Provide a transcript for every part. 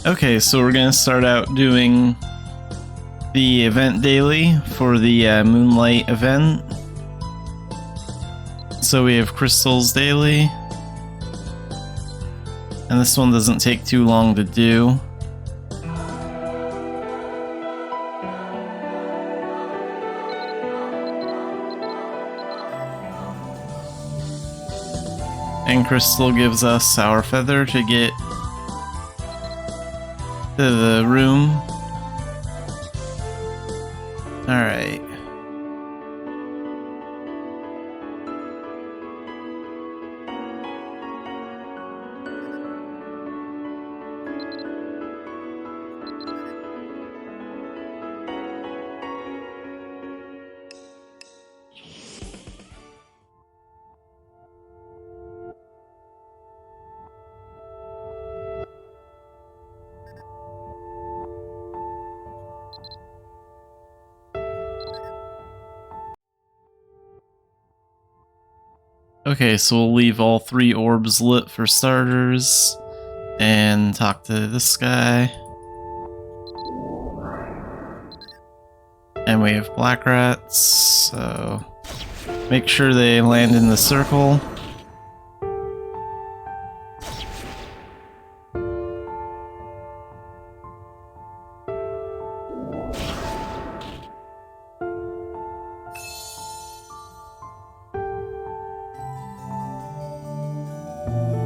Okay, so we're gonna start out doing the event daily for the Moonlight event. So we have crystals daily, and this one doesn't take too long to do. And crystal gives us our feather to get to the room. Alright. Okay, so we'll leave all 3 orbs lit for starters, and talk to this guy. And we have black rats, so make sure they land in the circle.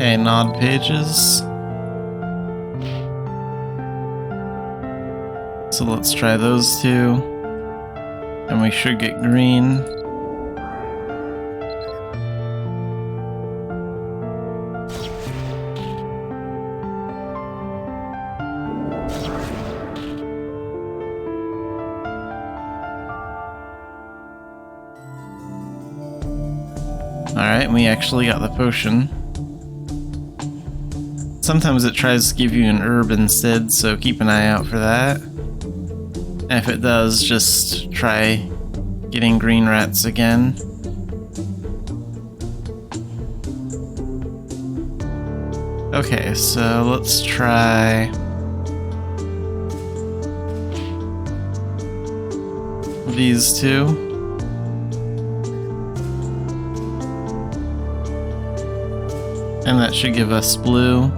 Okay, nod pages. So let's try those 2. And we should get green. Alright, we actually got the potion. Sometimes it tries to give you an herb instead, so keep an eye out for that. And if it does, just try getting green rats again. Okay, so let's try these 2. And that should give us blue.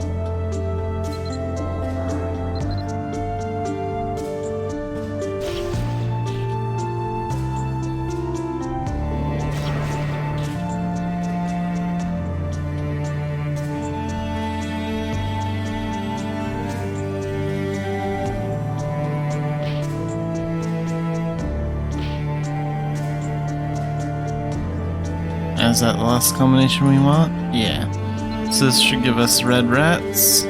Is that the last combination we want? Yeah. So this should give us red rats.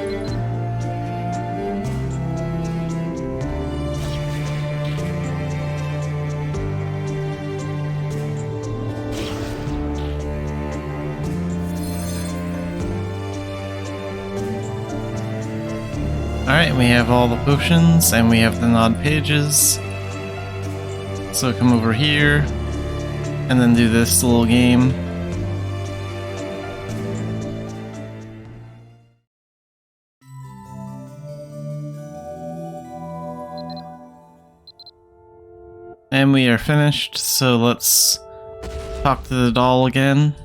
Alright, we have all the potions, and we have the nod pages. So come over here, and then do this little game. And we are finished, so let's talk to the doll again.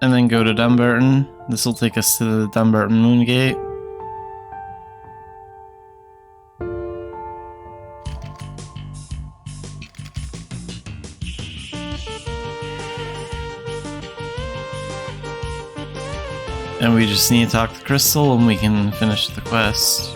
And then go to Dumbarton. This will take us to the Dumbarton Moon Gate. And we just need to talk to Crystal and we can finish the quest.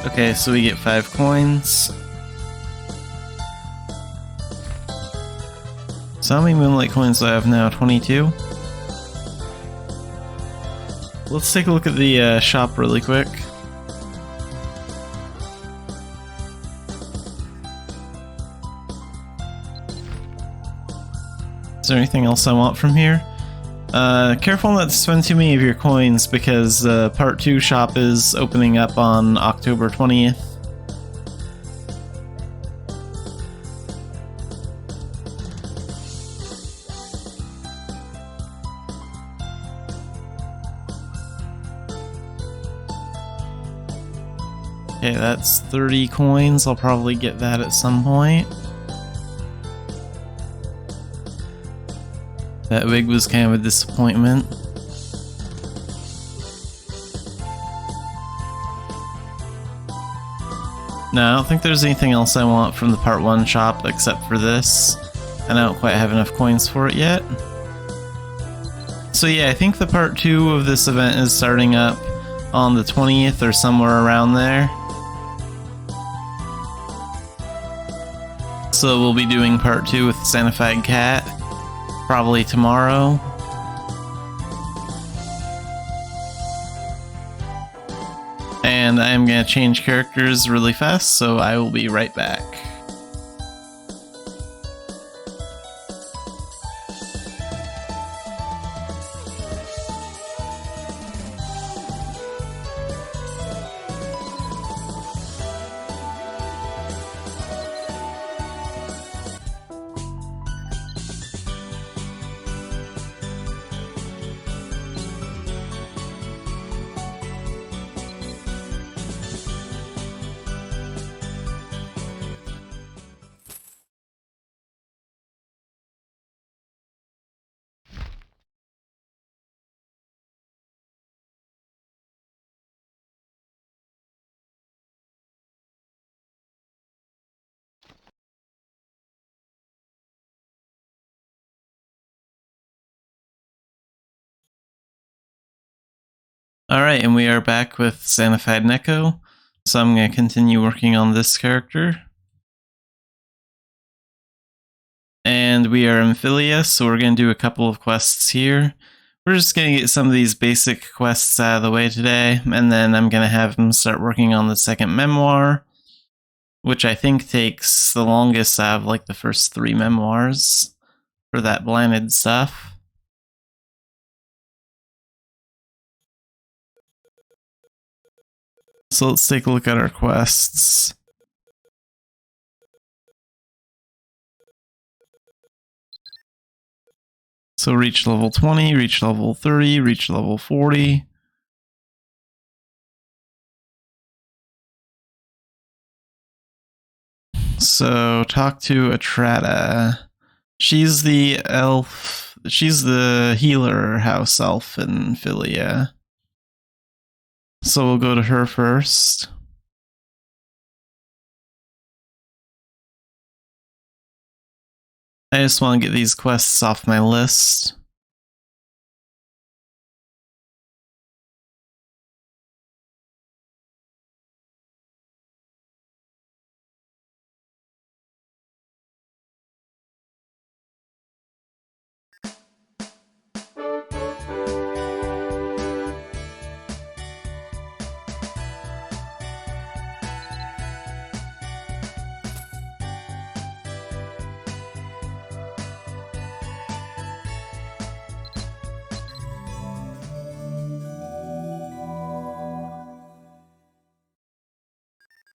Okay, so we get 5 coins. So how many Moonlight coins do I have now? 22? Let's take a look at the shop really quick. Is there anything else I want from here? Careful not to spend too many of your coins because Part 2 shop is opening up on October 20th. Okay, that's 30 coins. I'll probably get that at some point. That wig was kind of a disappointment. No, I don't think there's anything else I want from the Part 1 shop except for this, and I don't quite have enough coins for it yet. So yeah, I think the Part 2 of this event is starting up on the 20th or somewhere around there. So we'll be doing Part 2 with Xanafied Cat probably tomorrow. And I'm gonna change characters really fast, so I will be right back. Alright, and we are back with Xanafiedneko, so I'm going to continue working on this character. And we are in Philia, so we're going to do a couple of quests here. We're just going to get some of these basic quests out of the way today, and then I'm going to have him start working on the Second Memoir, which I think takes the longest out of like the first 3 memoirs for that blinded stuff. So let's take a look at our quests. So reach level 20, reach level 30, reach level 40. So talk to Atrata. She's the elf. She's the healer house elf in Philia. So we'll go to her first. I just want to get these quests off my list.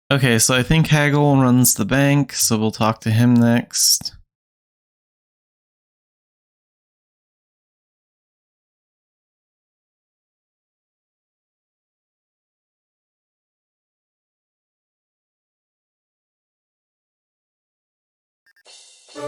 Okay, so I think Haggle runs the bank, so we'll talk to him next. And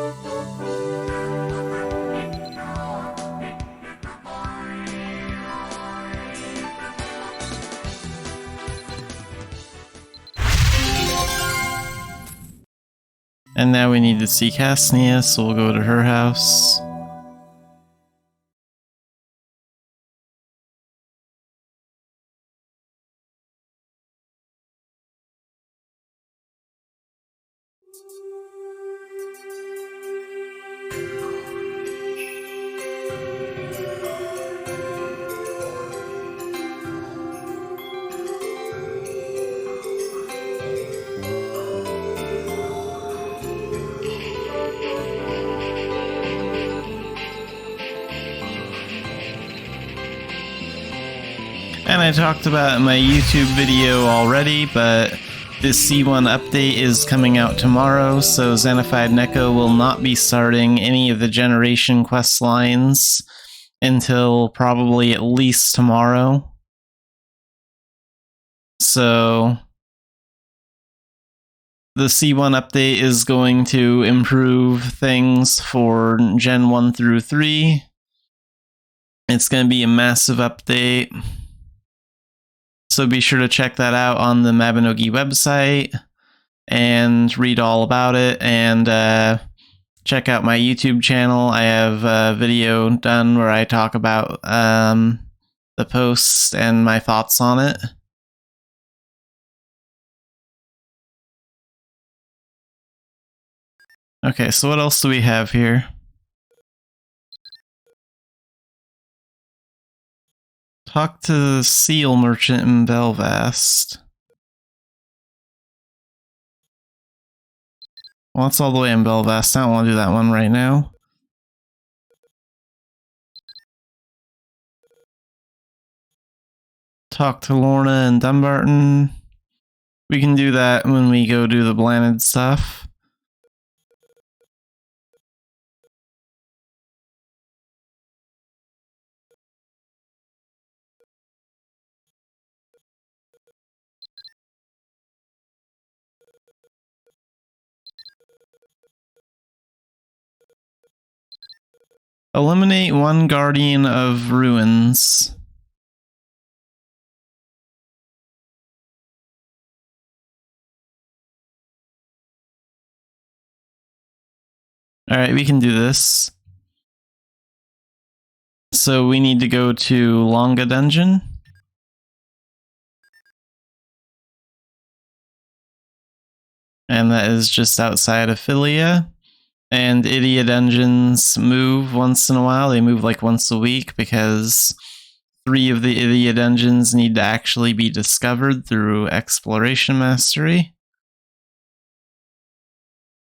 now we need to see Casnia, so we'll go to her house. And I talked about in my YouTube video already, but this C1 update is coming out tomorrow, so Xanafiedneko will not be starting any of the generation quest lines until probably at least tomorrow. So the C1 update is going to improve things for Gen 1 through 3. It's going to be a massive update. So be sure to check that out on the Mabinogi website and read all about it, and check out my YouTube channel. I have a video done where I talk about the post and my thoughts on it. Okay, so what else do we have here? Talk to the seal merchant in Belfast. Well, that's all the way in Belfast. I don't want to do that one right now. Talk to Lorna and Dumbarton. We can do that when we go do the Blanded stuff. Eliminate one Guardian of Ruins. Alright, we can do this. So we need to go to Longa Dungeon. And that is just outside of Philia. And Idia dungeons move once in a while. They move like once a week because 3 of the Idia dungeons need to actually be discovered through exploration mastery.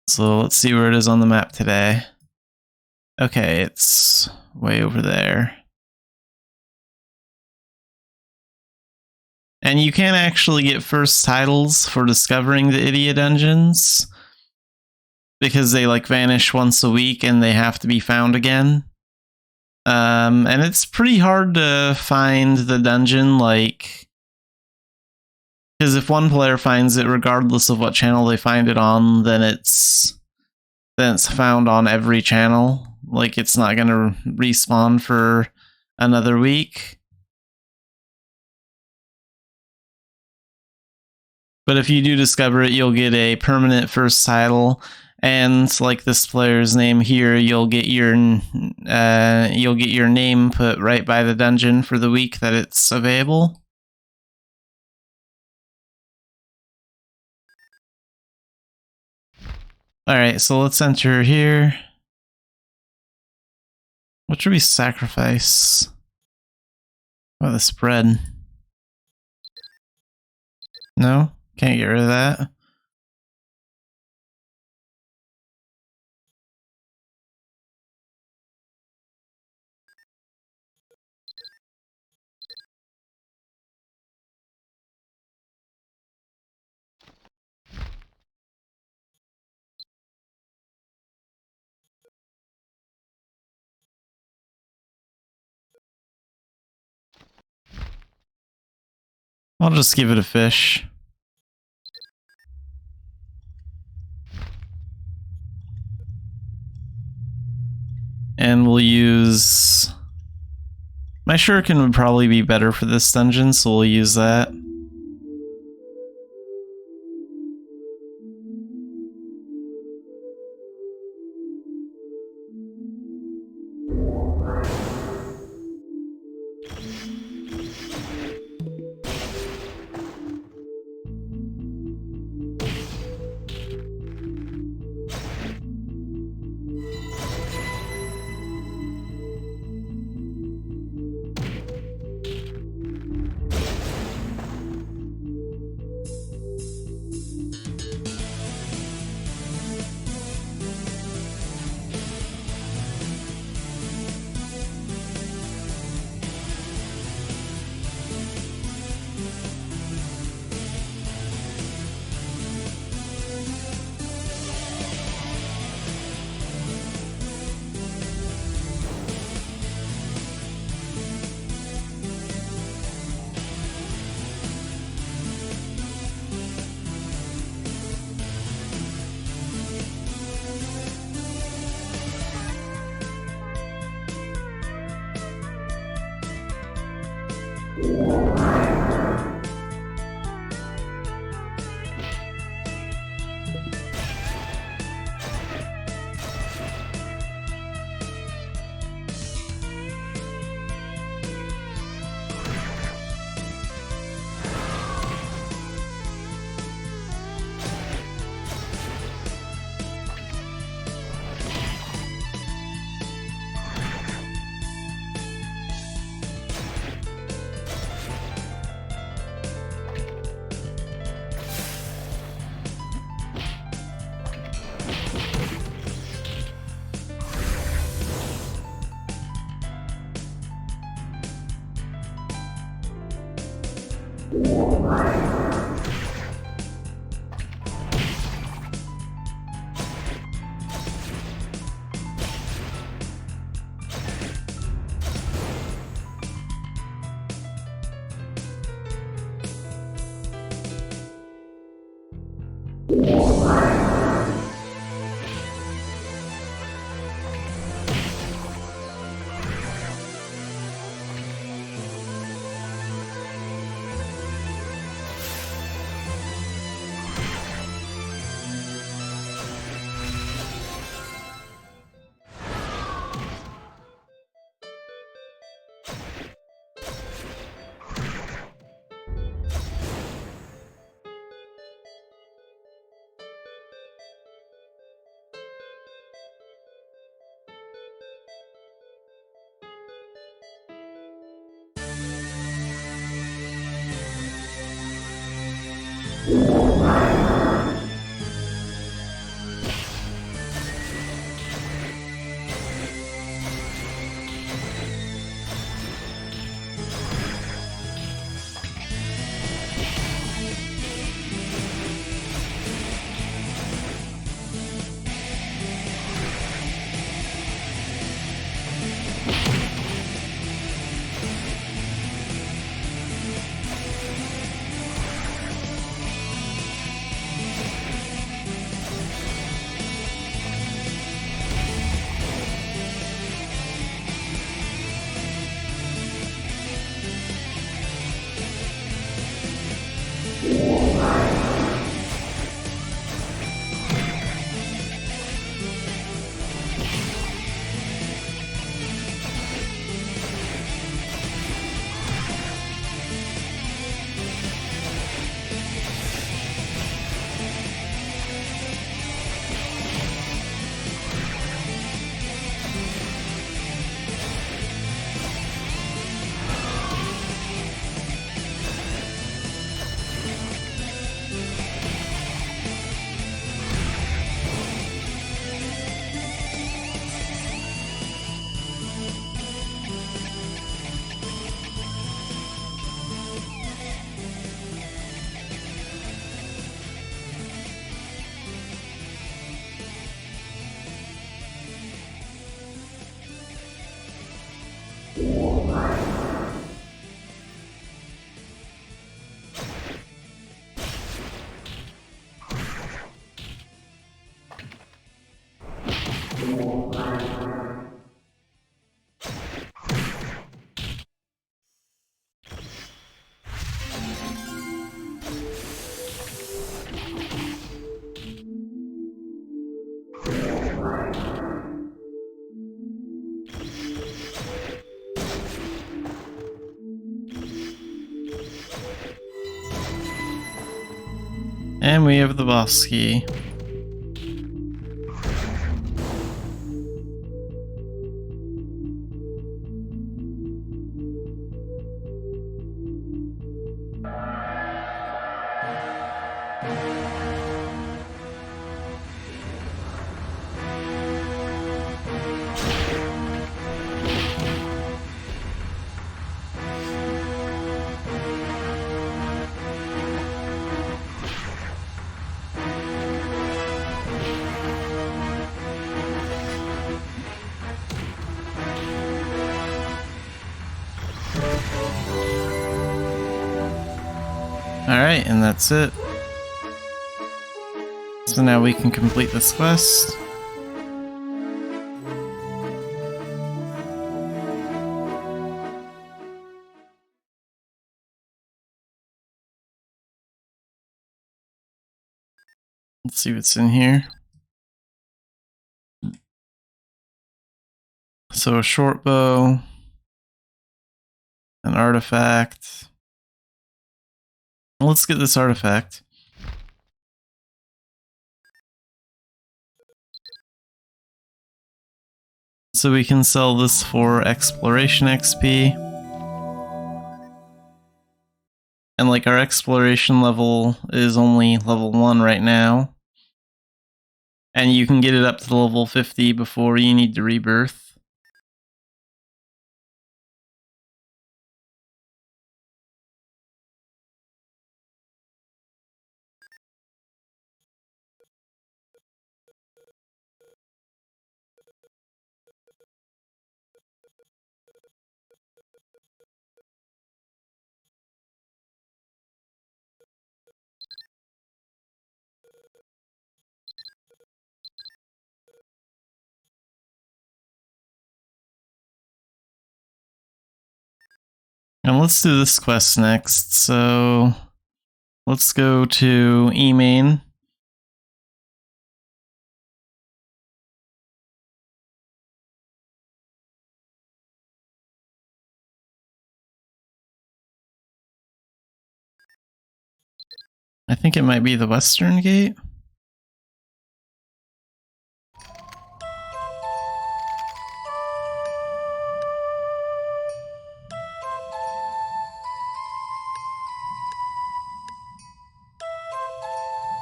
So let's see where it is on the map today. Okay, it's way over there. And you can actually get first titles for discovering the Idia dungeons, because they like vanish once a week and they have to be found again. And it's pretty hard to find the dungeon, like, because if one player finds it, regardless of what channel they find it on, then it's found on every channel. Like, it's not gonna respawn for another week. But if you do discover it, you'll get a permanent first title, and like this player's name here, you'll get your name put right by the dungeon for the week that it's available. Alright, so let's enter here. What should we sacrifice? Oh, the spread. No? Can't get rid of that. I'll just give it a fish. And we'll use... my shuriken would probably be better for this dungeon, so we'll use that. And we have the boss key. Alright, and that's it. So now we can complete this quest. Let's see what's in here. So a short bow, an artifact. Let's get this artifact. So we can sell this for exploration XP. And like our exploration level is only level 1 right now. And you can get it up to level 50 before you need to rebirth. And let's do this quest next. So let's go to E-main. I think it might be the western gate.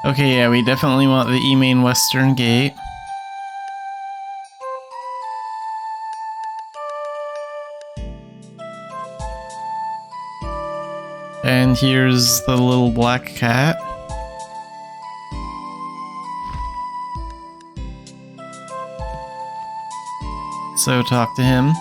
Okay, yeah, we definitely want the E-main western gate. And here's the little black cat. So talk to him.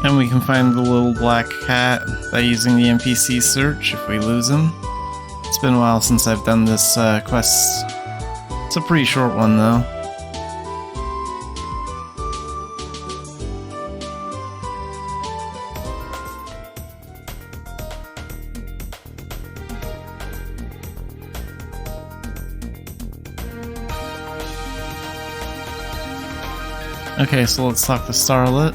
And we can find the little black cat by using the NPC search if we lose him. It's been a while since I've done this quest. It's a pretty short one though. Okay, so let's talk to Starlet.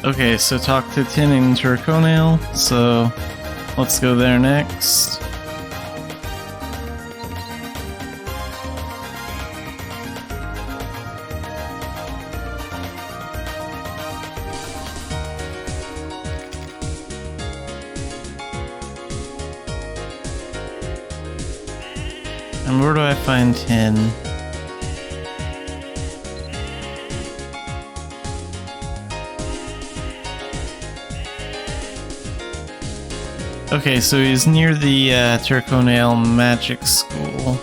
Okay, so talk to Tin and Turconail, so let's go there next. And where do I find Tin? Okay, so he's near the Turconail Magic School.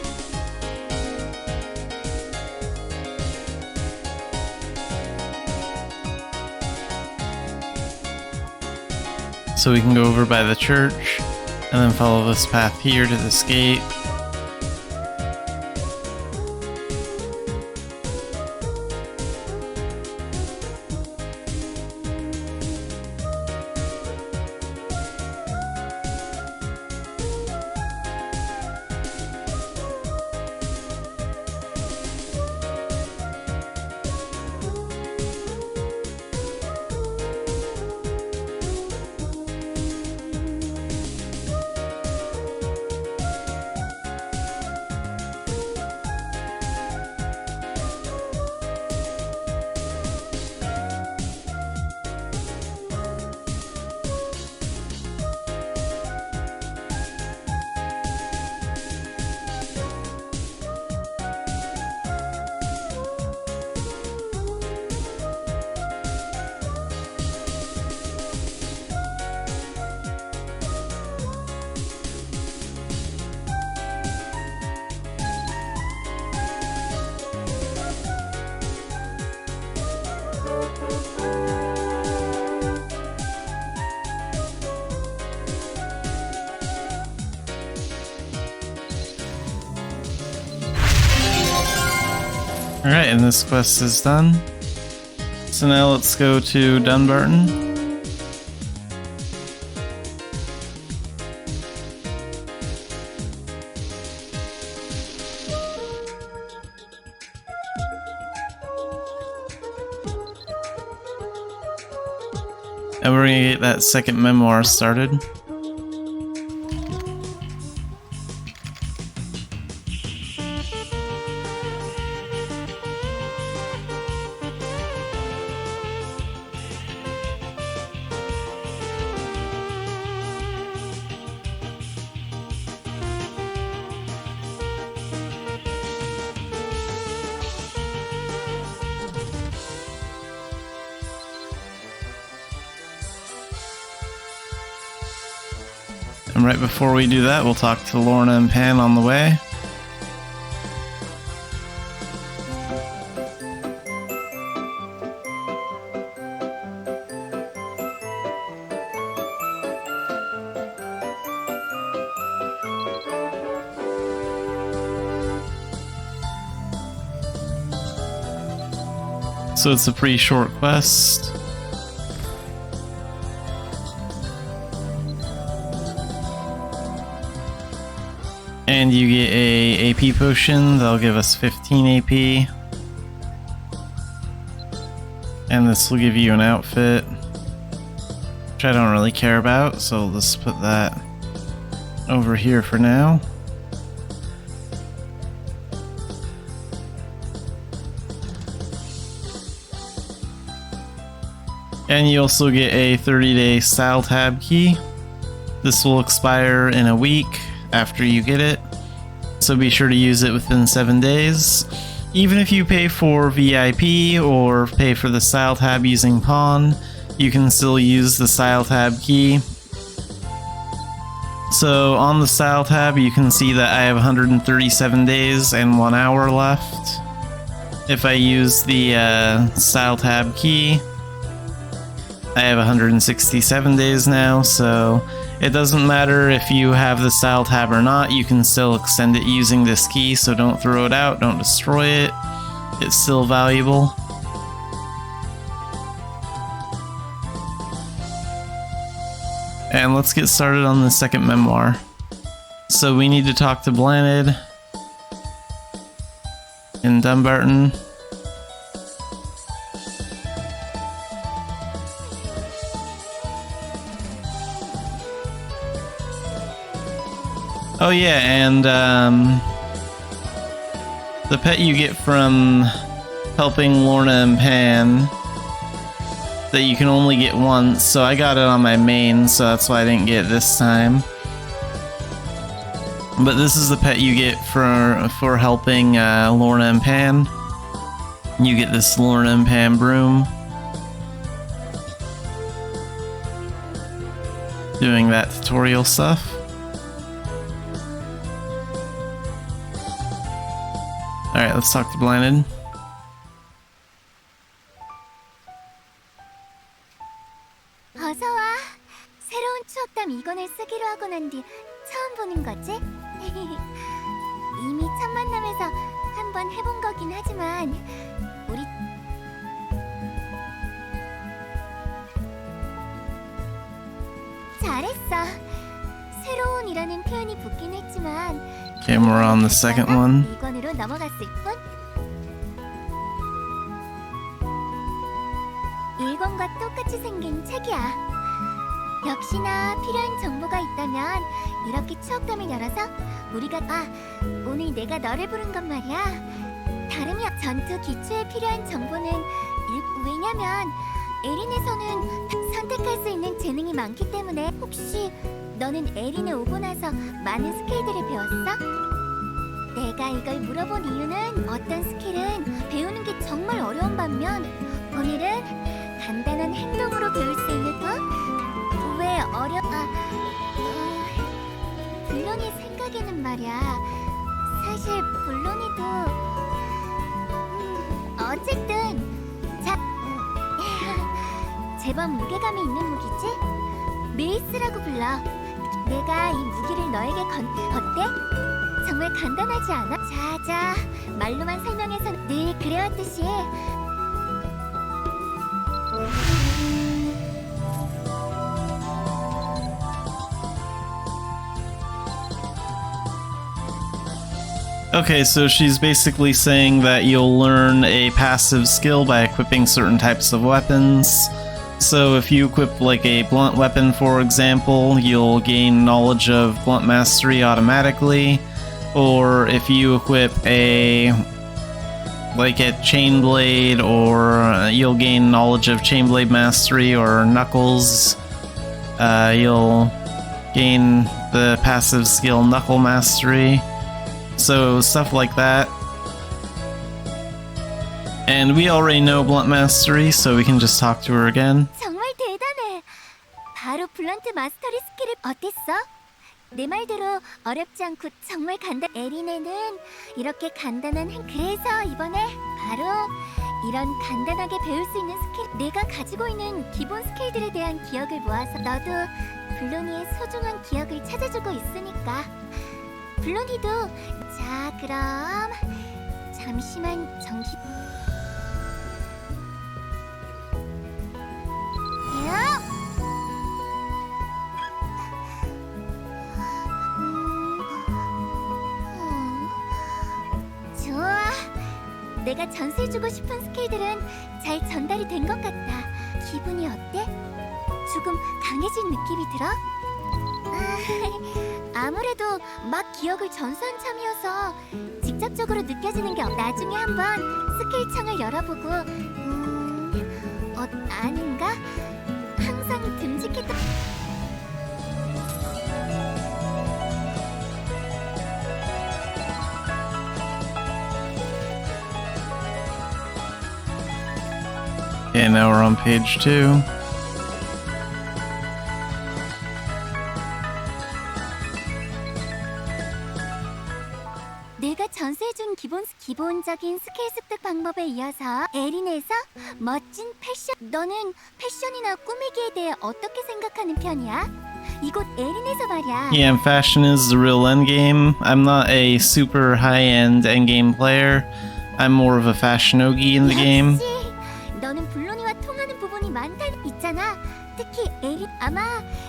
So we can go over by the church, and then follow this path here to this gate. Alright, and this quest is done. So now let's go to Dunbarton. And we're gonna get that second memoir started. And right before we do that, we'll talk to Lorna and Pan on the way. So it's a pretty short quest. And you get a AP potion, that'll give us 15 AP. And this will give you an outfit, which I don't really care about, so let's put that over here for now. And you also get a 30-day style tab key. This will expire in a week after you get it, so be sure to use it within 7 days. Even if you pay for VIP or pay for the style tab using Pawn, you can still use the style tab key. So on the style tab you can see that I have 137 days and 1 hour left. If I use the style tab key, I have 167 days now, so it doesn't matter if you have the style tab or not, you can still extend it using this key, so don't throw it out, don't destroy it, it's still valuable. And let's get started on the second memoir. So we need to talk to Blanid in Dumbarton. Oh yeah, and the pet you get from helping Lorna and Pan that you can only get once, so I got it on my main, so that's why I didn't get it this time. But this is the pet you get for helping Lorna and Pan. You get this Lorna and Pan broom. Doing that tutorial stuff. Alright, let's talk to Blinded. 어서와. 새로운 추억담 이건을 쓰기로 하고 난 뒤 처음 보는 거지? 이미 첫 만남에서 한번 해본 거긴 하지만 우리 잘했어. 새로운이라는 표현이 붙긴 했지만 Okay, we're on the second one. 이건으로 넘어갔을 뿐. 1권과 똑같이 생긴 책이야. 역시나 필요한 정보가 있다면 이렇게 추억담을 열어서 우리가 오늘 내가 너를 부른 건 말이야. 다름이 전투 기초에 필요한 정보는 왜냐면 에린에서는 선택할 수 있는 재능이 많기 때문에 혹시 너는 에린에 오고 나서 많은 스킬들을 배웠어? 내가 이걸 물어본 이유는 어떤 스킬은 배우는 게 정말 어려운 반면 오늘은 간단한 행동으로 배울 수 있는 왜 블론이 생각에는 말이야. 사실 블론이도 어쨌든 제법 무게감이 있는 무기지? 메이스라고 불러. 내가 이 무기를 너에게 어때? 정말 간단하지 않아? 자자, 말로만 설명해서 늘 그래왔듯이 Okay, so she's basically saying that you'll learn a passive skill by equipping certain types of weapons. So if you equip like a blunt weapon, for example, you'll gain knowledge of blunt mastery automatically. Or if you equip a chain blade, or you'll gain knowledge of chain blade mastery, or knuckles, you'll gain the passive skill knuckle mastery. So stuff like that. And we already know blunt mastery, so we can just talk to her again. 정말 대단해. 바로 블런트 마스터리 스킬을 어땠어? 내 말대로 어렵지 않고 정말 에린에는 이렇게 간단한 그래서 이번에 바로 이런 간단하게 배울 수 있는 스킬 내가 가지고 있는 기본 스킬들에 대한 기억을 모아서 너도 블로니의 소중한 기억을 찾아주고 있으니까 블로니도 자 그럼 잠시만 정신 좋아. 내가 전수해주고 싶은 스킬들은 잘 전달이 된 것 같다. 기분이 어때? 조금 강해진 느낌이 들어? 아무래도 막 기억을 전수한 참이어서 직접적으로 느껴지는 게 나중에 한번 스킬 창을 열어보고 아닌가? 항상 듬직했던 Okay, now we're on page 2. 내가 전수해준 기본적인 스킬 습득 방법에 이어서 에린에서 멋진 패션 너는 패션이나 꾸미기에 대해 어떻게 생각하는 편이야? 이곳 에린에서 말이야. Yeah, fashion is the real endgame. I'm not a super high-end endgame player. I'm more of a fashionogi in the game. 역시 너는 블로니와 통하는 부분이 많다 있잖아. 특히 에린 아마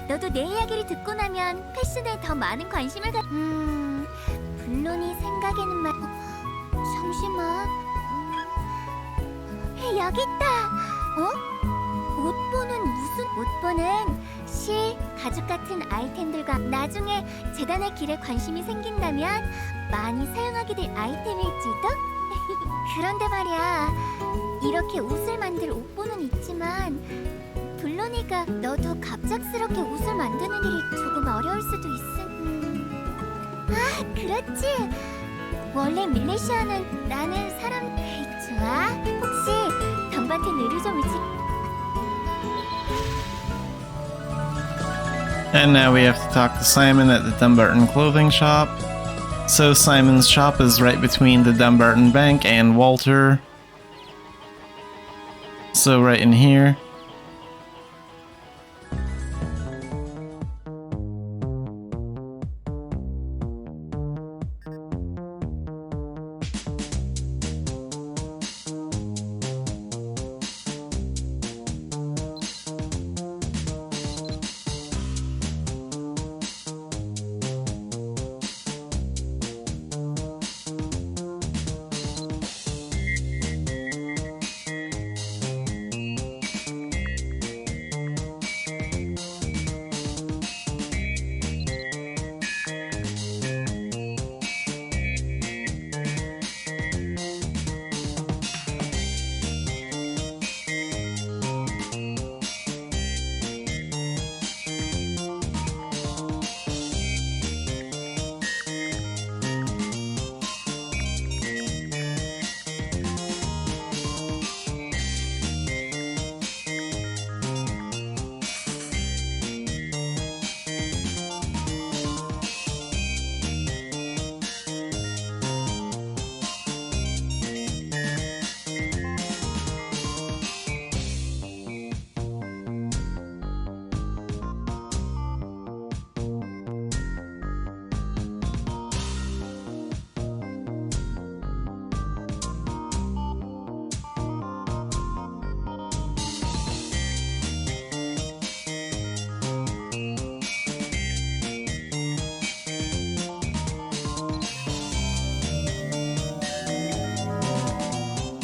너도 내 이야기를 듣고 나면 패션에 더 많은 관심을 블로니 생각에는 잠시만. 여기 있다. 옷보는 무슨 옷보는 실, 가죽 같은 아이템들과 나중에 재단의 길에 관심이 생긴다면 많이 사용하게 될 아이템일지도? 그런데 말이야, 이렇게 옷을 만들 옥보는 있지만 블로니가 너도 갑작스럽게 옷을 만드는 일이 조금 어려울 수도 아, 그렇지. 원래 밀레시아는 나는 사람 좋아? 혹시 덤한테 의류 좀 있지? And now we have to talk to Simon at the Dumbarton clothing shop. So Simon's shop is right between the Dumbarton Bank and Walter. So right in here.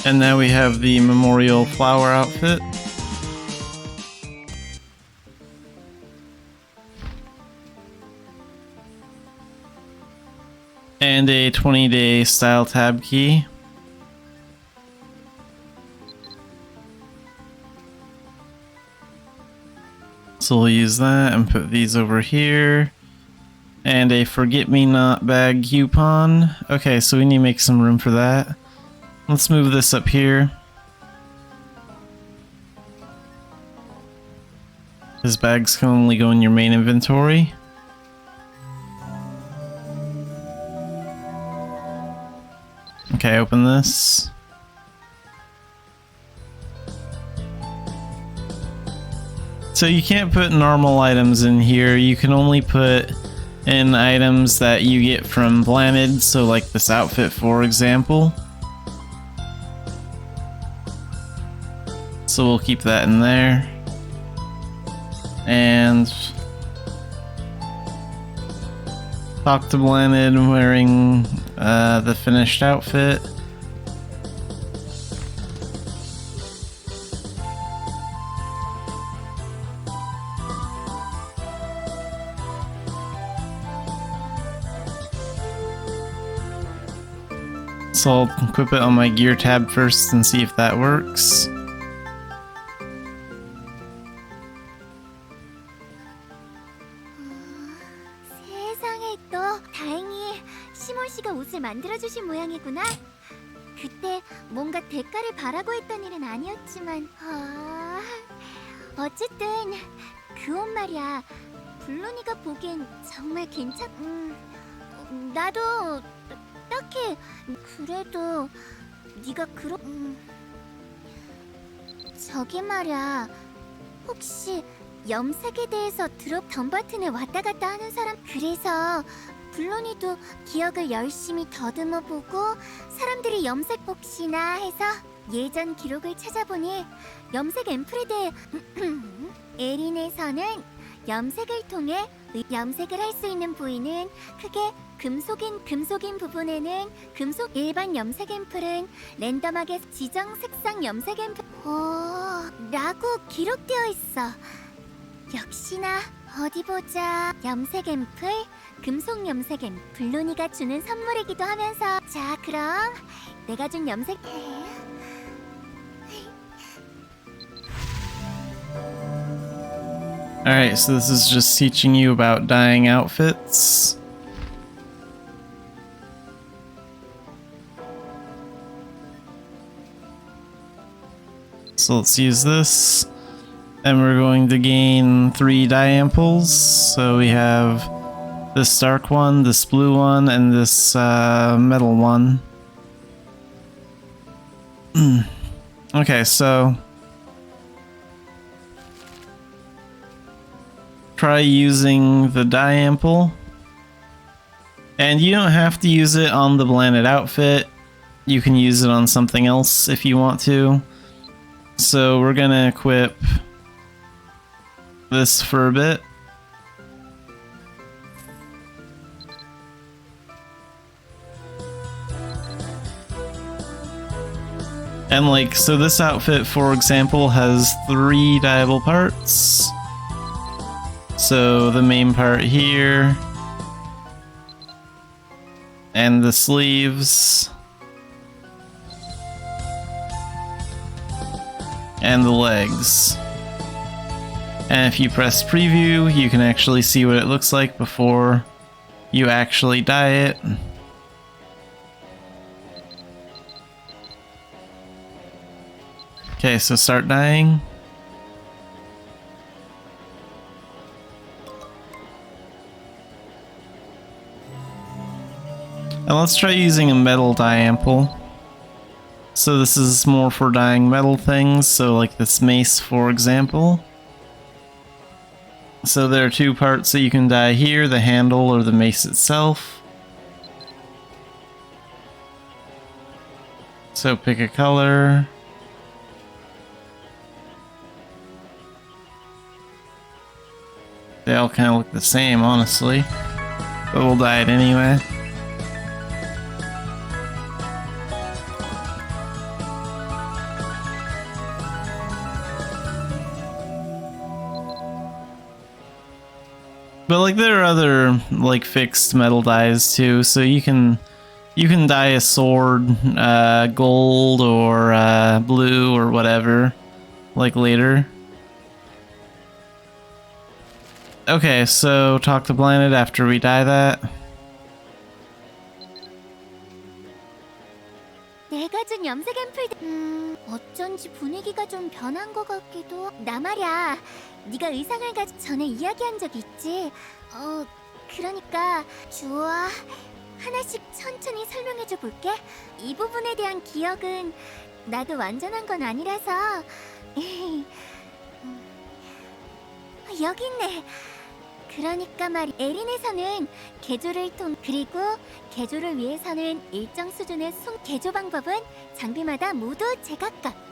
And now we have the memorial flower outfit. And a 20-day style tab key. So we'll use that and put these over here. And a forget-me-not bag coupon. Okay, so we need to make some room for that. Let's move this up here. His bags can only go in your main inventory. Okay, open this. So you can't put normal items in here. You can only put in items that you get from Blanted, so like this outfit for example. So we'll keep that in there. And talk to Blanted wearing the finished outfit. So I'll equip it on my gear tab first and see if that works. 세상에 너 다행히 시몬 씨가 옷을 만들어주신 모양이구나. 그때 뭔가 대가를 바라고 했던 일은 아니었지만 어쨌든 그 옷 말이야. 블루니가 보기엔 정말 나도 딱히 그래도 네가 저기 말이야. 혹시 염색에 대해서 덤버튼에 왔다 갔다 하는 사람? 그래서 블루니도 기억을 열심히 더듬어 보고 사람들이 염색 복시나 해서 예전 기록을 찾아보니 염색 앰플에 대해 에린에서는 염색을 통해 염색을 할 수 있는 부위는 크게 금속인 부분에는 금속, 일반 염색 앰플은 랜덤하게 지정 색상 염색 앰플 라고 기록되어 있어. 역시나 어디 보자. 염색 앰플, 금속 염색 앰플. 블로니가 주는 선물이기도 하면서. 자, 그럼 내가 준 염색. Alright, so this is just teaching you about dyeing outfits. So let's use this. And we're going to gain 3 dye amples. So we have this dark one, this blue one, and this metal one. Okay, so try using the dye ample. And you don't have to use it on the blended outfit. You can use it on something else if you want to. So we're gonna equip this for a bit. And like, so this outfit, for example, has 3 dyeable parts. So the main part here, and the sleeves, and the legs. And if you press preview, you can actually see what it looks like before you actually dye it. Okay, so start dyeing. And let's try using a metal dye ample. So this is more for dyeing metal things, so like this mace, for example. So there are 2 parts that you can dye here, the handle or the mace itself. So pick a color. They all kind of look the same, honestly. But we'll dye it anyway. But like there are other like fixed metal dyes too, so you can dye a sword gold or blue or whatever, like later. Okay, so talk to Blinded after we dye that. 내가 준 염색 앰플. 어쩐지 분위기가 좀 변한 것 같기도. 나 말야. 네가 의상을 가지고 전에 이야기한 적 있지? 그러니까 좋아. 하나씩 천천히 설명해줘 볼게. 이 부분에 대한 기억은 나도 완전한 건 아니라서. 여기 있네. 그러니까 말이 에린에서는 개조를 그리고 개조를 위해서는 일정 수준의 개조 방법은 장비마다 모두 제각각.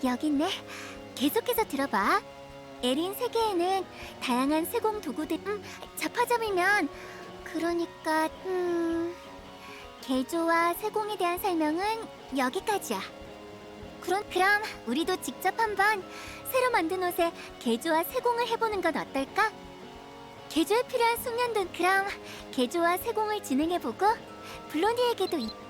여기 있네. 계속해서 들어봐. 에린 세계에는 다양한 세공 도구들. 자파점이면 그러니까 개조와 세공에 대한 설명은 여기까지야. 그럼 우리도 직접 한번 새로 만든 옷에 개조와 세공을 해보는 건 어떨까? 개조에 필요한 숙련도. 그럼 개조와 세공을 진행해보고 블론디에게도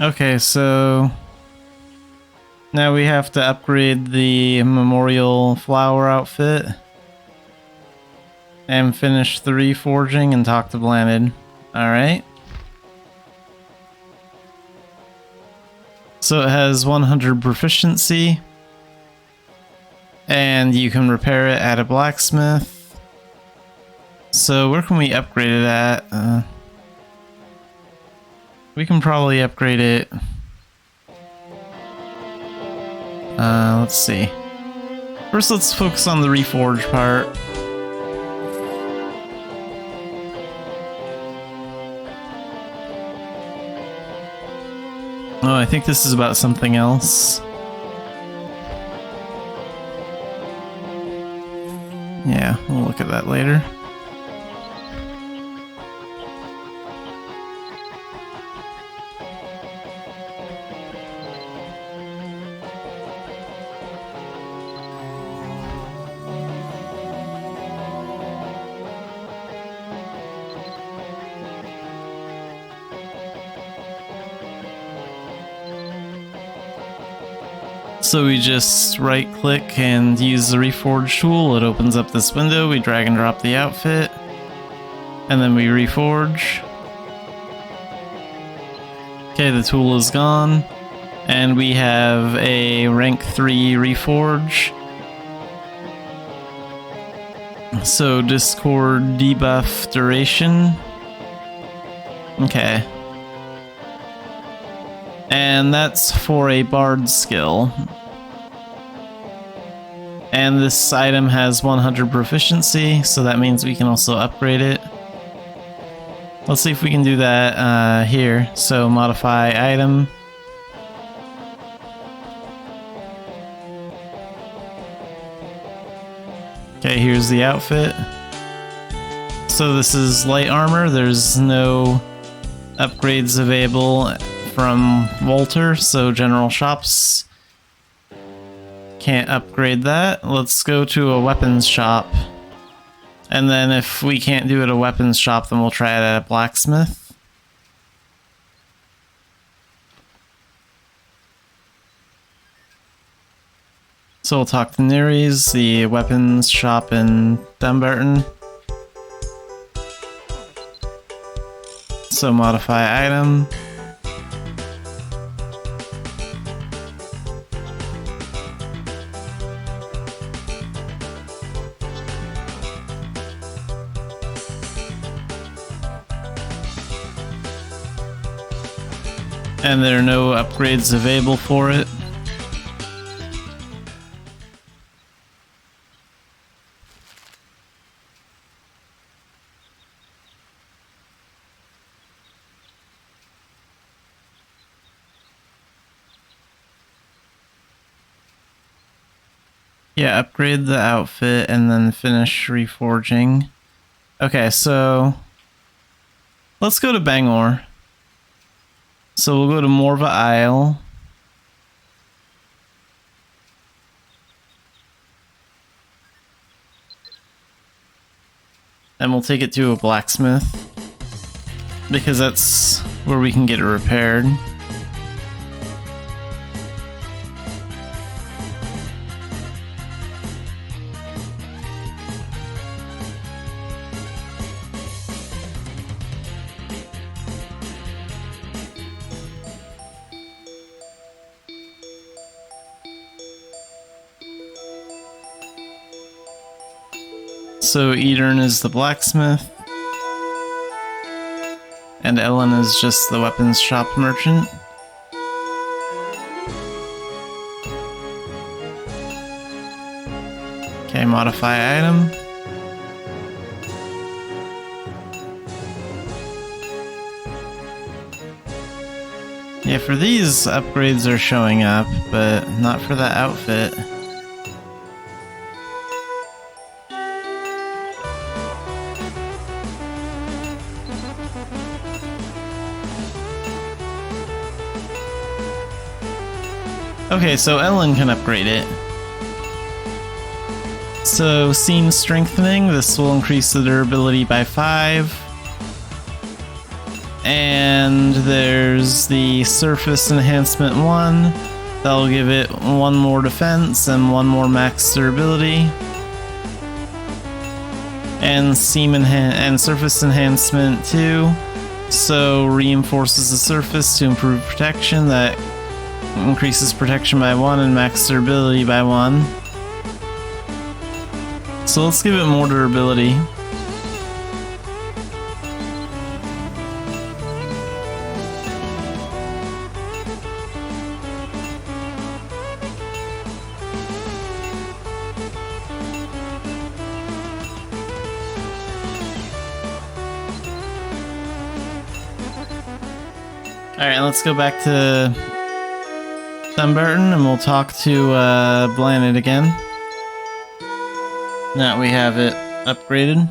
Okay, so now we have to upgrade the memorial flower outfit and finish the reforging and talk to Blinded. Alright. So it has 100 proficiency and you can repair it at a blacksmith. So where can we upgrade it at? We can probably upgrade it Let's see. First, let's focus on the reforge part. Oh, I think this is about something else. Yeah, we'll look at that later. So we just right click and use the reforge tool. It opens up this window. We drag and drop the outfit, and then we reforge. Okay, the tool is gone, and we have a rank 3 reforge. So Discord debuff duration. Okay. And that's for a bard skill. And this item has 100 proficiency, so that means we can also upgrade it. Let's see if we can do that here. So modify item. Okay, here's the outfit. So this is light armor. There's no upgrades available from Walter, so general shops can't upgrade that. Let's go to a weapons shop. And then if we can't do it at a weapons shop, then we'll try it at a blacksmith. So we'll talk to Neres, the weapons shop in Dumbarton. So modify item. And there are no upgrades available for it. Yeah, upgrade the outfit and then finish reforging. Okay, so let's go to Bangor. So we'll go to Morva Isle. And we'll take it to a blacksmith, because that's where we can get it repaired. So Edern is the blacksmith, and Ellen is just the weapons shop merchant. Okay, modify item. Yeah, for these, upgrades are showing up, but not for that outfit. Okay, so Ellen can upgrade it. So, Scene Strengthening, this will increase the durability by 5. And there's the Surface Enhancement 1. That'll give it 1 more defense and 1 more max durability. And Surface Enhancement 2. So, reinforces the surface to improve protection. That increases protection by 1 and max durability by 1. So let's give it more durability. Alright, let's go back to Dunbarton and we'll talk to Blannet again. Now we have it upgraded.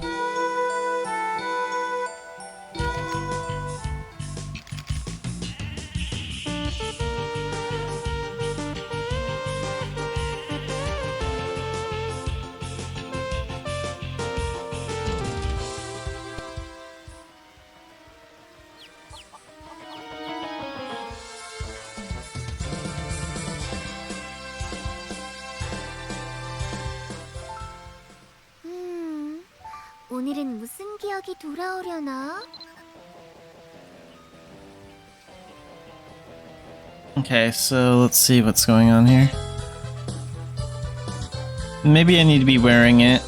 오늘은 무슨 기억이 돌아오려나? Okay, so let's see what's going on here. Maybe I need to be wearing it.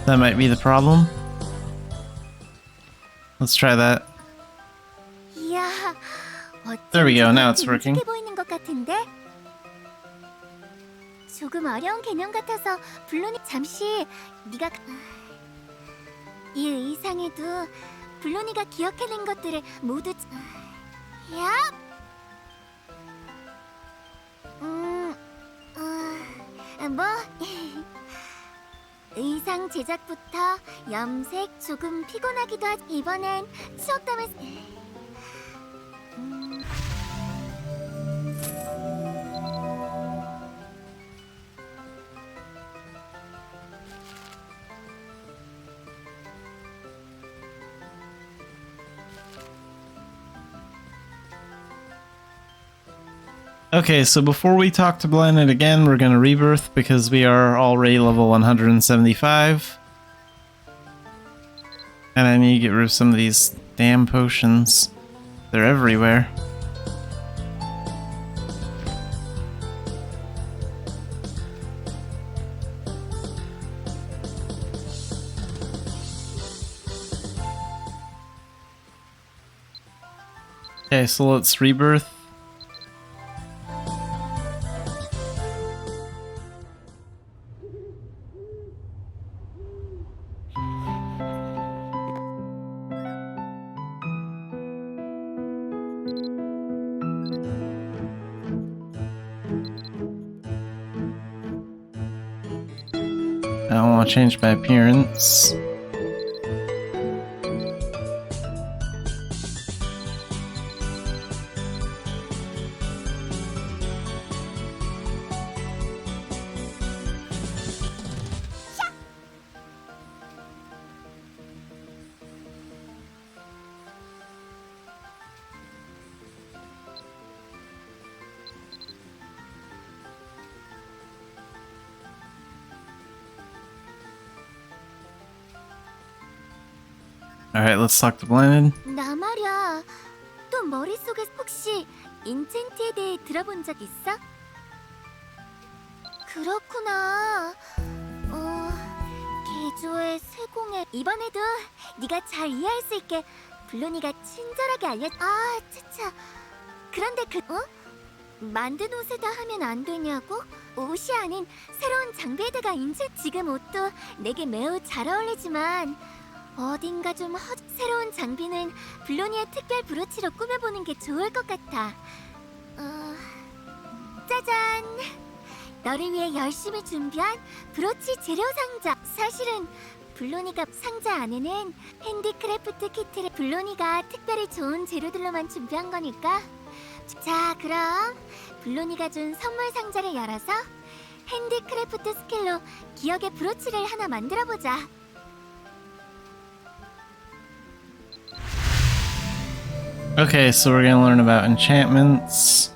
That might be the problem. Let's try that. 이야, There we go, now it's working. 보이는 것 같은데? 조금 어려운 개념 같아서 블론이 잠시 네가 이 의상에도 블론이가 기억해낸 것들을 모두 야! 뭐 의상 제작부터 염색 조금 피곤하기도 하지. 이번엔 추억담을 Okay, so before we talk to Blannet again, we're gonna rebirth because we are already level 175. And I need to get rid of some of these damn potions. They're everywhere. Okay, so let's rebirth. I don't want to change my appearance. Alright, let's talk to Blannet. 나 말이야. 또 머릿속에 혹시 인챈트에 대해 들어본 적 있어? 그렇구나. 개조의 세공에 이번에도 네가 잘 이해할 수 있게 블론이가 친절하게 아, 차차. 그런데 만든 옷에다 하면 안 되냐고? 옷이 아닌 새로운 장비에다가 지금 옷도 내게 매우 잘 어울리지만 어딘가 좀 새로운 장비는 블로니의 특별 브로치로 꾸며보는 게 좋을 것 같아. 짜잔! 너를 위해 열심히 준비한 브로치 재료 상자. 사실은 블로니가 상자 안에는 핸디크래프트 키트를 블로니가 특별히 좋은 재료들로만 준비한 거니까. 자, 그럼 블로니가 준 선물 상자를 열어서 핸디크래프트 스킬로 기억의 브로치를 하나 만들어보자. Okay, so we're gonna learn about enchantments.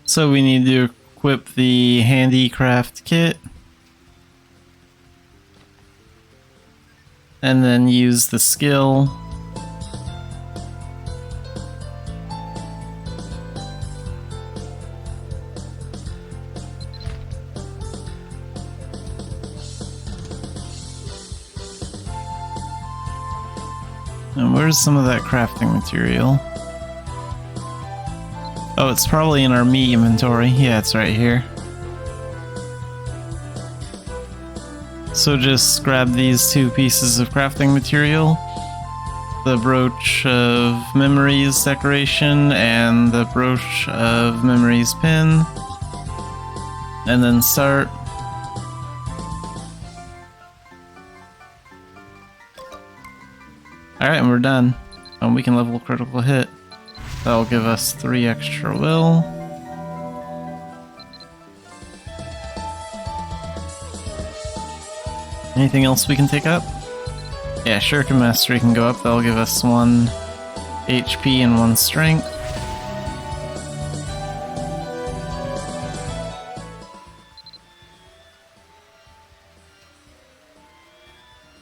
So we need to equip the handicraft kit. And then use the skill. And where's some of that crafting material? Oh, it's probably in our meat inventory. Yeah, it's right here. So just grab these 2 pieces of crafting material. The brooch of memories decoration and the brooch of memories pin. And then start. Alright, and we're done. And we can level critical hit. That'll give us 3 extra will. Anything else we can take up? Yeah, Shuriken Mastery can go up. That'll give us 1 HP and 1 strength.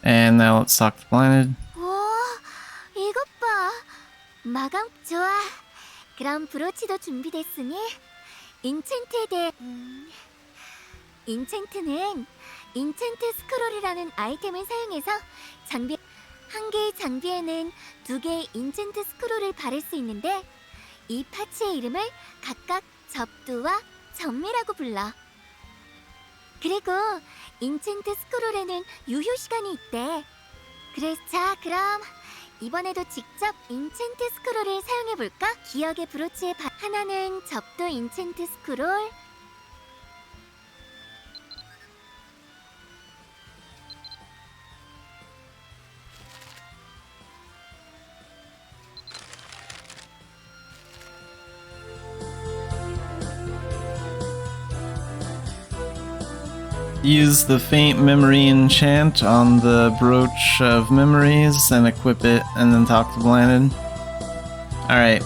And now let's talk to Blinded. 이것 봐. 마감 좋아. 그럼 브로치도 준비됐으니 인챈트에 대해 인챈트는 인챈트 스크롤이라는 아이템을 사용해서 장비 한 개의 장비에는 2개의 인챈트 스크롤을 바를 수 있는데 이 파츠의 이름을 각각 접두와 전미라고 불러. 그리고 인챈트 스크롤에는 유효 시간이 있대. 자, 그럼 이번에도 직접 인챈트 스크롤을 사용해볼까? 기억의 브로치의 하나는 접두 인챈트 스크롤, Use the faint memory enchant on the brooch of memories and equip it, and then talk to Blinded. Alright.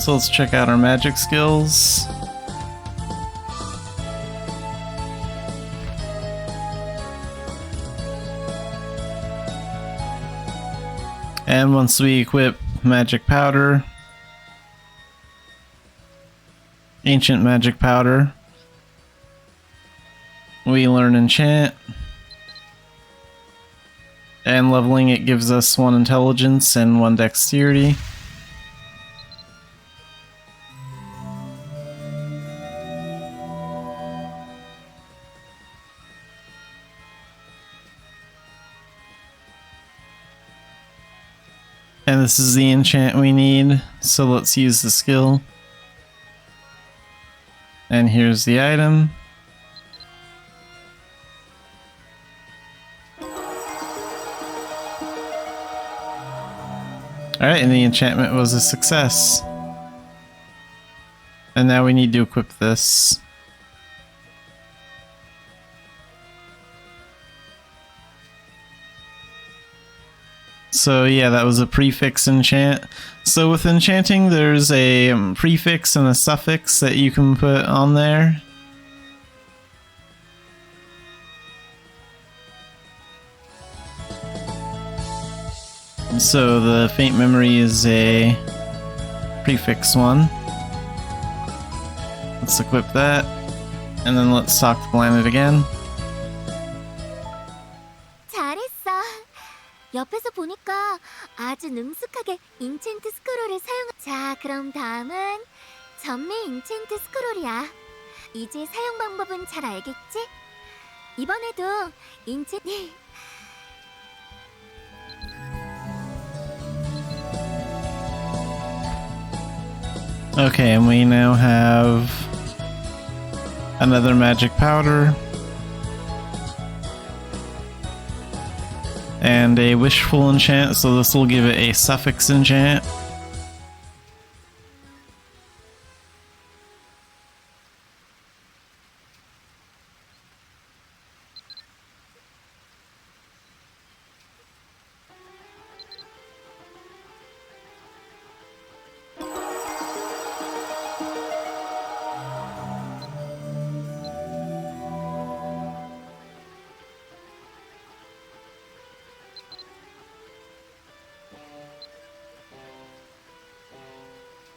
So let's check out our magic skills. And once we equip magic powder, ancient magic powder, we learn enchant, and leveling it gives us 1 intelligence and 1 dexterity. And this is the enchant we need, so let's use the skill. And here's the item. Alright, and the enchantment was a success. And now we need to equip this. So yeah, that was a prefix enchant. So with enchanting, there's a prefix and a suffix that you can put on there. So the faint memory is a prefix one. Let's equip that, and then let's talk to Blinded again. 잘했어. 옆에서 보니까 아주 능숙하게 인챈트 스크롤을 사용. 자, 그럼 다음은 전미 인챈트 스크롤이야. 이제 사용 방법은 잘 알겠지? 이번에도 인챈트 Okay, and we now have another magic powder and a wishful enchant, so this will give it a suffix enchant.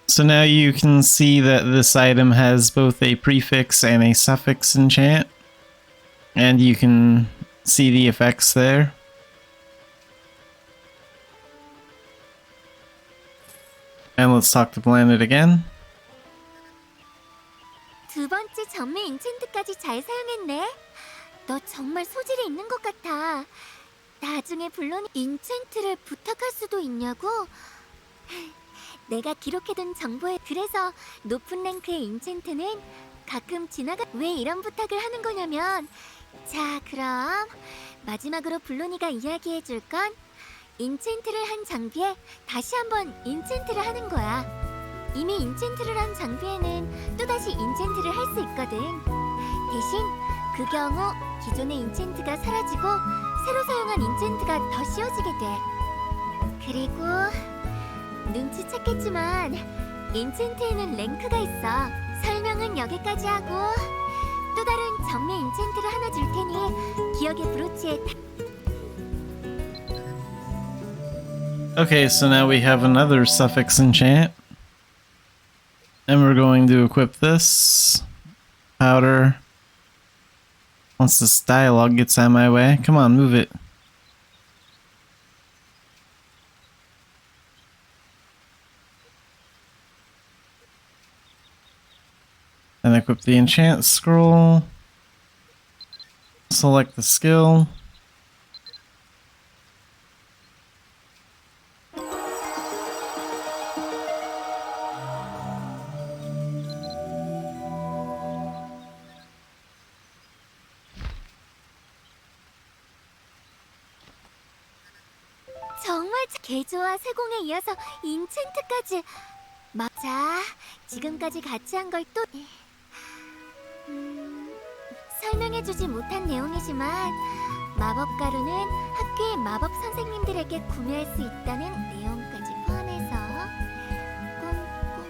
So now you can see that this item has both a prefix and a suffix enchant. And you can see the effects there. And let's talk to Planet again. 두 번째 전매 인챈트까지 잘 사용했네. 너 정말 소질이 있는 것 같아. 나중에 물론 인챈트를 부탁할 수도 있냐고? 내가 기록해둔 정보에 그래서 높은 랭크의 인챈트는 가끔 지나가 왜 이런 부탁을 하는 거냐면 자 그럼 마지막으로 블로니가 이야기해줄 건 인챈트를 한 장비에 다시 한번 인챈트를 하는 거야. 이미 인챈트를 한 장비에는 또다시 인챈트를 할 수 있거든. 대신 그 경우 기존의 인챈트가 사라지고 새로 사용한 인챈트가 더 씌워지게 돼. 그리고 눈치챘겠지만 인챈트에는 랭크가 있어. 설명은 여기까지 하고 또 다른 전매 인챈트를 하나 줄 테니 기억의 브로치에 Okay, so now we have another suffix enchant. And we're going to equip this. Powder. Once this dialogue gets out of my way. Come on, move it. And equip the enchant scroll. Select the skill. 정말 개조와 세공에 이어서 인챈트까지 맞아. 지금까지 같이 한 걸 또 설명해주지 못한 내용이지만 마법가루는 학교의 마법 선생님들에게 구매할 수 있다는 내용까지 포함해서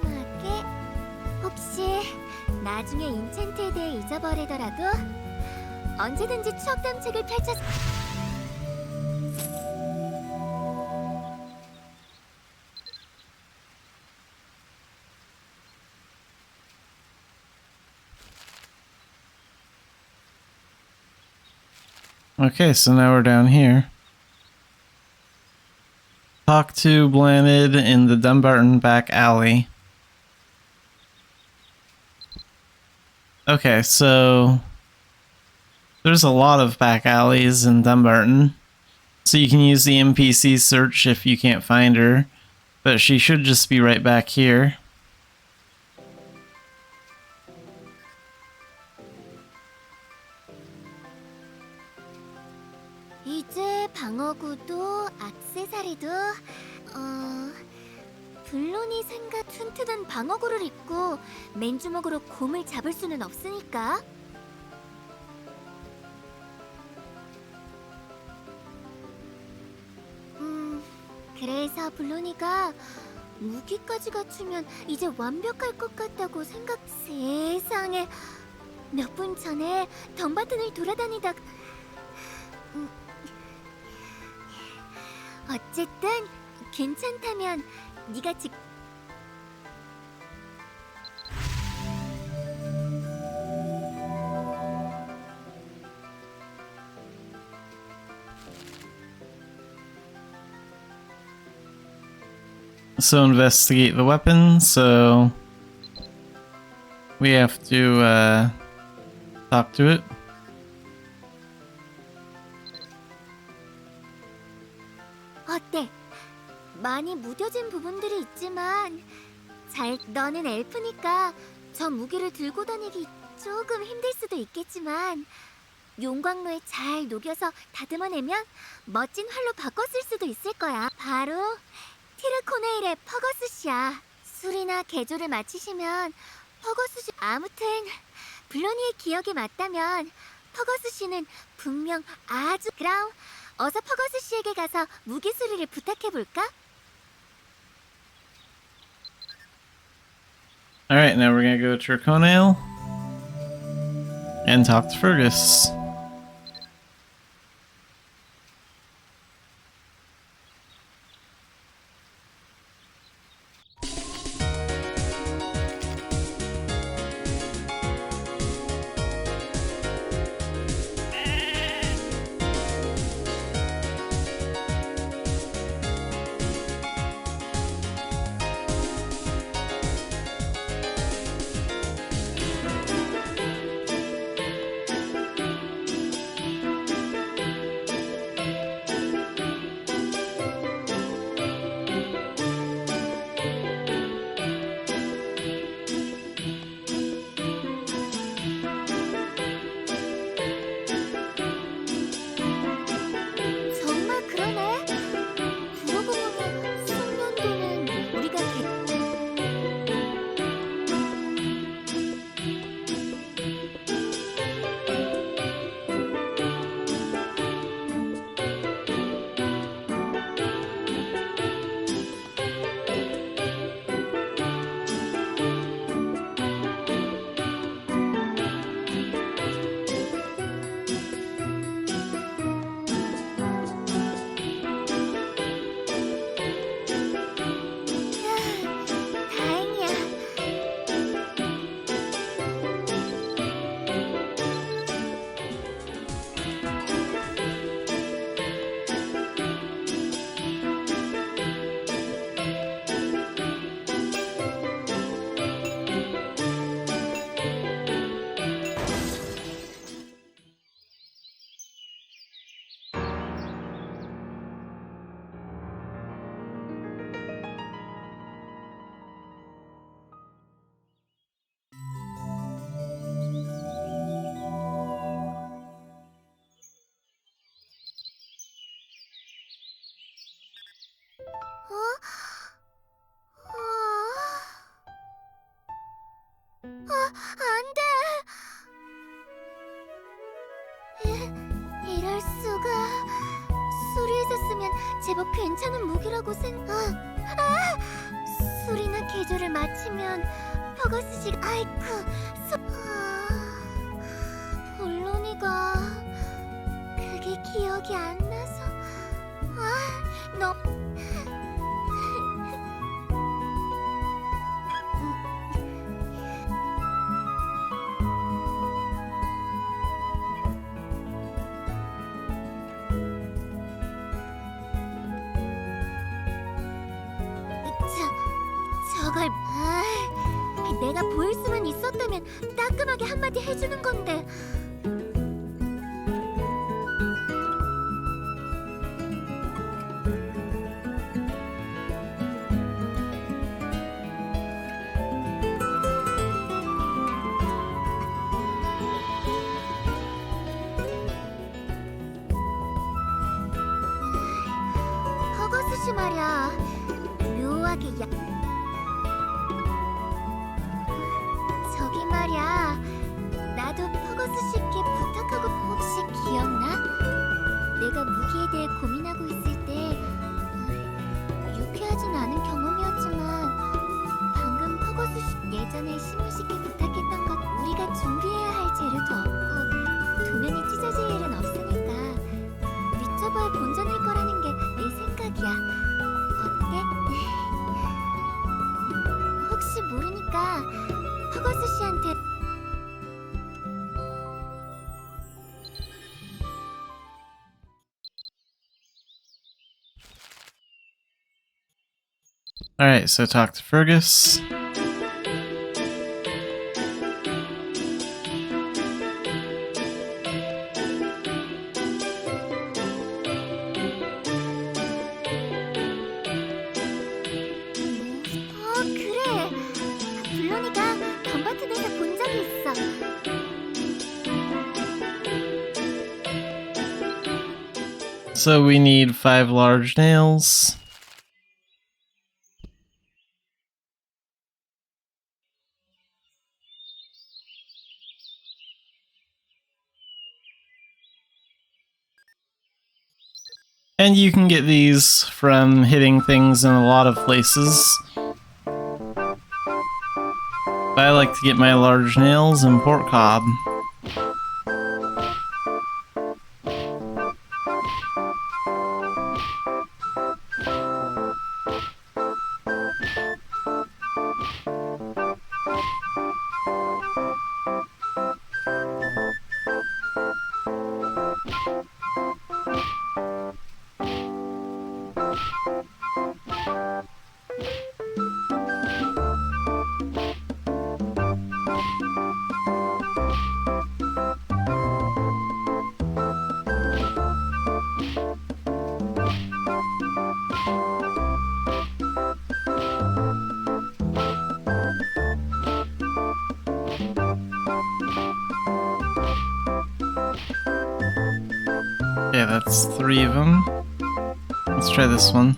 꼼꼼하게 혹시 나중에 인챈트에 대해 잊어버리더라도 언제든지 추억 탐색을 펼쳐서 Okay, so now we're down here. Talk to Blanid in the Dumbarton back alley. Okay, so there's a lot of back alleys in Dumbarton. So you can use the NPC search if you can't find her, but she should just be right back here. 이제 방어구도 액세서리도 블론이 생각 튼튼한 방어구를 입고 맨주먹으로 곰을 잡을 수는 없으니까. 그래서 블론이가 무기까지 갖추면 이제 완벽할 것 같다고 생각. 세상에 몇 분 전에 덤바튼을 돌아다니다. 어쨌든 괜찮다면 네가 So investigate the weapon, so we have to talk to it. 어때? 많이 무뎌진 부분들이 있지만 너는 엘프니까 저 무기를 들고 다니기 조금 힘들 수도 있겠지만 용광로에 잘 녹여서 다듬어내면 멋진 활로 바꿔 쓸 수도 있을 거야. 바로 티르코네일의 퍼거스시야. 술이나 개조를 마치시면 퍼거스시. 아무튼 블로니의 기억이 맞다면 퍼거스시는 분명 아주. 그럼 어서 퍼거스시에게 가서 무기 수리를 부탁해볼까? Alright, now we're gonna go to Triconail and talk to Fergus. 안 돼! 이럴 수가... 술이 있었으면 제법 괜찮은 무기라고 술이나 계절을 마치면 퍼거스식 아이쿠... 물론이가... 그게 기억이 안 나서... 너... 저걸... 내가 보일 수만 있었다면 따끔하게 한마디 해주는 건데... 퍼거스씨 말이야... 묘하게 저기 말이야, 나도 퍼거스 씨께 부탁하고 혹시 기억나? 내가 무기에 대해 고민하고 있을 때 유쾌하진 않은 경험이었지만 방금 퍼거스 씨 예전에 신문 씨께 부탁했던 것 우리가 준비해야 할 재료도 없고 도면이 찢어질 일은 없으니까 위쳐봐야 본전일 거라는 게 내 생각이야. 어때? 혹시 모르니까 퍼거스 씨한테 Alright, so talk to Fergus. 그래. 블론이가 덤바튼에서 본 적이 있어. So we need 5 large nails. And you can get these from hitting things in a lot of places. I like to get my large nails in Port Cobb. Yeah, that's 3 of them. Let's try this one.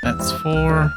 That's 4.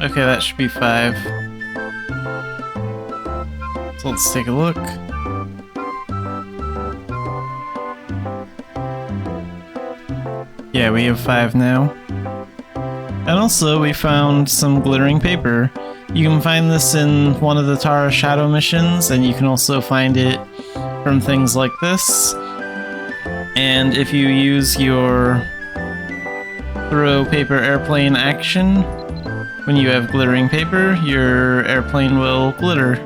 Okay, that should be 5. So let's take a look. Yeah, we have 5 now. And also, we found some glittering paper. You can find this in one of the Tara Shadow missions, and you can also find it from things like this. And if you use your throw paper airplane action, when you have glittering paper, your airplane will glitter.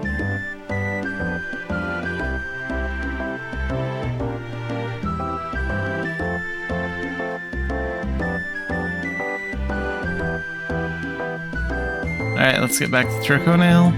Alright, let's get back to Trico now.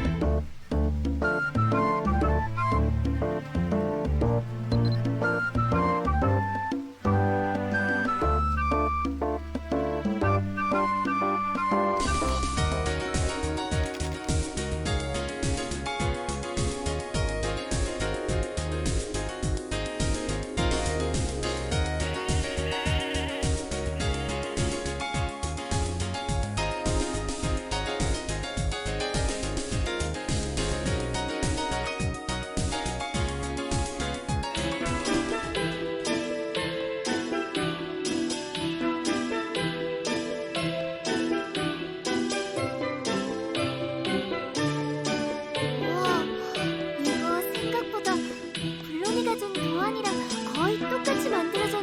우와, 이거 생각보다 블로니가 준 도안이랑 거의 똑같이 만들어져.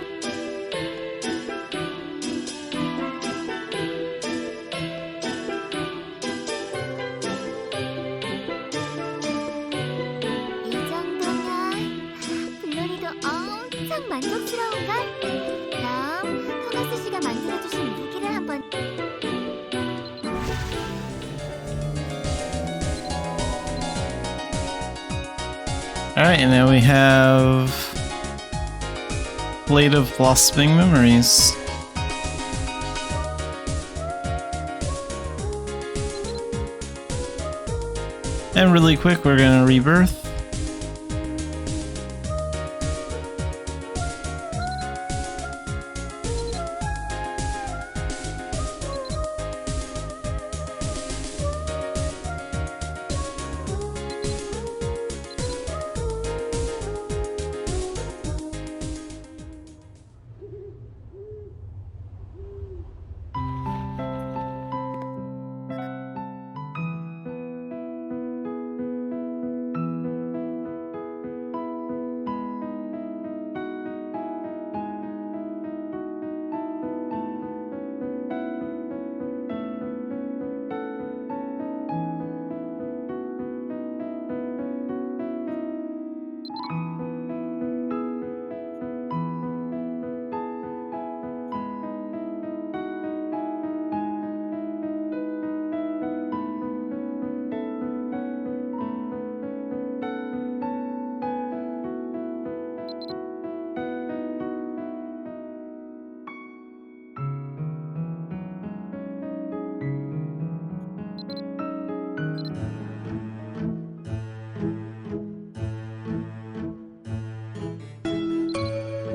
이 정도면 블로니도 엄청 만족스러운걸? 그럼 토마스 씨가 만들어주신 무기를 한번. Alright, and now we have Blade of Blossoming Memories. And really quick, we're gonna rebirth.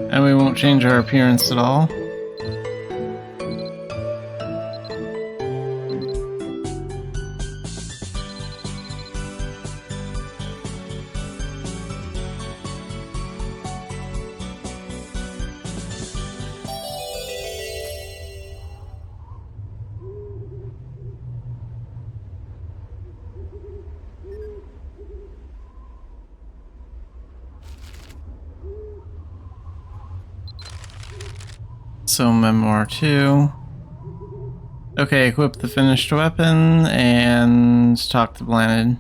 And we won't change our appearance at all. So Memoir 2. Okay, equip the finished weapon and talk to Blanid.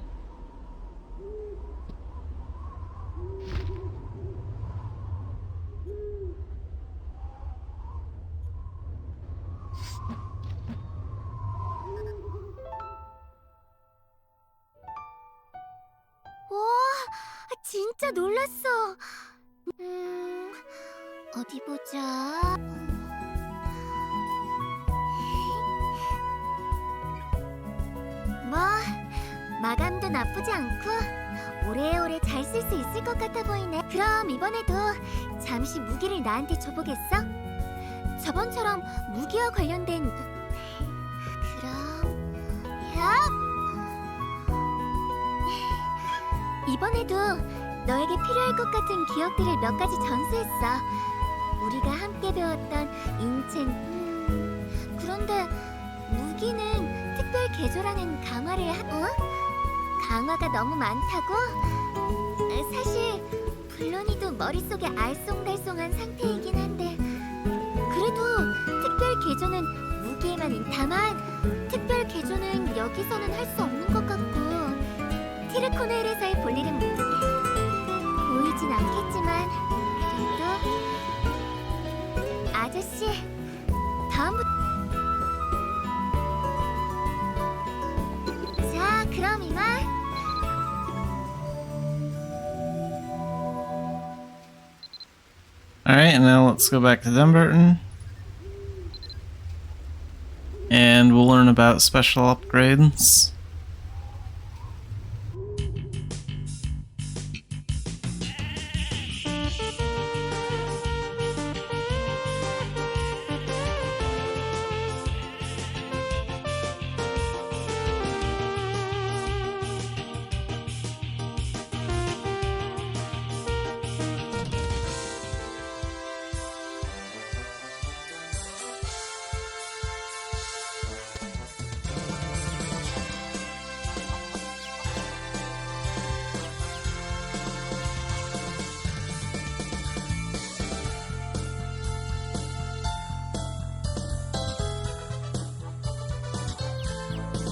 와, 진짜 놀랐어. 어디 보자. 뭐, 마감도 나쁘지 않고 오래오래 잘 쓸 수 있을 것 같아 보이네. 그럼 이번에도 잠시 무기를 나한테 줘보겠어? 저번처럼 무기와 관련된... 그럼... 야! 이번에도 너에게 필요할 것 같은 기억들을 몇 가지 전수했어. 우리가 함께 배웠던 인첸... 그런데 무기는 특별 개조라는 강화를 강화가 너무 많다고? 사실 머릿속에 알쏭달쏭한 상태이긴 한데 그래도 특별 개조는 무기에만 다만 특별 개조는 여기서는 할 수 없는 것 같고 티르코네일에서의 볼일은 보이진 않겠지만 그래도 아저씨 다음부터 자 그럼 이만 Alright, now let's go back to Dunbarton. And we'll learn about special upgrades.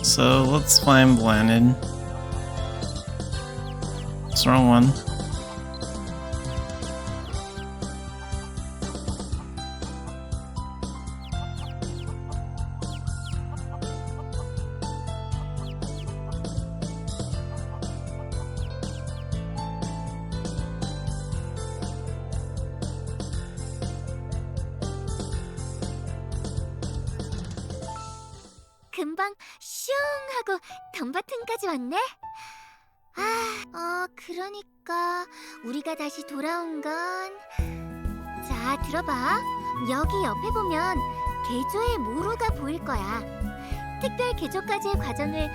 So let's find Blended. It's the wrong one. 금방 슝 하고 덤바튼까지 왔네. 그러니까 우리가 다시 돌아온 건 자, 들어봐. 여기 옆에 보면 개조의 모로가 보일 거야. 특별 개조까지의 과정을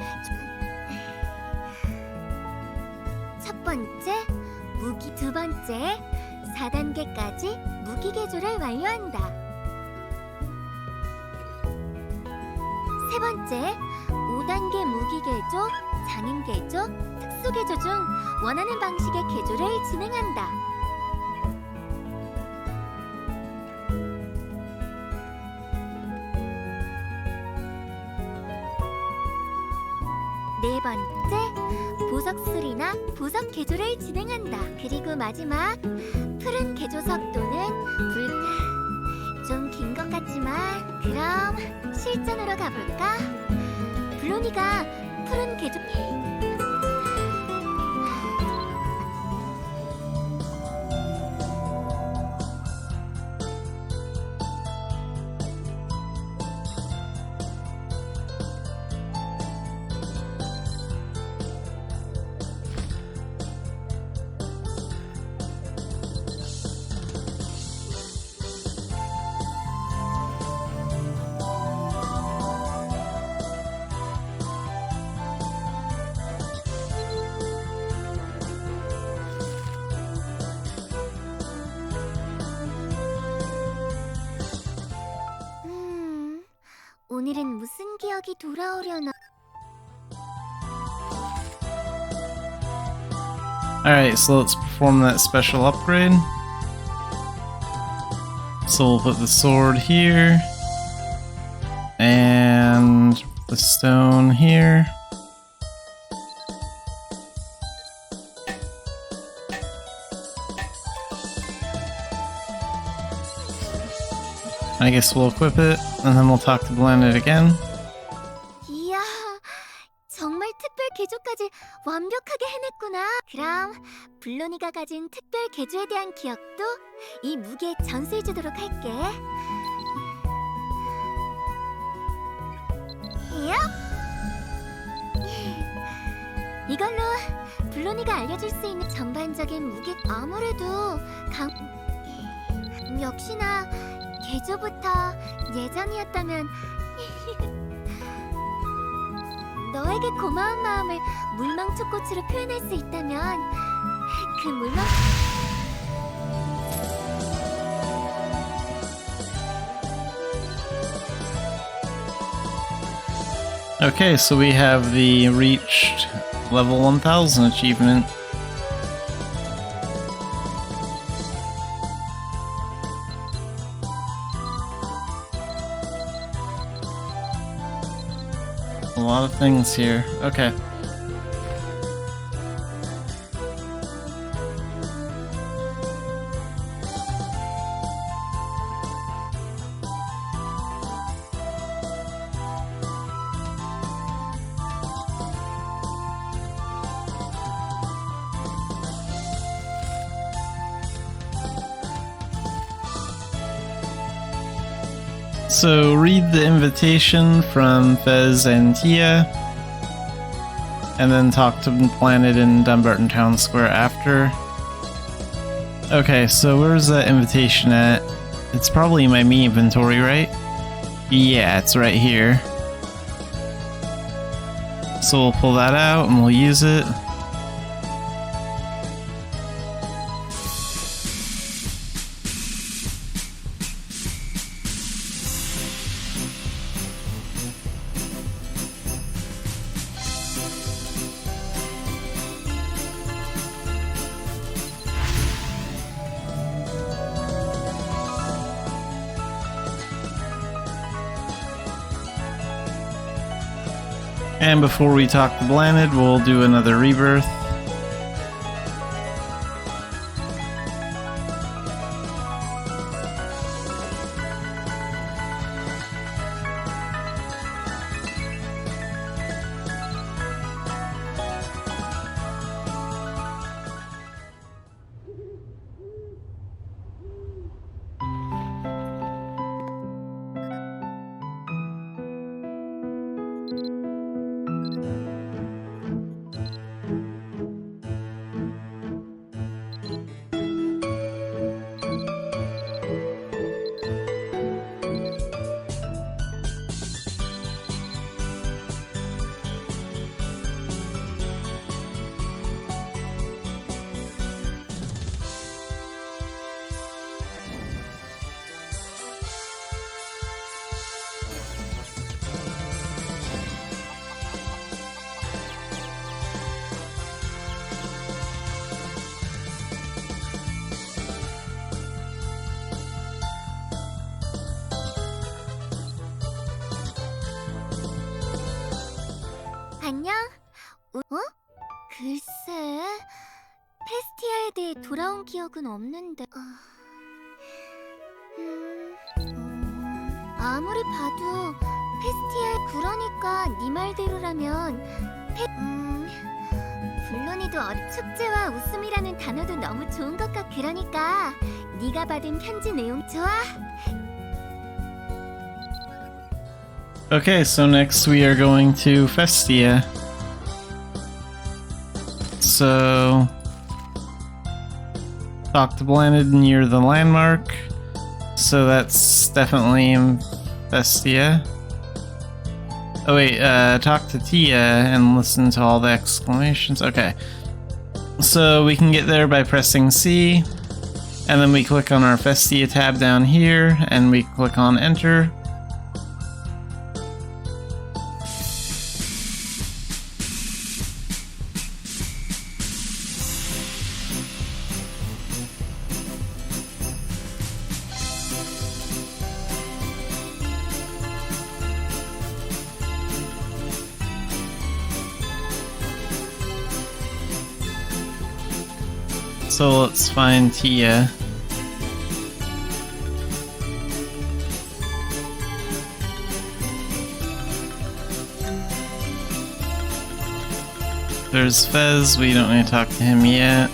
첫 번째, 무기 두 번째, 4단계까지 무기 개조를 완료한다. 세 번째, 5단계 무기 개조, 장인 개조, 특수 개조 중 원하는 방식의 개조를 진행한다. 네 번째, 보석술이나 보석 개조를 진행한다. 그리고 마지막, 푸른 개조 속도는 좀 긴 것 같지만 그럼 실전으로 가볼까? 블로니가 푸른 개조 오늘은 무슨 기억이 돌아오려나? Alright, so let's perform that special upgrade. So we'll put the sword here. And the stone here. I guess we'll equip it, and then we'll talk to Blended again. 이야, 정말 특별 개조까지 완벽하게 해냈구나. 그럼 블로니가 가진 특별 개조에 대한 기억도 이 무게에 전수해주도록 할게. 이야? 이걸로 블로니가 알려줄 수 있는 전반적인 무게 아무래도 역시나 개조부터 예전이었다면 너에게 고마운 마음을 물망초꽃으로 표현할 수 있다면 그 물망 Okay, so we have the reached level 1000 achievement. A lot of things here. Okay. So read the invitation from Fez and Tia, and then talk to Planet in Dumbarton Town Square after. Okay, so where's that invitation at? It's probably in my me inventory, right? Yeah, it's right here. So we'll pull that out and we'll use it. And before we talk to Blanid, we'll do another rebirth. 안녕? 어? 글쎄, 페스티아에 대해 돌아온 기억은 없는데. 아무리 봐도 페스티아, 그러니까 네 말대로라면 물론이도 축제와 웃음이라는 단어도 너무 좋은 것 같. 그러니까 네가 받은 편지 내용 좋아? Okay, so next we are going to Festia. So, talk to Blanid near the landmark. So that's definitely in Festia. Oh wait, talk to Tia and listen to all the exclamations. Okay. So we can get there by pressing C, and then we click on our Festia tab down here, and we click on Enter. So let's find Tia. There's Fez, we don't need to talk to him yet.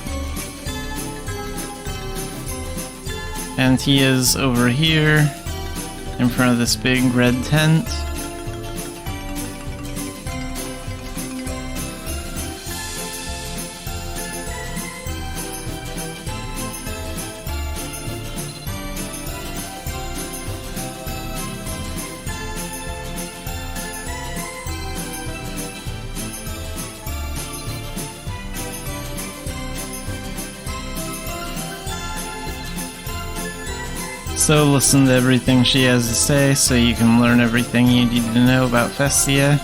And Tia's over here, in front of this big red tent. So listen to everything she has to say so you can learn everything you need to know about Festia.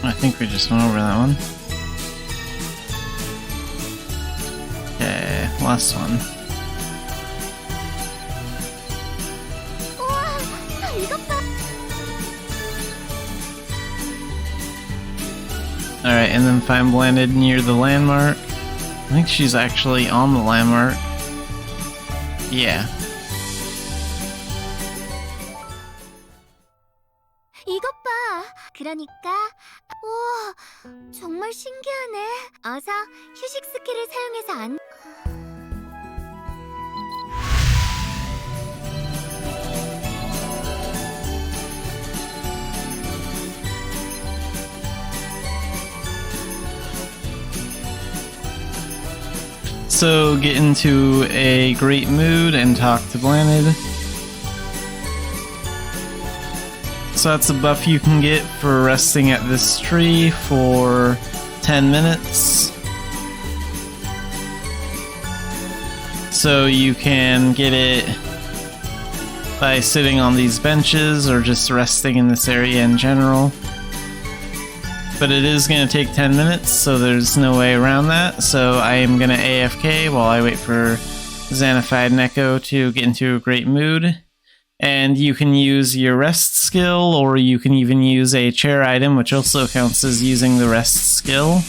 I think we just went over that one. Okay, last one. 우와, 이것 봐. Alright, and then if I'm landed near the landmark, I think she's actually on the landmark. Yeah. 이것 봐. 그러니까 우와, 정말 신기하네. 어서 휴식 스킬을 사용해서 안... So get into a great mood and talk to Blanid. So that's a buff you can get for resting at this tree for 10 minutes. So you can get it by sitting on these benches or just resting in this area in general. But it is going to take 10 minutes, so there's no way around that. So I am going to AFK while I wait for Xanafiedneko to get into a great mood. And you can use your rest skill, or you can even use a chair item, which also counts as using the rest skill.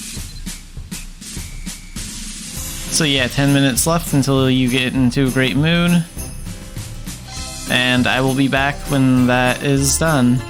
So yeah, 10 minutes left until you get into a great mood. And I will be back when that is done.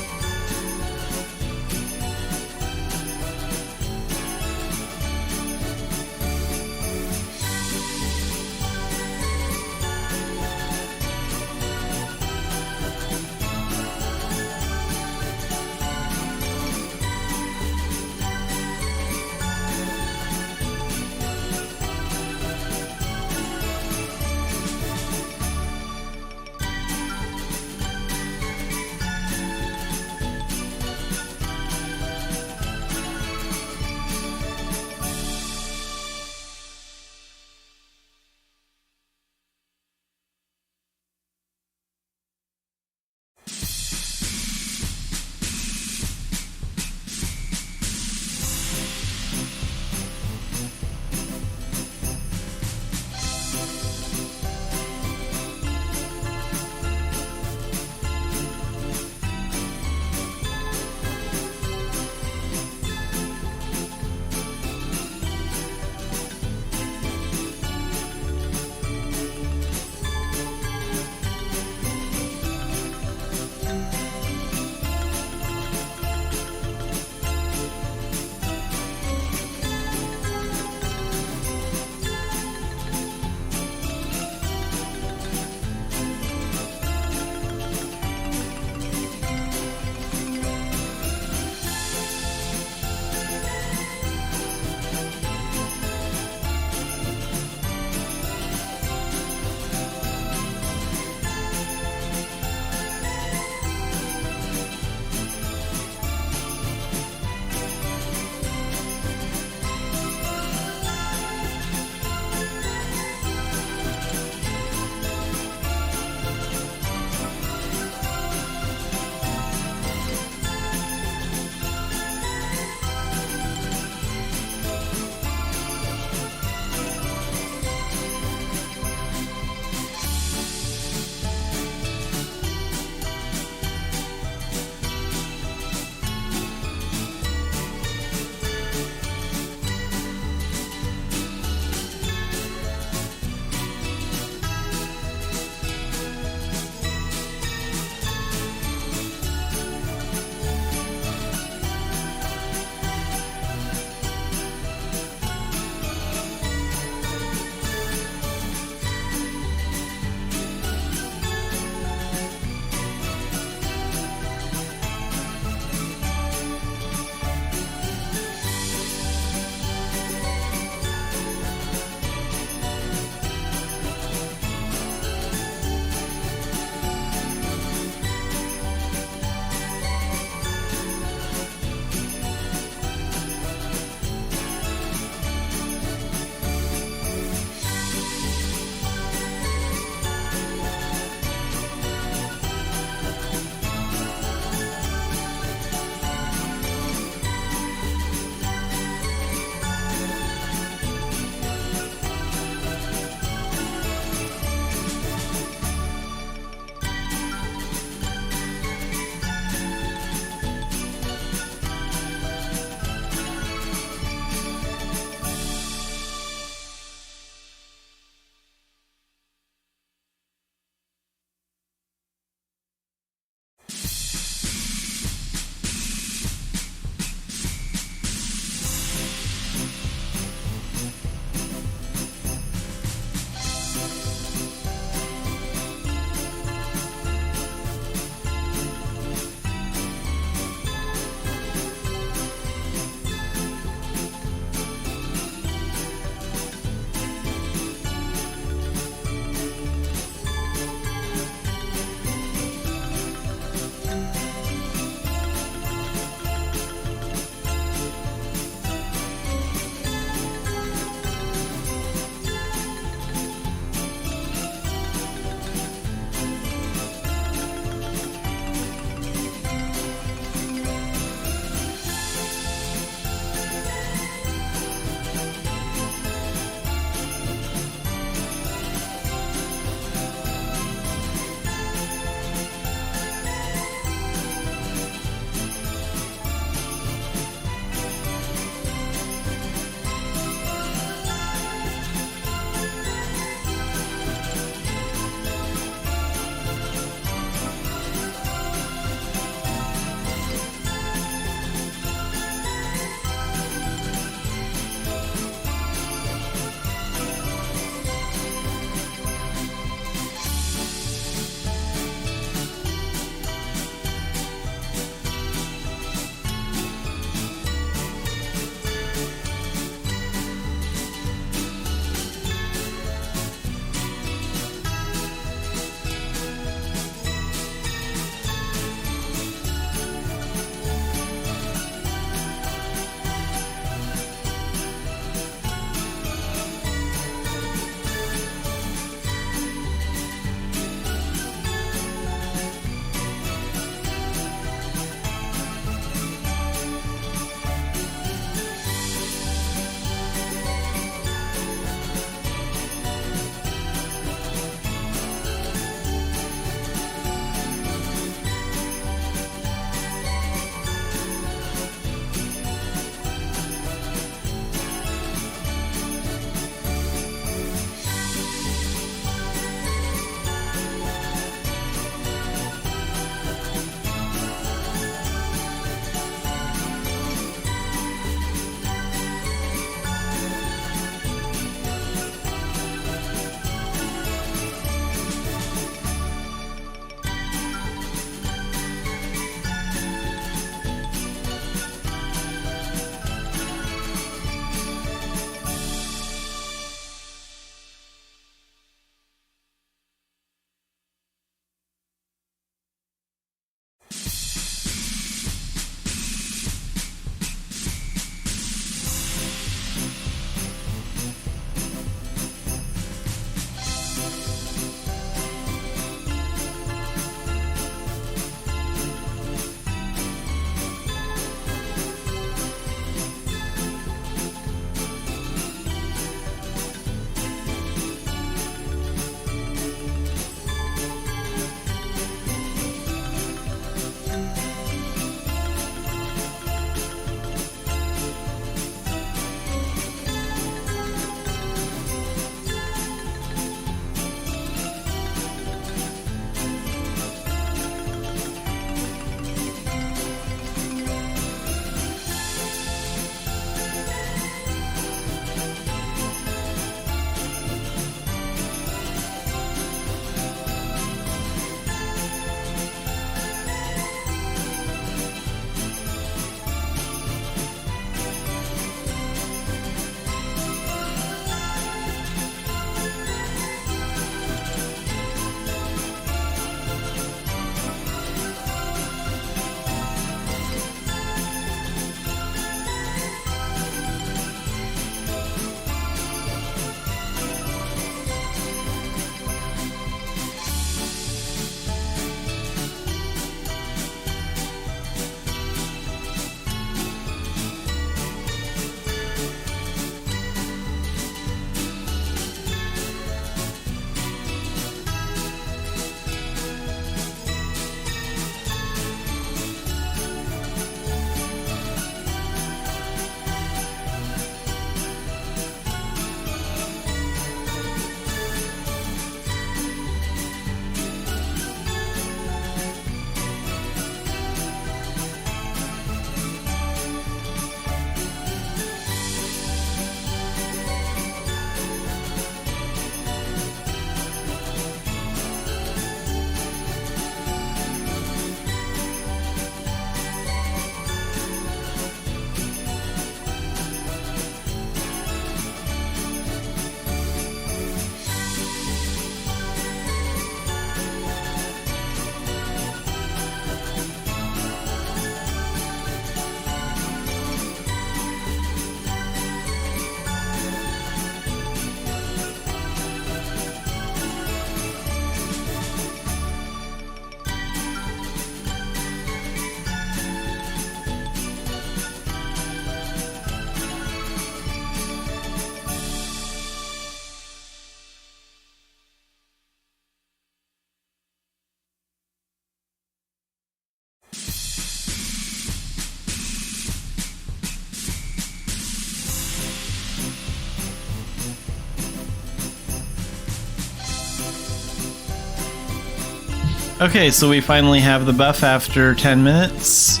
Okay, so we finally have the buff after 10 minutes.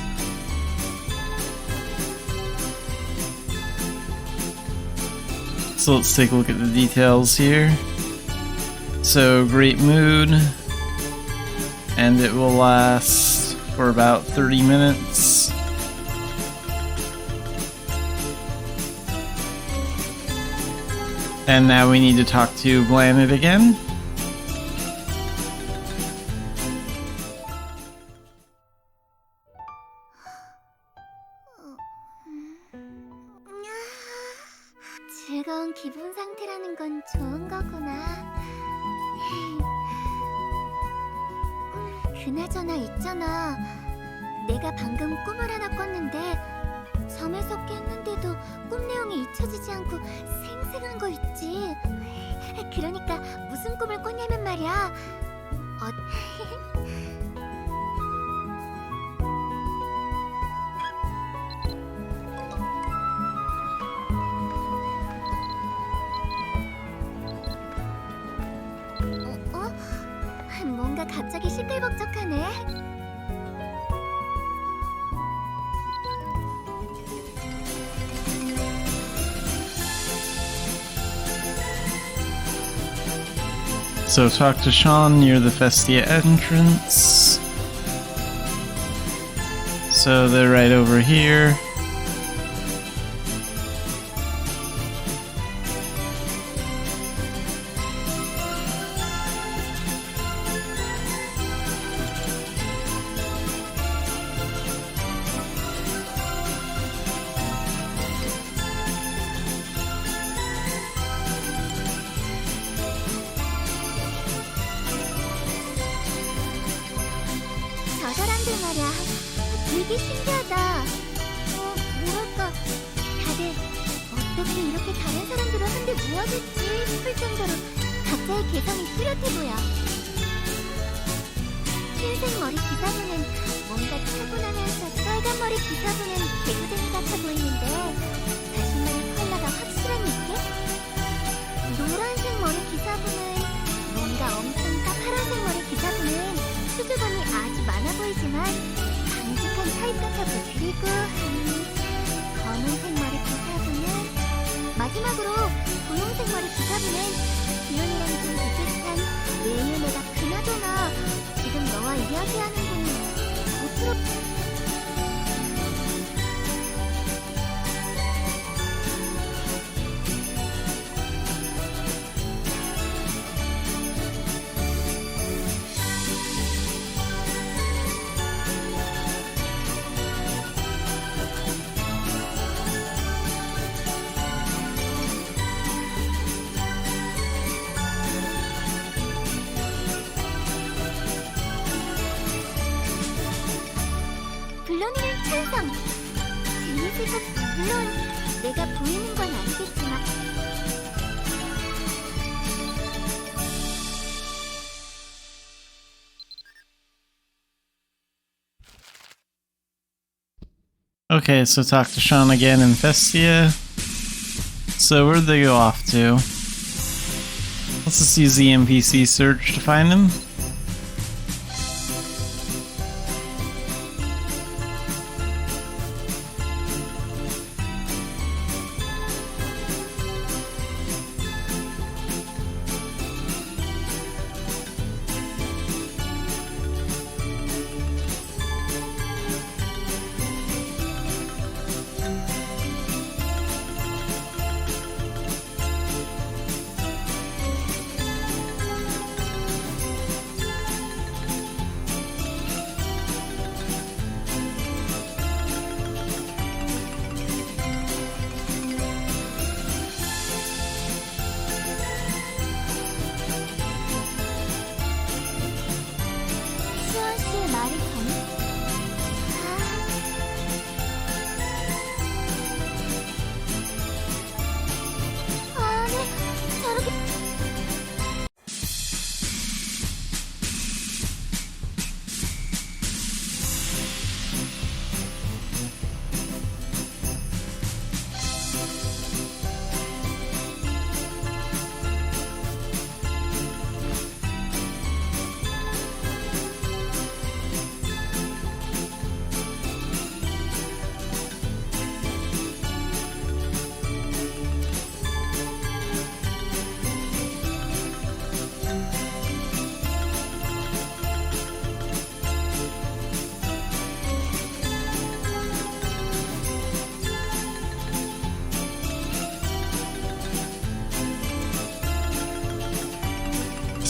So let's take a look at the details here. So, great mood, and it will last for about 30 minutes. And now we need to talk to Blanet again. 즐거운 기분 상태라는 건 좋은 거구나. 그나저나 있잖아. 내가 방금 꿈을 하나 꿨는데 잠에서 깼는데도 꿈 내용이 잊혀지지 않고 생생한 거 있지. 그러니까 무슨 꿈을 꿨냐면 말이야. 뭔가 갑자기 시끌벅적하네. So talk to Sean near the Festia entrance. So they're right over here. 저 사람들 말이야. 되게 신기하다. 뭐랄까. 다들 어떻게 이렇게 다른 사람들을 한데 모아줬지 싶을 정도로 각자의 개성이 뚜렷해 보여. 흰색 머리 기사부는 뭔가 차분하면서 빨간 머리 기사부는 개구쟁이 같아 보이는데 자신만의 컬러가 확실한 느낌? 노란색 머리 기사부는 뭔가 엄청 파란색 머리 기사부는 수줍음이 아주 많아 보이지만 강직한 타입 같아 보여. 그리고 검은색 머리 기사부는 마지막으로 분홍색 머리 기사부는 기운이랑 좀 비슷한 내년에가 그나저나 지금 너와 이야기하는 건 못 들어. 블론이는 찬성. 재밌을 것. 물론 내가 보이는 건 아니겠지만. Okay, so talk to Sean again in Festia. So where'd they go off to? Let's just use the NPC search to find him.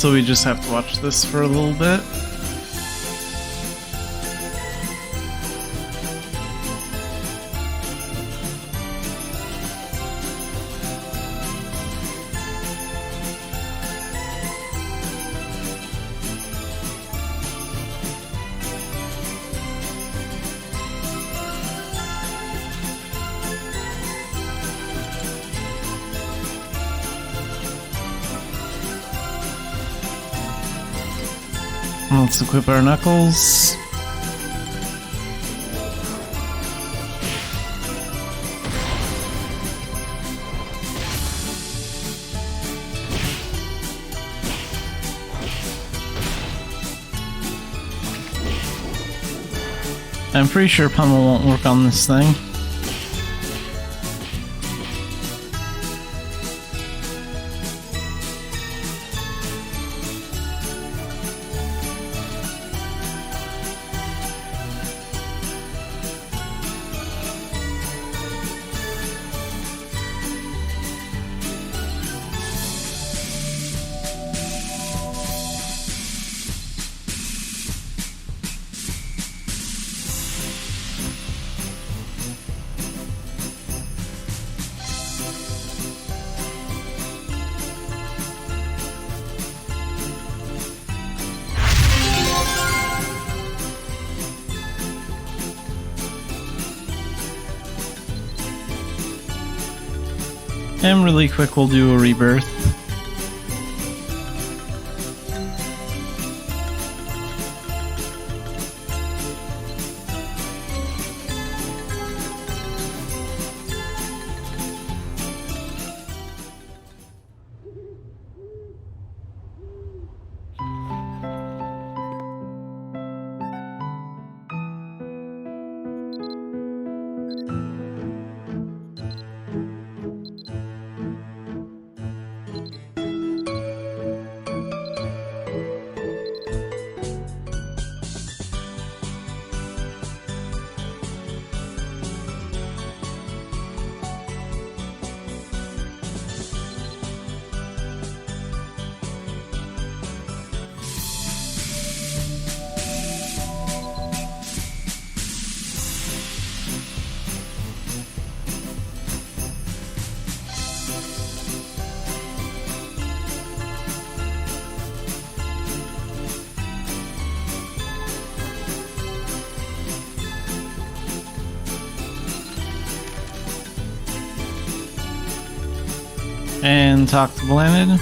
so we just have to watch this for a little bit. Let's equip our knuckles. I'm pretty sure Pummel won't work on this thing. And really quick, we'll do a rebirth. And talk to Blanded.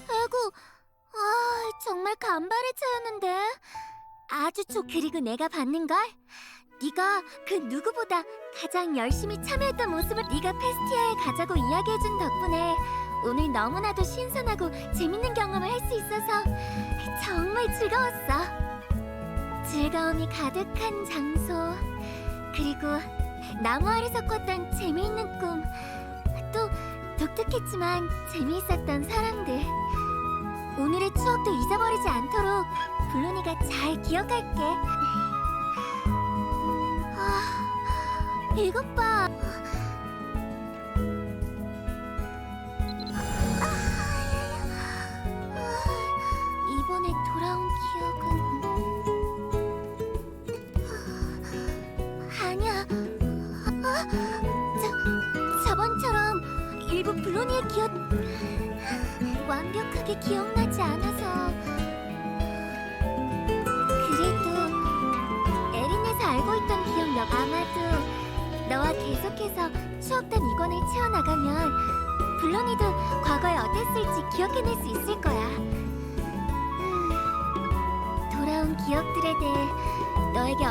아이고, 정말 간발의 차였는데. 아주 그리고 내가 봤는걸? 네가 그 누구보다 가장 열심히 참여했던 모습을 네가 페스티아에 가자고 이야기해준 덕분에 오늘 너무나도 신선하고 재밌는 경험을 할 수 있어서 정말 즐거웠어. 즐거움이 가득한 장소, 그리고 나무 아래서 꿨던 재미있는 꿈, 또 독특했지만 재미있었던 사람들. 오늘의 추억도 잊어버리지 않도록 블루니가 잘 기억할게. 이것 봐. 이번에 돌아온 기억은 아니야. 저번처럼 일부 블루니의 기억 완벽하게 기억나지 않아서. 그래도 에린에서 알고 있던 기억력, 아마도 너와 계속해서 추억된 이권을 채워나가면 블루니도 과거에 어땠을지 기억해낼 수 있을 거야. 돌아온 기억들에 대해 너에게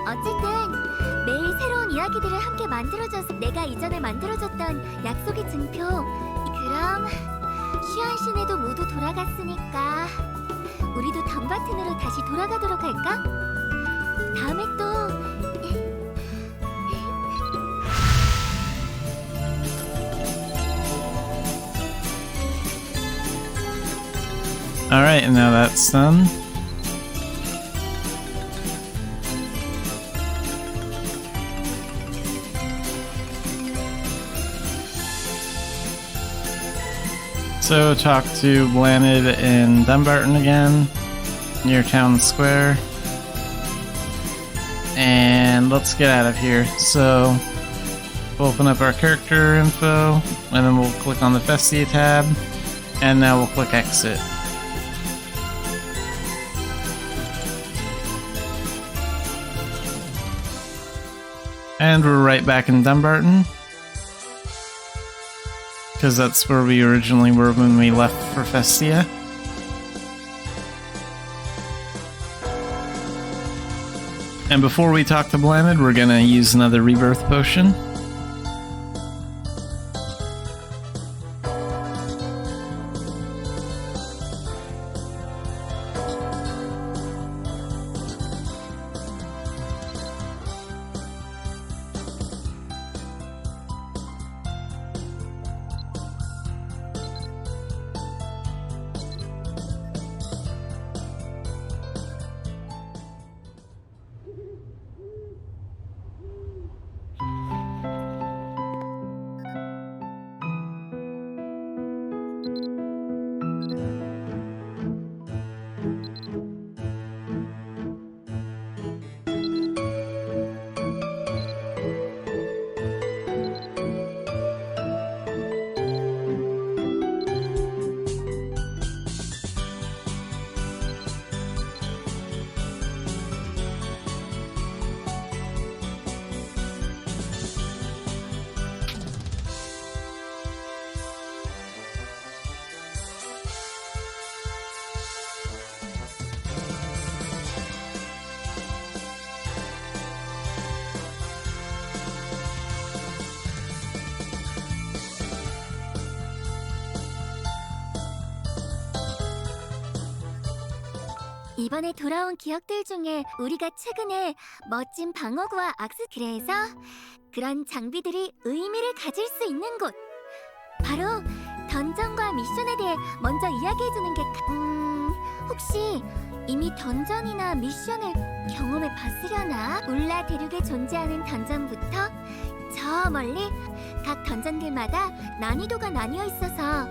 어쨌든 매일 새로운 이야기들을 함께 만들어줘서 내가 이전에 만들어줬던 약속의 증표. 그럼 슈안 시내도 모두 돌아갔으니까 우리도 덤바튼으로 다시 돌아가도록 할까? 다음에 또. Alright, and now that's done. So talk to Blanid in Dumbarton again, near Town Square. And let's get out of here. So we'll open up our character info, and then we'll click on the Festia tab, and now we'll click exit. And we're right back in Dumbarton, because that's where we originally were when we left for Festia. And before we talk to Blanid, we're gonna use another rebirth potion. 이번에 돌아온 기억들 중에 우리가 최근에 멋진 방어구와 악세, 그래서 그런 장비들이 의미를 가질 수 있는 곳, 바로 던전과 미션에 대해 먼저 이야기해주는 게 혹시 이미 던전이나 미션을 경험해 봤으려나? 울라 대륙에 존재하는 던전부터 저 멀리 각 던전들마다 난이도가 나뉘어 있어서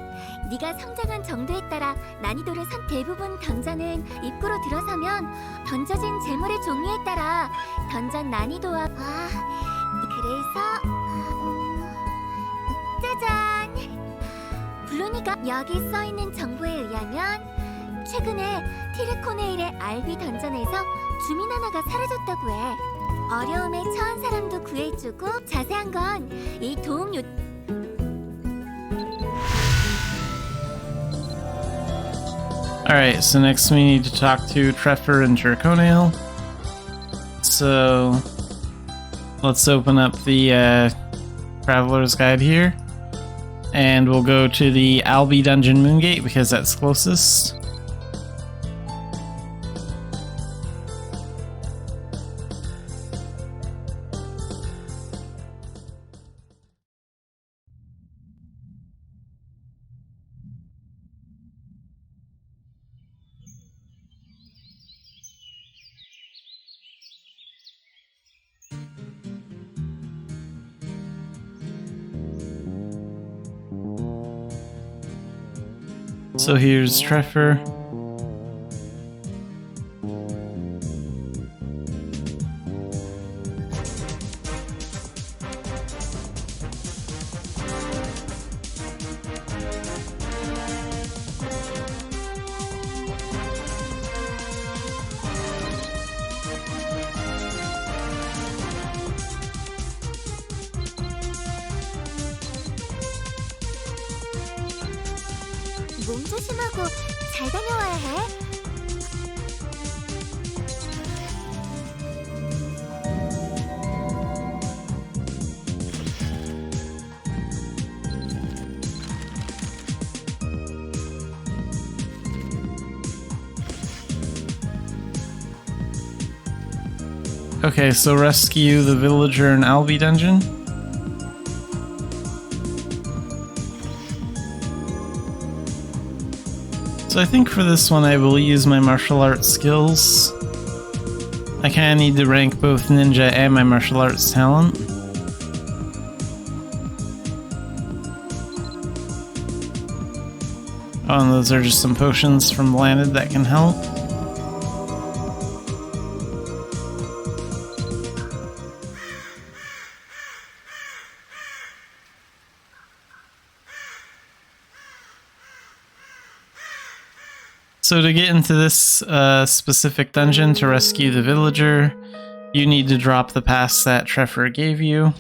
네가 성장한 정도에 따라 난이도를 대부분 던전은 입구로 들어서면 던져진 재물의 종류에 따라 던전 난이도와 그래서 짜잔! 블루니가 여기 써있는 정보에 의하면 최근에 티르코네일의 알비 던전에서 주민 하나가 사라졌다고 해. 어려움에 처한 사람도 구해주고, 자세한 건 이 도움 요... Alright, so next we need to talk to Treffer and Draconail. So let's open up the Traveler's Guide here, and we'll go to the Albi Dungeon Moongate because that's closest. So here's Treffer. 몸 조심하고 잘 다녀와야 해. Okay, so rescue the villager in Albi Dungeon. So I think for this one I will use my martial arts skills. I kinda need to rank both ninja and my martial arts talent. Oh, and those are just some potions from Landed that can help. So to get into this specific dungeon to rescue the villager, you need to drop the pass that Trevor gave you.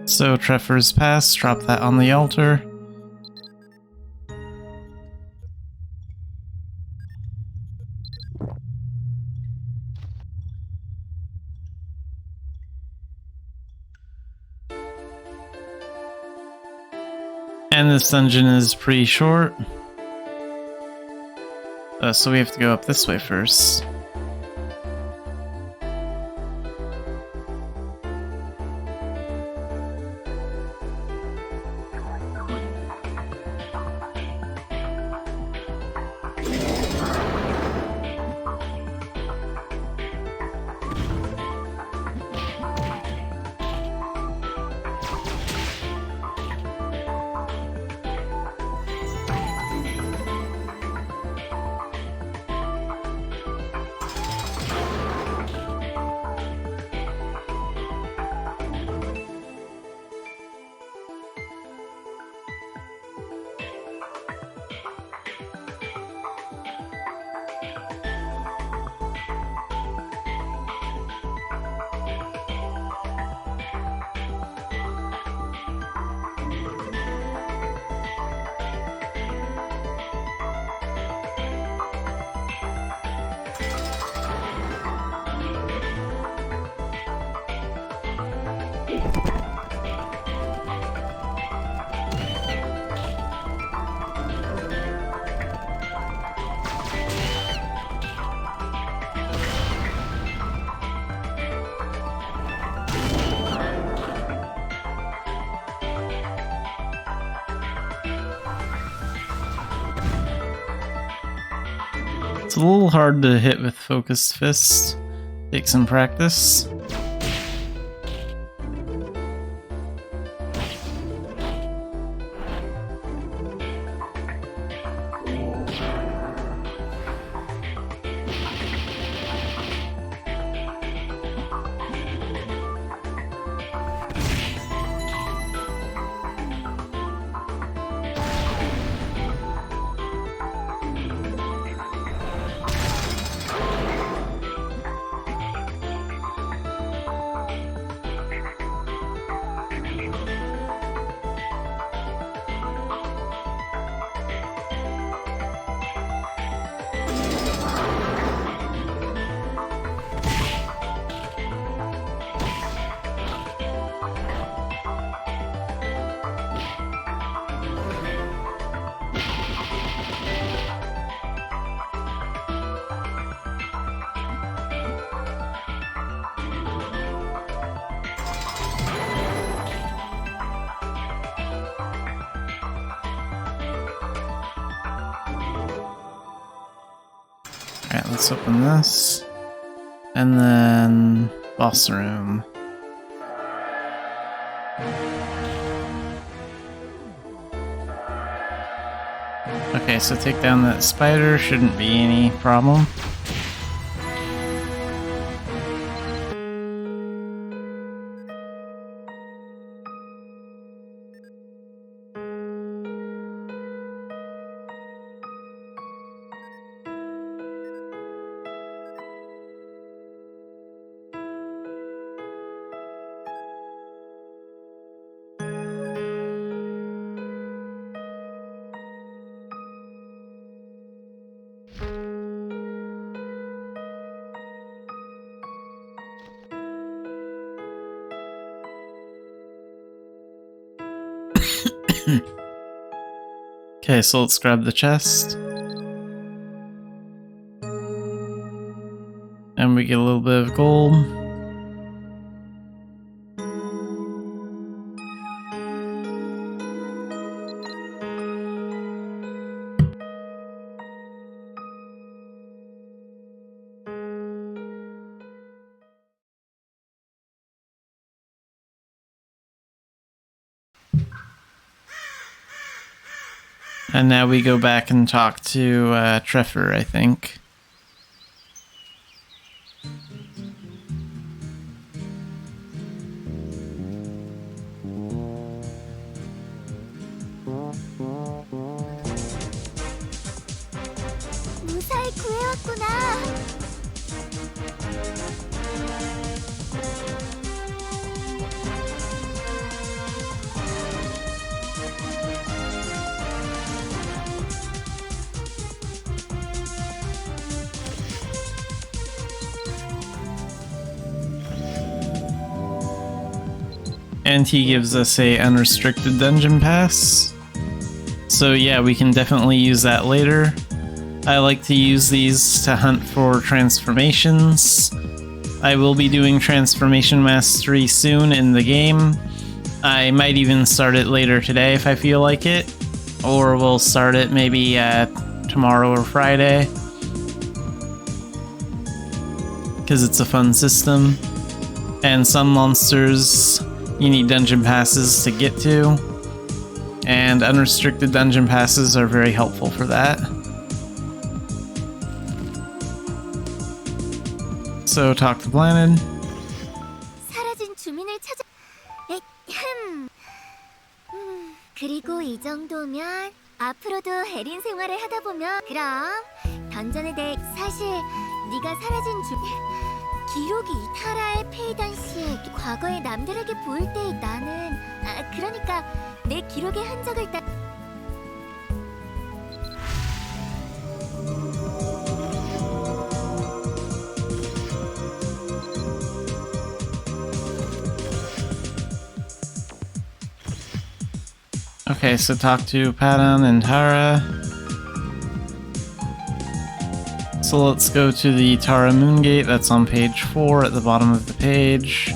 So Trevor's pass, drop that on the altar. And this dungeon is pretty short. So we have to go up this way first. It's a little hard to hit with focused fists. Take some practice. Alright, let's open this. And then boss room. Okay, so take down that spider, shouldn't be any problem. Okay, so let's grab the chest. And we get a little bit of gold. And now we go back and talk to Trevor, I think. 무사히 구해왔구나. And he gives us a unrestricted dungeon pass. So yeah, we can definitely use that later. I like to use these to hunt for transformations. I will be doing Transformation Mastery soon in the game. I might even start it later today if I feel like it. Or we'll start it maybe tomorrow or Friday. Because it's a fun system. And some monsters you need dungeon passes to get to. And unrestricted dungeon passes are very helpful for that. So talk to Blanid. 사라진 주민을 찾아. 그리고 이 정도면 앞으로도 에린 생활을 하다 보면 그럼 던전에 대해 사실 네가 사라진 기록이 타라의 페이단 씨의 과거의 남들에게 보일 때 나는 그러니까 내 기록의 흔적을 따. Okay, so talk to Padan and Tara. So let's go to the Tara Moongate, that's on page 4 at the bottom of the page.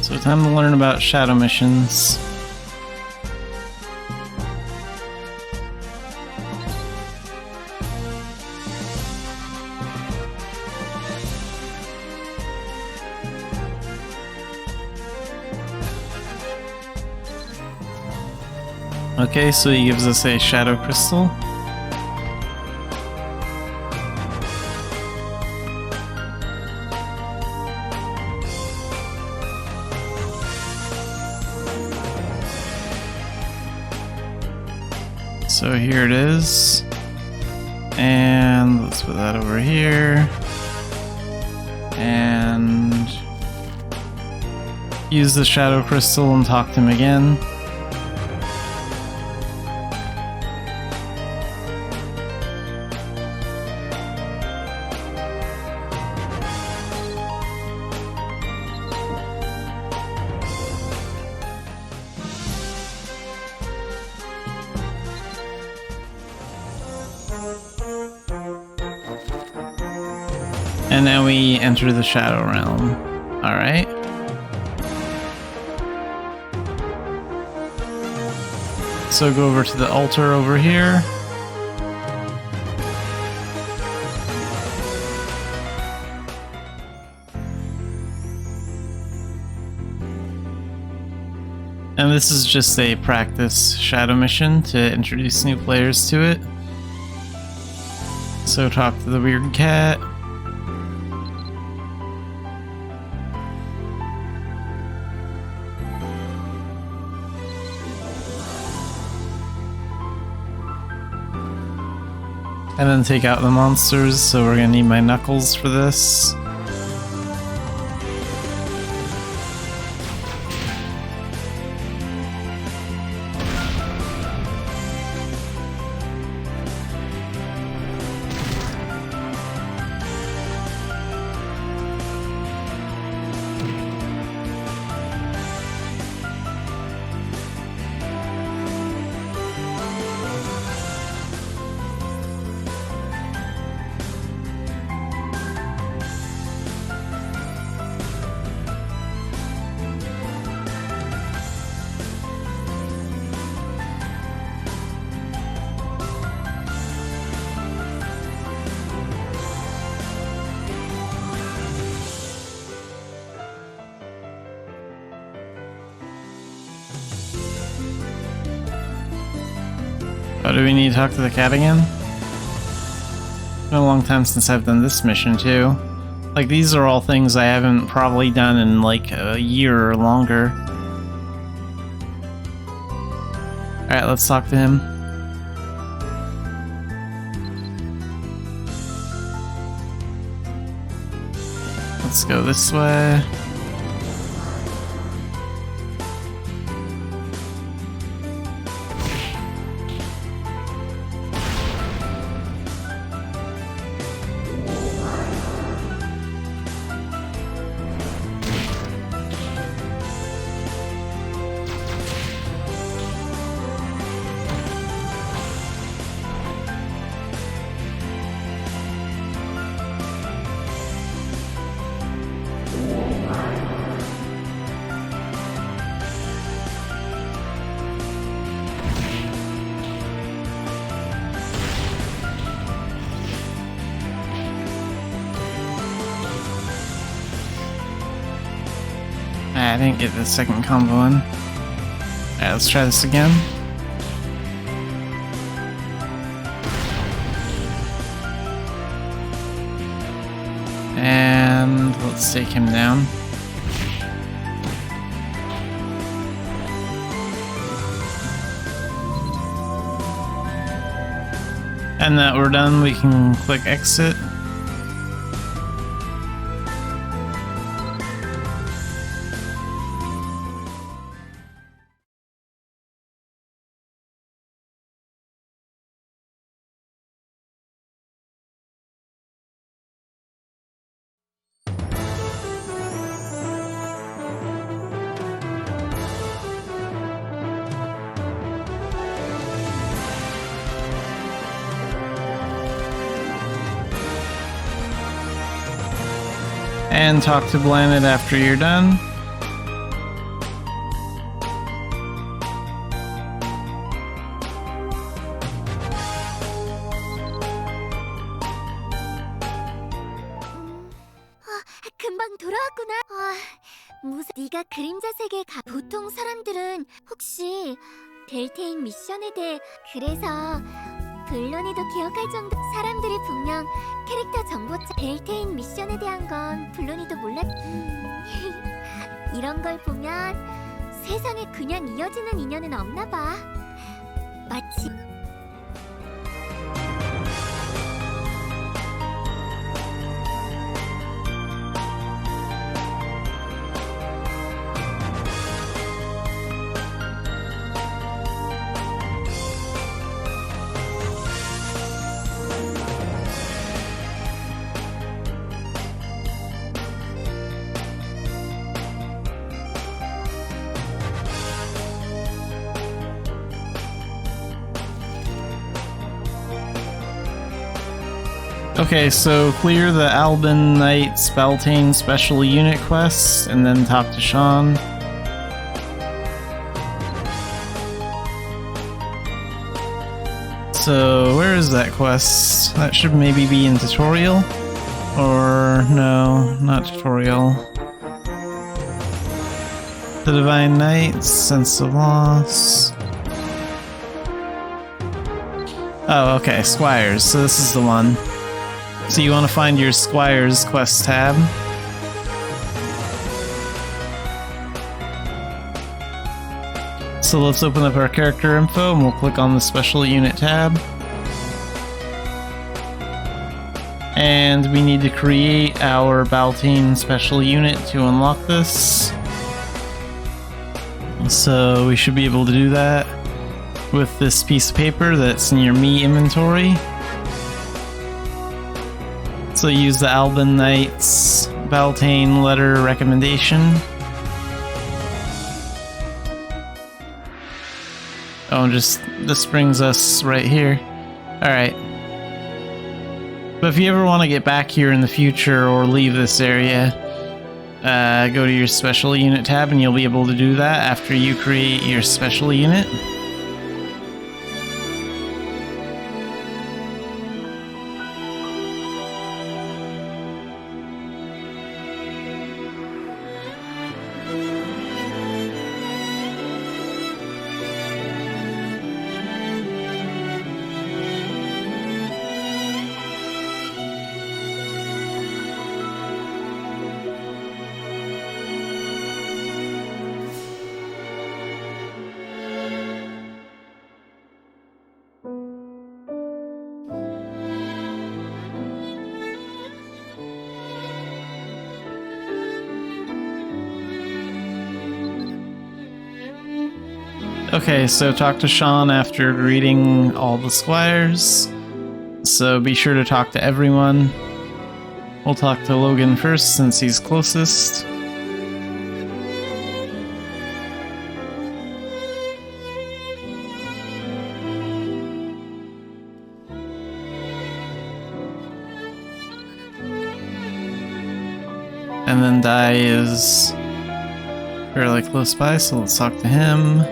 So time to learn about shadow missions. Okay, so he gives us a shadow crystal. So here it is, and let's put that over here, and use the shadow crystal and talk to him again. And now we enter the Shadow Realm. Alright. So go over to the altar over here. And this is just a practice shadow mission to introduce new players to it. So talk to the weird cat. And then take out the monsters, so we're gonna need my knuckles for this. do we need to talk to the cat again? It's been a long time since I've done this mission too. Like, these are all things I haven't probably done in like a year or longer. Alright, let's talk to him. Let's go this way. I didn't get the second combo in. Alright, let's try this again. And let's take him down. And that we're done, we can click exit. And talk to Blandet after you're done. 금방 돌아왔구나. 네가 그림자 세계에 보통 사람들은 혹시 델테인 미션에 대해 그래서 블론이도 기억할 정도 사람들이 분명 캐릭터 정보차 델테인 미션에 대한 건 블론이도 몰랐. 이런 걸 보면 세상에 그냥 이어지는 인연은 없나 봐. 마치 Okay, so clear the Albin Knight's Beltane Special Unit quest, and then talk to Sean. So, where is that quest? That should maybe be in tutorial? Or, no, not tutorial. The Divine Knight, Sense of Loss. Oh, okay, Squires, so this is the one. So you want to find your Squires quest tab. So let's open up our character info and we'll click on the special unit tab. And we need to create our Beltane special unit to unlock this. So we should be able to do that with this piece of paper that's in your me inventory. So use the Albin Knight's Beltane letter recommendation. Oh, this brings us right here. Alright. But if you ever want to get back here in the future or leave this area, go to your special unit tab and you'll be able to do that after you create your special unit. Okay, so talk to Sean after greeting all the squires. So be sure to talk to everyone. We'll talk to Logan first since he's closest. And then Dai is fairly close by, so let's talk to him.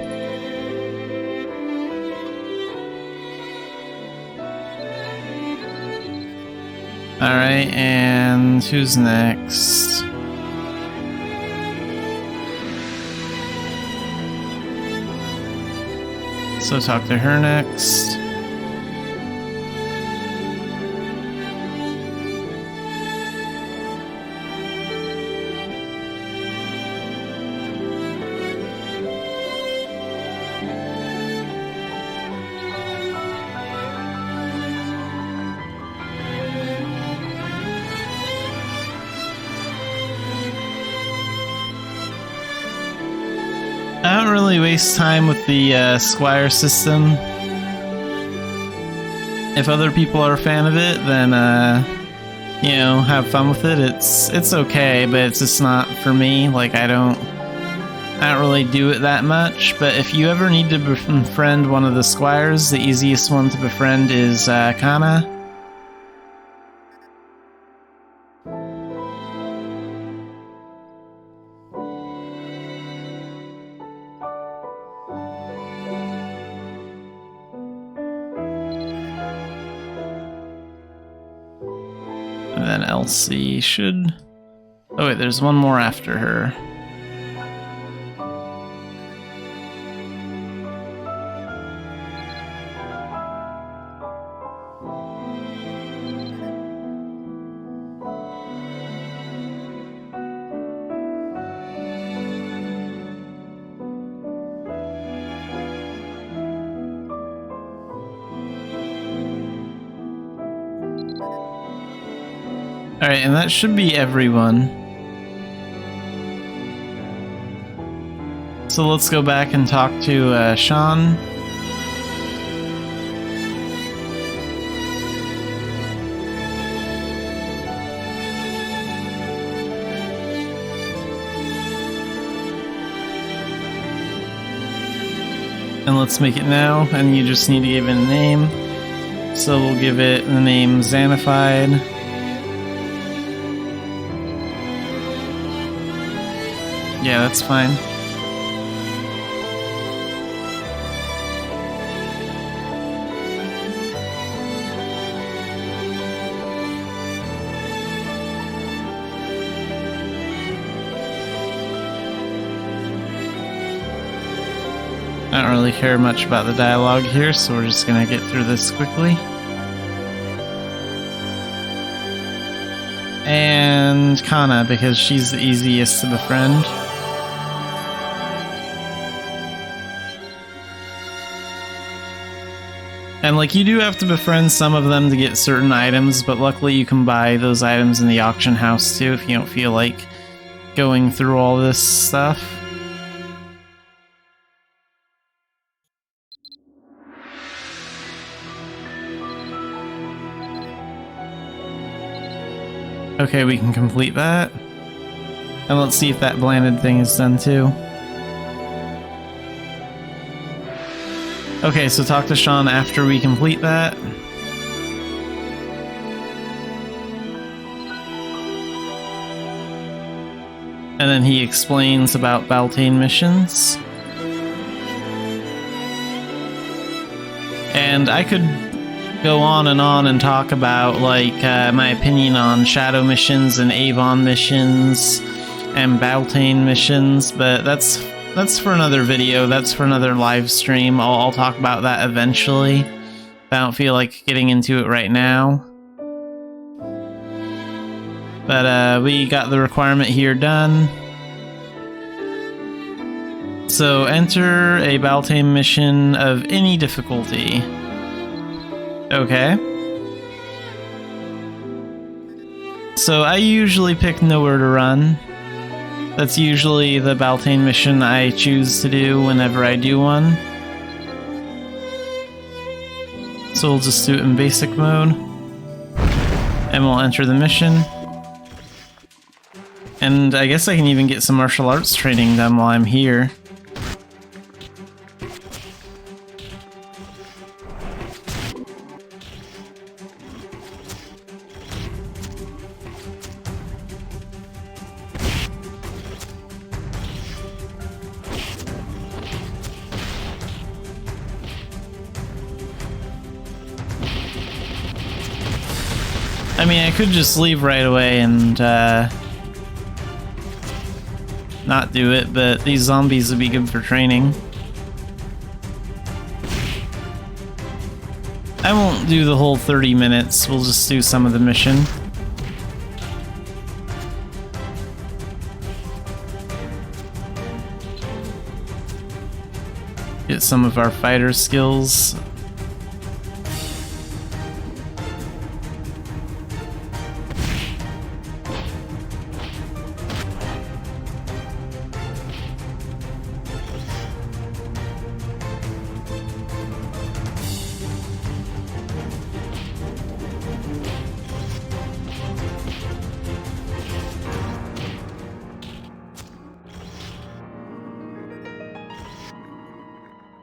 Alright, and who's next? So talk to her next. I don't really waste time with the Squire system. If other people are a fan of it, then you know, have fun with it. It's okay, but it's just not for me. Like I don't really do it that much. But if you ever need to befriend one of the Squires, the easiest one to befriend is Kana. And then Elsie should... Oh wait, there's one more after her. Alright, and that should be everyone. So let's go back and talk to Sean. And let's make it now, and you just need to give it a name. So we'll give it the name Xanafied. Yeah, that's fine. I don't really care much about the dialogue here, so we're just gonna get through this quickly. And Kana, because she's the easiest to befriend. And like, you do have to befriend some of them to get certain items, but luckily you can buy those items in the auction house too if you don't feel like going through all this stuff. Okay, we can complete that. And let's see if that blanded thing is done too. Okay, so talk to Sean after we complete that. And then he explains about Beltane missions. And I could go on and talk about like my opinion on Shadow missions and Avon missions and Beltane missions, but that's for another video. That's for another live stream. I'll talk about that eventually. I don't feel like getting into it right now. But we got the requirement here done. So enter a Beltane mission of any difficulty. Okay. So I usually pick Nowhere to Run. That's usually the Beltane mission I choose to do whenever I do one. So we'll just do it in basic mode. And we'll enter the mission. And I guess I can even get some martial arts training done while I'm here. I mean, I could just leave right away and not do it, but these zombies would be good for training. I won't do the whole 30 minutes, we'll just do some of the mission. Get some of our fighter skills.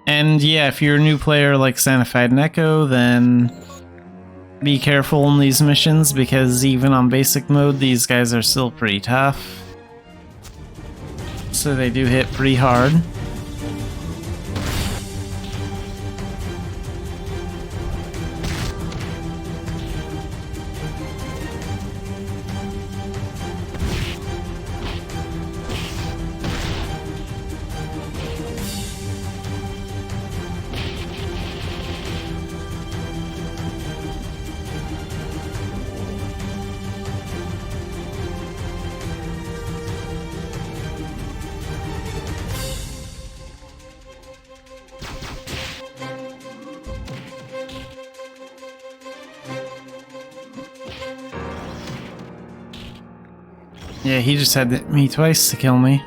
And yeah, if you're a new player like Xanafiedneko, then be careful in these missions, because even on basic mode, these guys are still pretty tough. So they do hit pretty hard. Yeah, he just had me twice to kill me.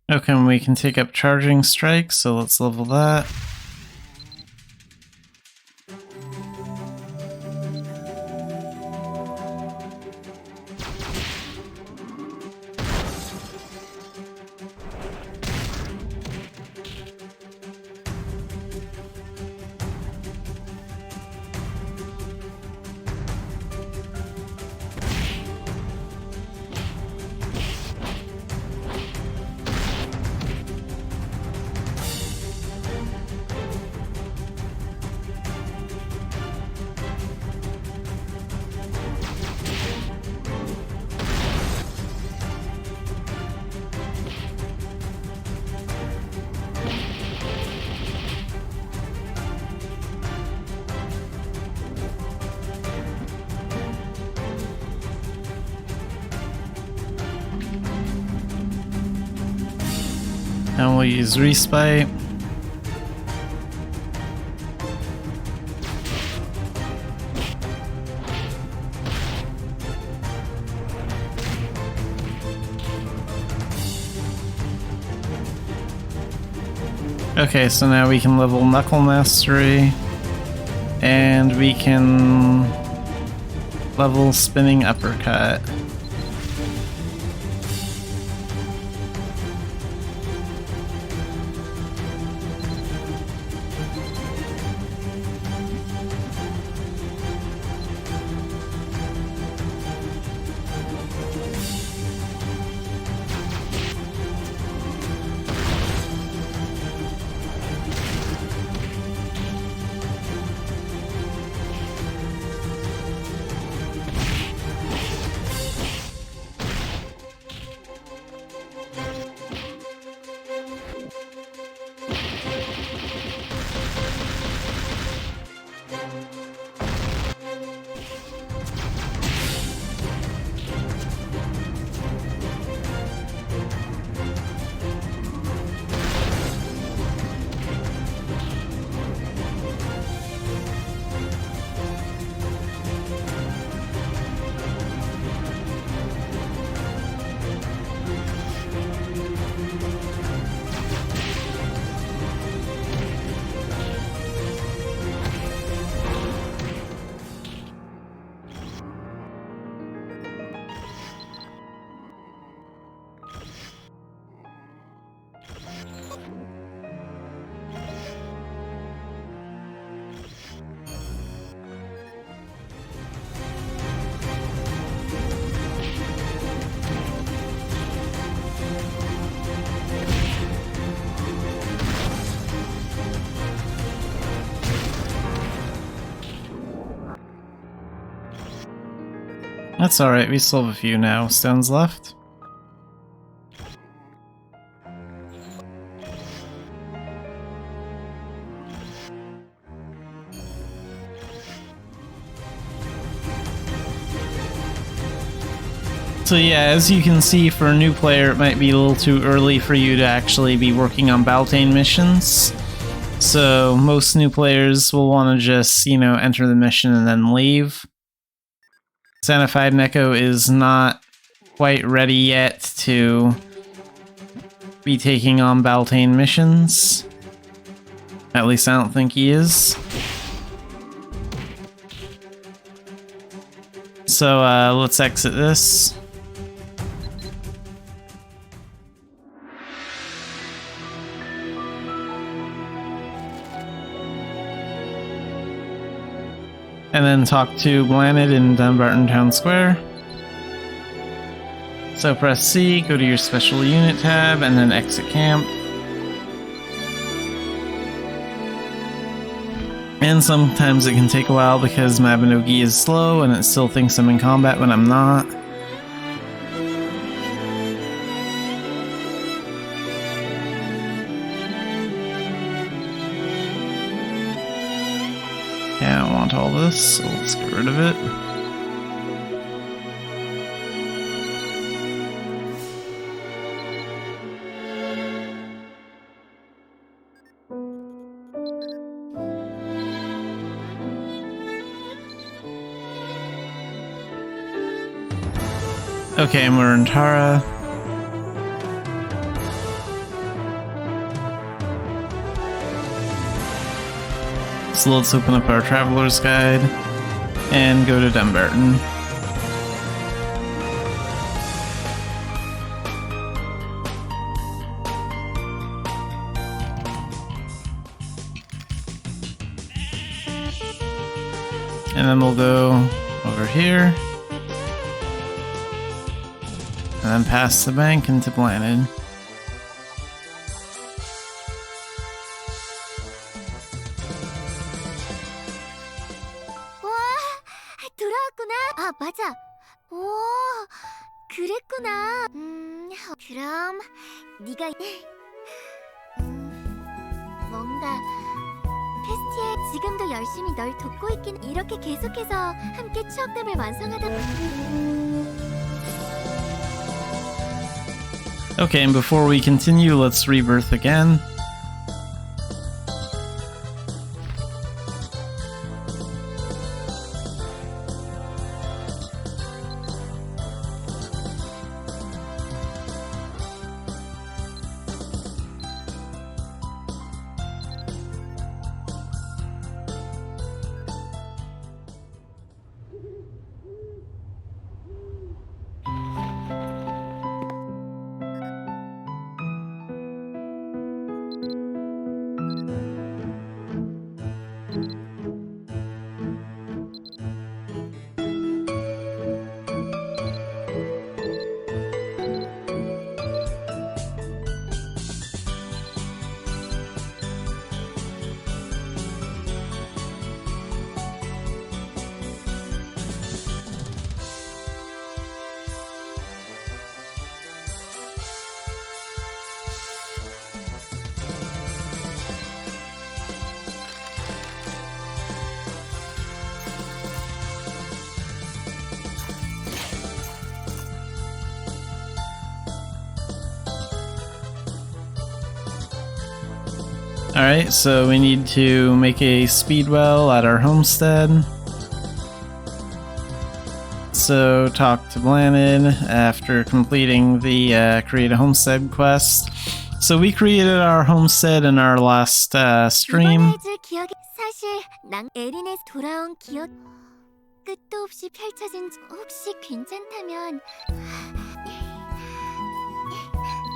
Okay, and we can take up charging strikes, so let's level that. And we'll use Respite. Okay, so now we can level Knuckle Mastery, and we can level spinning uppercut. That's alright, we still have a few now stones left. So yeah, as you can see, for a new player it might be a little too early for you to actually be working on Baltane missions. So most new players will want to just, enter the mission and then leave. Xanafiedneko is not quite ready yet to be taking on Baltane missions. At least I don't think he is. So let's exit this. And then talk to Blanid in Dunbarton Town Square. So press C, go to your special unit tab, and then exit camp. And sometimes it can take a while because Mabinogi is slow and it still thinks I'm in combat when I'm not. Yeah, I don't want all this, so let's get rid of it. Okay, and we're in Tara. So let's open up our Traveler's Guide and go to Dunbarton. And then we'll go over here. And then past the bank into Blanid. 와, 돌아왔구나. 아, 맞아. 오, 그랬구나. 그럼 네가 뭔가 페스티에 지금도 열심히 널 돕고 있긴. 이렇게 계속해서 함께 추억담을 완성하다. Okay, and before we continue, let's rebirth again. Alright, so we need to make a speed well at our homestead. So talk to Blanid after completing the create a homestead quest. So we created our homestead in our last stream. 이번에 해줄 기억이 사실 난 에린에서 돌아온 기억 끝도 없이 펼쳐진 혹시 괜찮다면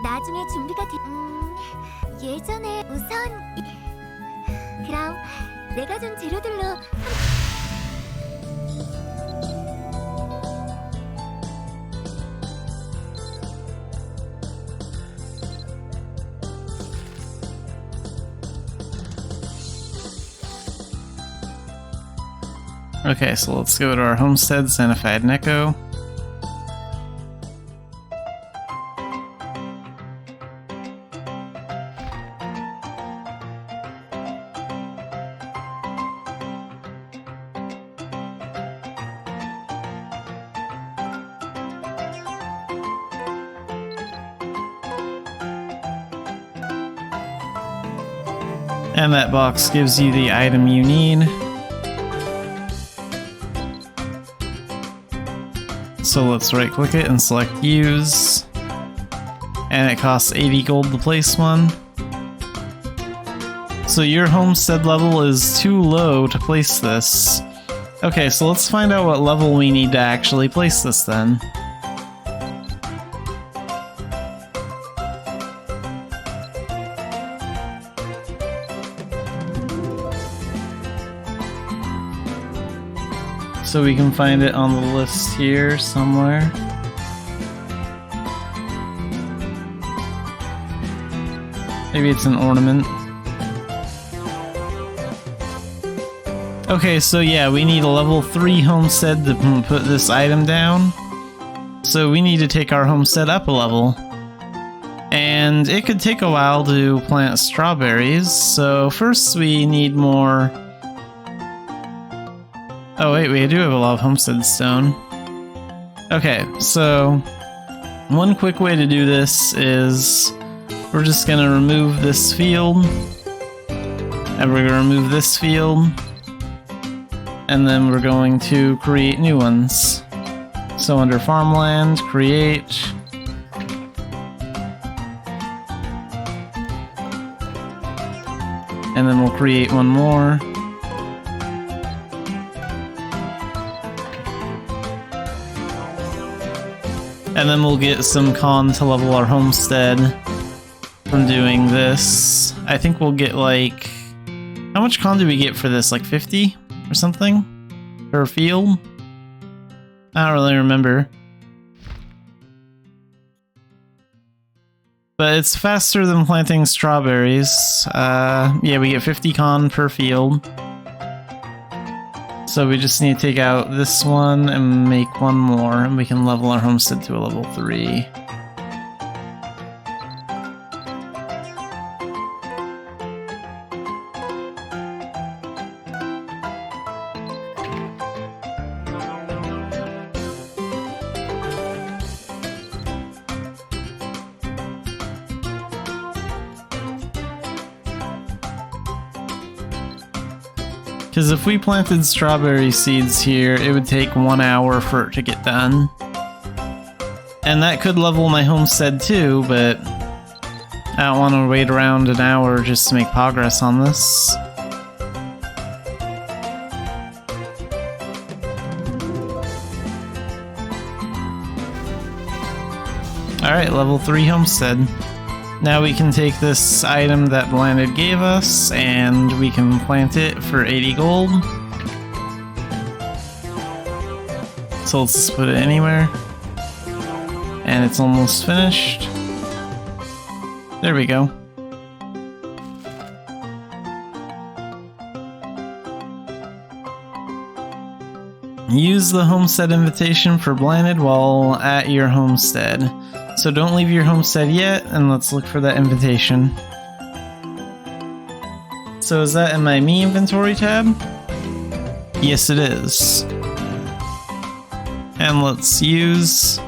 나중에 준비가 예전에 우선 그럼 내가 준 재료들로 Okay, so let's go to our homestead, Xanafiedneko. And that box gives you the item you need. So let's right click it and select use. And it costs 80 gold to place one. So your homestead level is too low to place this. Okay, so let's find out what level we need to actually place this then. So we can find it on the list here somewhere. Maybe it's an ornament. Okay, so yeah, we need a level 3 homestead to put this item down. So we need to take our homestead up a level. And it could take a while to plant strawberries, so first we need more... Oh wait, we do have a lot of homestead stone. Okay, so one quick way to do this is we're just gonna remove this field, and we're gonna remove this field, and then we're going to create new ones. So under farmland, create, and then we'll create one more. And then we'll get some con to level our homestead from doing this. I think we'll get like... How much con do we get for this? Like 50 or something? Per field? I don't really remember. But it's faster than planting strawberries. Yeah, we get 50 con per field. So we just need to take out this one and make one more, and we can level our homestead to a level 3. Because if we planted strawberry seeds here, it would take 1 hour for it to get done. And that could level my homestead too, but I don't want to wait around an hour just to make progress on this. Alright, level 3 homestead. Now we can take this item that Blanid gave us, and we can plant it for 80 gold. So let's just put it anywhere. And it's almost finished. There we go. Use the homestead invitation for Blanid while at your homestead. So don't leave your homestead yet, and let's look for that invitation. So is that in my Me inventory tab? Yes, it is. And let's use...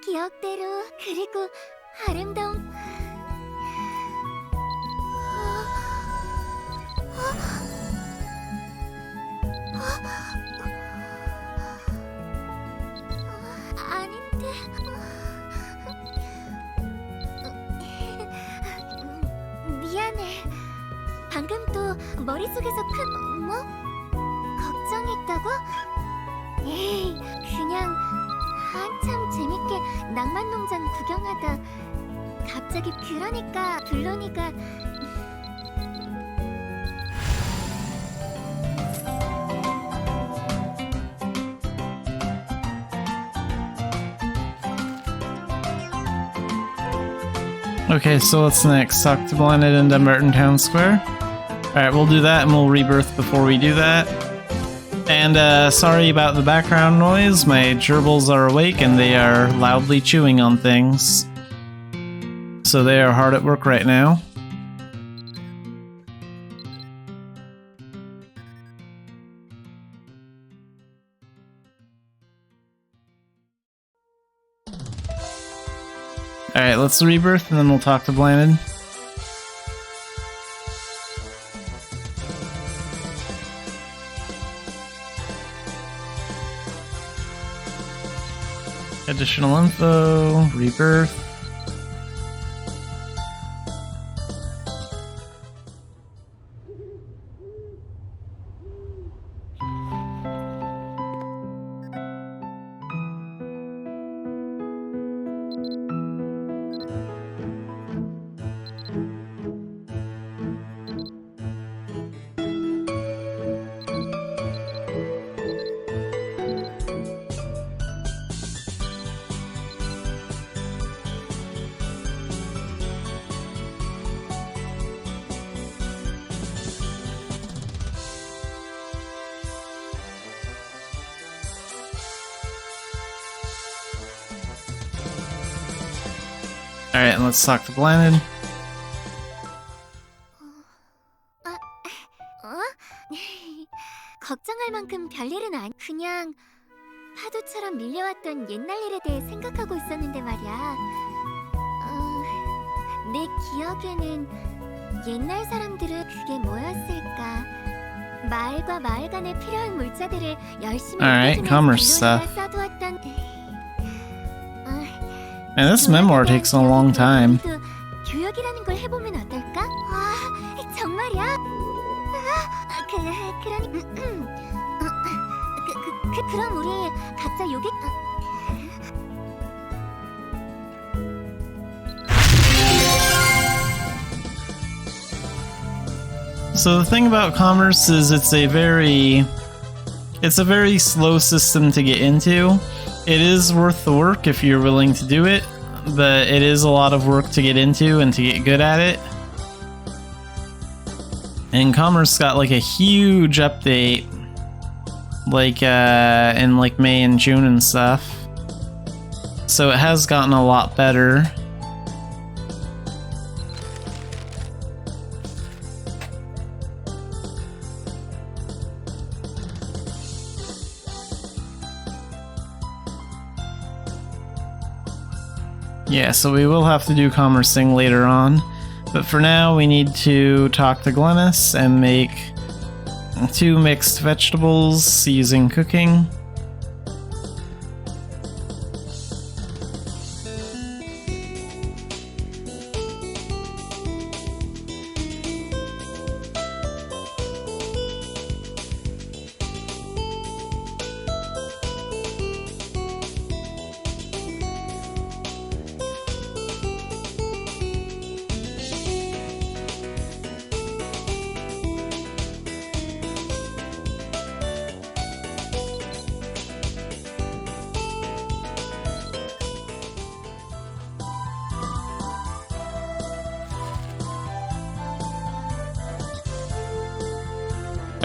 기억대로 그리고 아름다운 아닌데 미안해. 방금 또 머릿속에서 뭐? 걱정했다고? 에이, 그냥 한참 재밌게 낭만농장 구경하다 갑자기 그러니까 불러니까 Okay, so what's next? Talk to Blinded in Dumbarton Town Square? Alright, we'll do that and we'll rebirth before we do that. And sorry about the background noise, my gerbils are awake and they are loudly chewing on things. So they are hard at work right now. Alright, let's rebirth and then we'll talk to Blinded. Additional info, rebirth. Alright, and let's talk to Blinded. 걱정할 만큼 별일은 아니. 그냥 파도처럼 밀려왔던 옛날 일에 대해 생각하고 있었는데 말이야. 내 기억에는 옛날 사람들은 그게 뭐였을까? 마을과 마을 간에 필요한 물자들을 열심히 Alright, commerce stuff. 쌓아두었던. And this memoir takes a long time. 교역이라는 걸 해보면 어떨까? 와, 정말이야? 그러니 그럼 우리 각자 요게 So the thing about commerce is it's a very slow system to get into. It is worth the work if you're willing to do it, but it is a lot of work to get into and to get good at it. And commerce got like a huge update like in like May and June and stuff. So it has gotten a lot better. Yeah, so we will have to do commercing later on, but for now we need to talk to Glennis and make 2 mixed vegetables using cooking.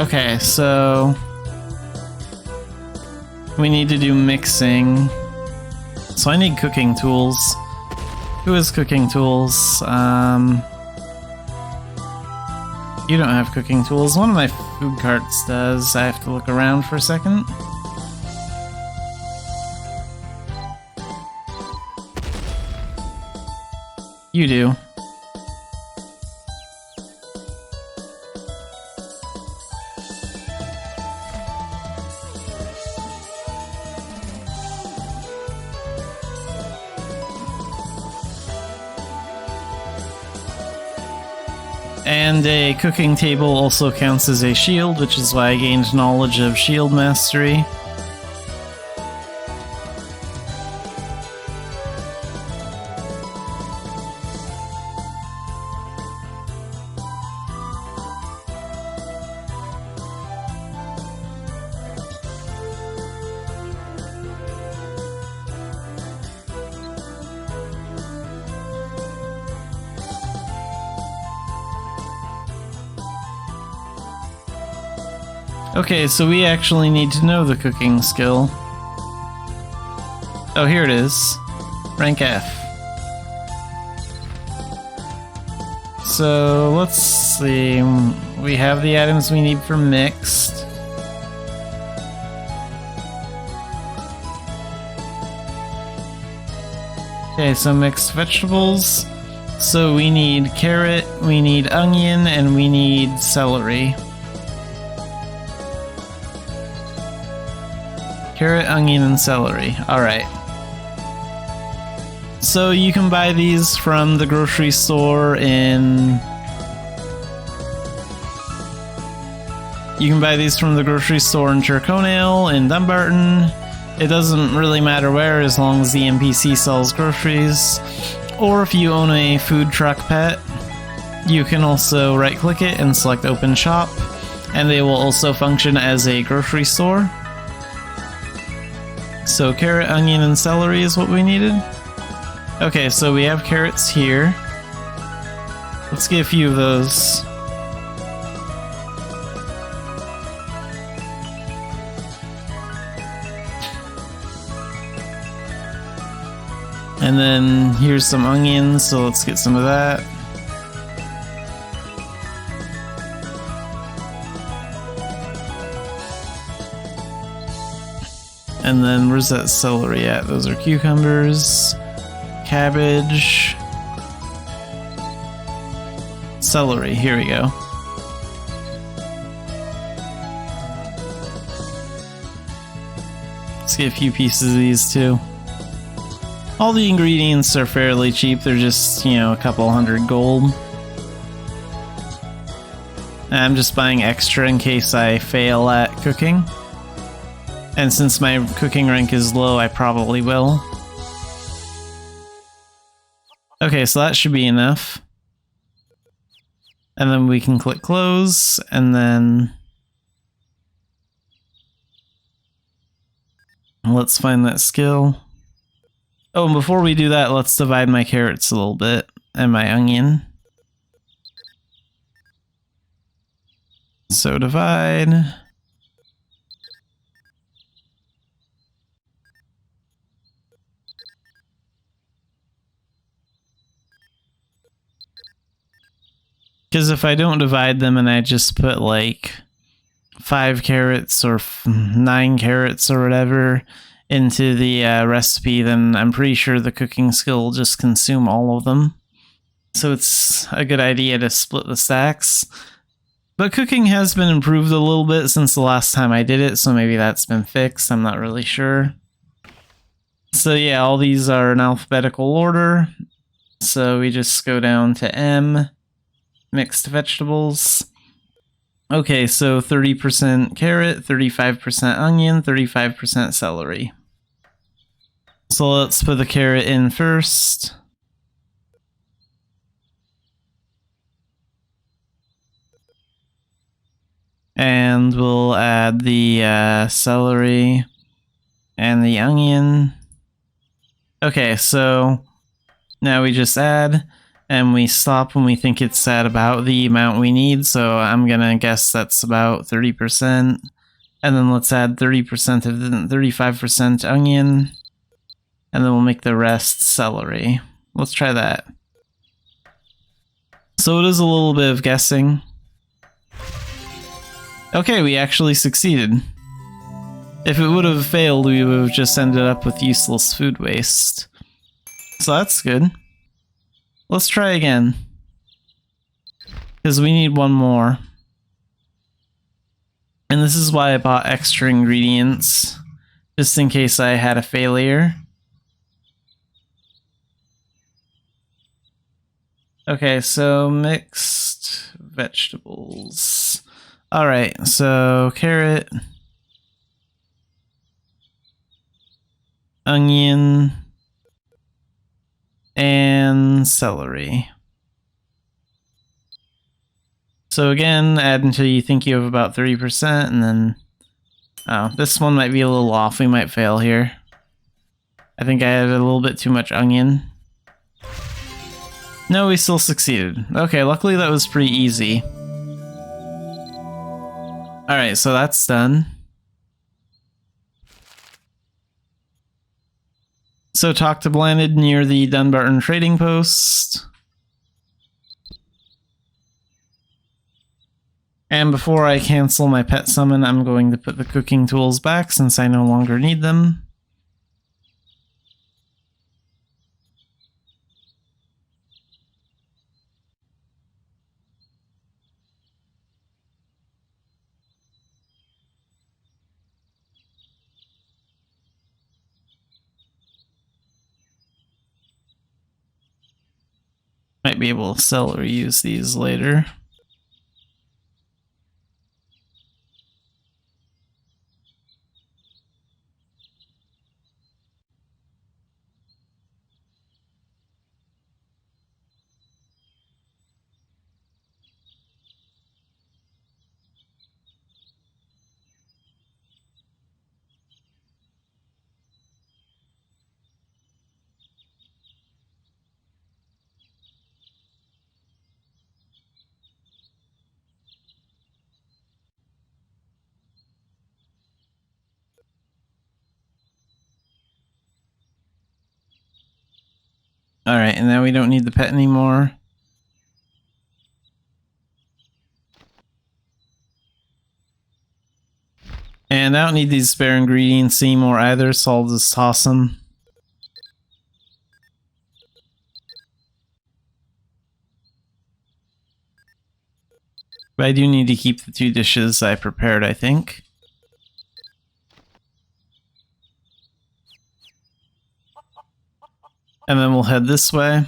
Okay, so we need to do mixing. So I need cooking tools. Who has cooking tools? You don't have cooking tools. One of my food carts does. I have to look around for a second. You do. And a cooking table also counts as a shield, which is why I gained knowledge of shield mastery. Okay, so we actually need to know the cooking skill. Oh, here it is. Rank F. So, let's see. We have the items we need for mixed. Okay, so mixed vegetables. So we need carrot, we need onion, and we need celery. Carrot, onion, and celery. Alright. So you can buy these from the grocery store in... You can buy these from the grocery store in Tyrconnell, in Dumbarton. It doesn't really matter where as long as the NPC sells groceries. Or if you own a food truck pet, you can also right-click it and select Open Shop, and they will also function as a grocery store. So carrot, onion, and celery is what we needed. Okay, so we have carrots here. Let's get a few of those. And then here's some onions, so let's get some of that. And then where's that celery at? Those are cucumbers, cabbage, celery. Here we go. Let's get a few pieces of these too. All the ingredients are fairly cheap. They're just, you know, a couple hundred gold. I'm just buying extra in case I fail at cooking. And since my cooking rank is low, I probably will. Okay, so that should be enough. And then we can click close, and then... let's find that skill. Oh, and before we do that, let's divide my carrots a little bit, and my onion. So divide... Because if I don't divide them and I just put like 5 carrots or 9 carrots or whatever into the recipe, then I'm pretty sure the cooking skill will just consume all of them. So it's a good idea to split the stacks. But cooking has been improved a little bit since the last time I did it, so maybe that's been fixed. I'm not really sure. So yeah, all these are in alphabetical order. So we just go down to M. Mixed vegetables. Okay, so 30% carrot, 35% onion, 35% celery. So let's put the carrot in first. And we'll add the celery and the onion. Okay, so now we just add, and we stop when we think it's at about the amount we need, so I'm gonna guess that's about 30%. And then let's add 30% of the 35% onion, and then we'll make the rest celery. Let's try that. So it is a little bit of guessing. Okay, we actually succeeded. If it would have failed, we would have just ended up with useless food waste. So that's good. Let's try again. Because we need one more. And this is why I bought extra ingredients. Just in case I had a failure. Okay, so mixed vegetables. Alright, so carrot, onion, and celery. So again, add until you think you have about 30%, and then... Oh, this one might be a little off. We might fail here. I think I added a little bit too much onion. No, we still succeeded. Okay, luckily that was pretty easy. Alright, so that's done. So talk to Blanded near the Dunbarton trading post. And before I cancel my pet summon, I'm going to put the cooking tools back since I no longer need them. Might be able to sell or use these later. Alright, and now we don't need the pet anymore. And I don't need these spare ingredients anymore either, so I'll just toss them. But I do need to keep the 2 dishes I prepared, I think. And then we'll head this way.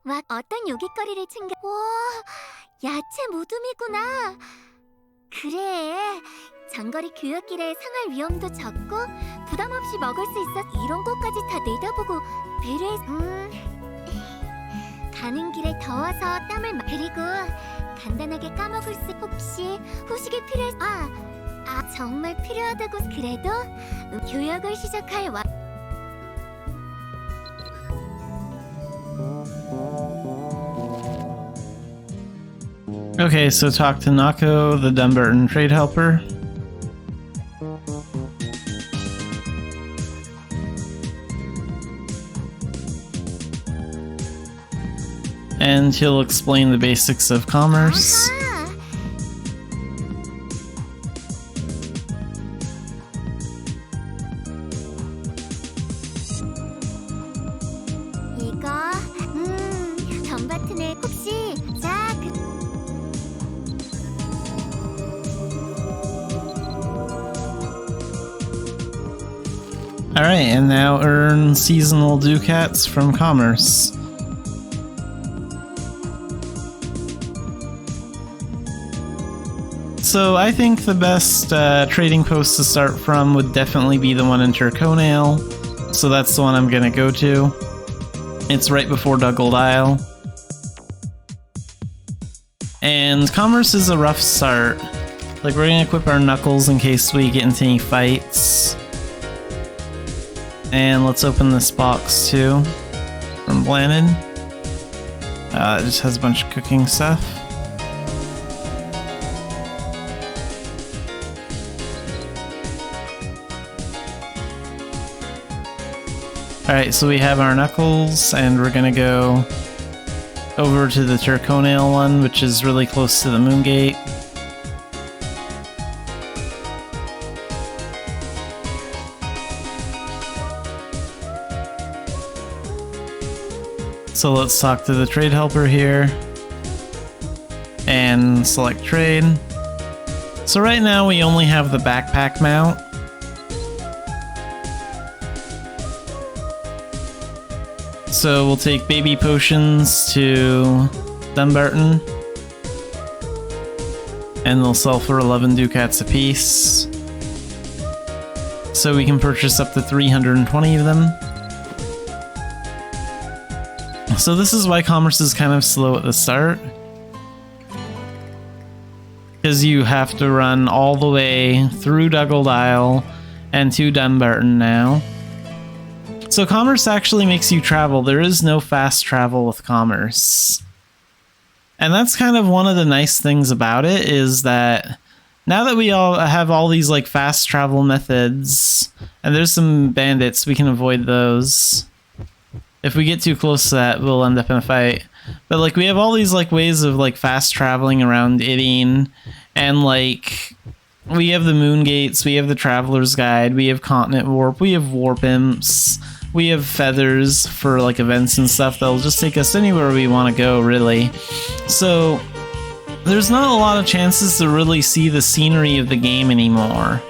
막 어떤 요깃거리를 챙겨. 와, 야채 모둠이구나. 그래, 장거리 교역길에 상할 위험도 적고 부담 없이 먹을 수 있어. 이런 것까지 다 내다보고 배려해. 가는 길에 더워서 땀을 그리고 간단하게 까먹을 수. 혹시 후식이 필요해? 정말 필요하다고. 그래도 교역을 시작할 와. Okay, so talk to Nako, the Dunbarton trade helper. And he'll explain the basics of commerce. 이거, 덤바튼에 혹시 자, Alright, and now earn seasonal ducats from commerce. So I think the best trading post to start from would definitely be the one in Turconail. So that's the one I'm gonna go to. It's right before Duggold Isle. And commerce is a rough start. Like, we're gonna equip our knuckles in case we get into any fights. And let's open this box too, from Blanded. It just has a bunch of cooking stuff. Alright, so we have our knuckles, and we're gonna go over to the Turconail one, which is really close to the moon gate. So let's talk to the trade helper here and select trade. So right now we only have the backpack mount. So we'll take baby potions to Dumbarton, and they'll sell for 11 ducats apiece. So we can purchase up to 320 of them. So this is why commerce is kind of slow at the start, because you have to run all the way through Dugald Isle and to Dumbarton now. So commerce actually makes you travel. There is no fast travel with commerce. And that's kind of one of the nice things about it, is that now that we all have all these like fast travel methods, and there's some bandits, we can avoid those. If we get too close to that, we'll end up in a fight. But like we have all these like ways of like fast traveling around Idine, and like we have the moon gates, we have the traveler's guide, we have continent warp, we have warp imps, we have feathers for like events and stuff that'll just take us anywhere we want to go, really. So there's not a lot of chances to really see the scenery of the game anymore.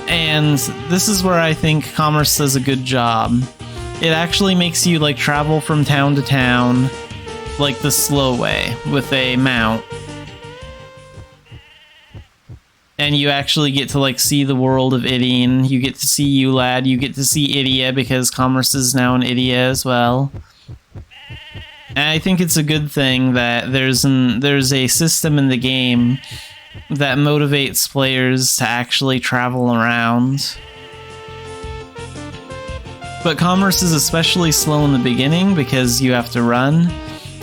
And this is where I think commerce does a good job. It actually makes you like travel from town to town like the slow way with a mount. And you actually get to like see the world of Idine. You get to see Eulad, you get to see Idia, because commerce is now in Idia as well. And I think it's a good thing that there's a system in the game that motivates players to actually travel around. But commerce is especially slow in the beginning because you have to run.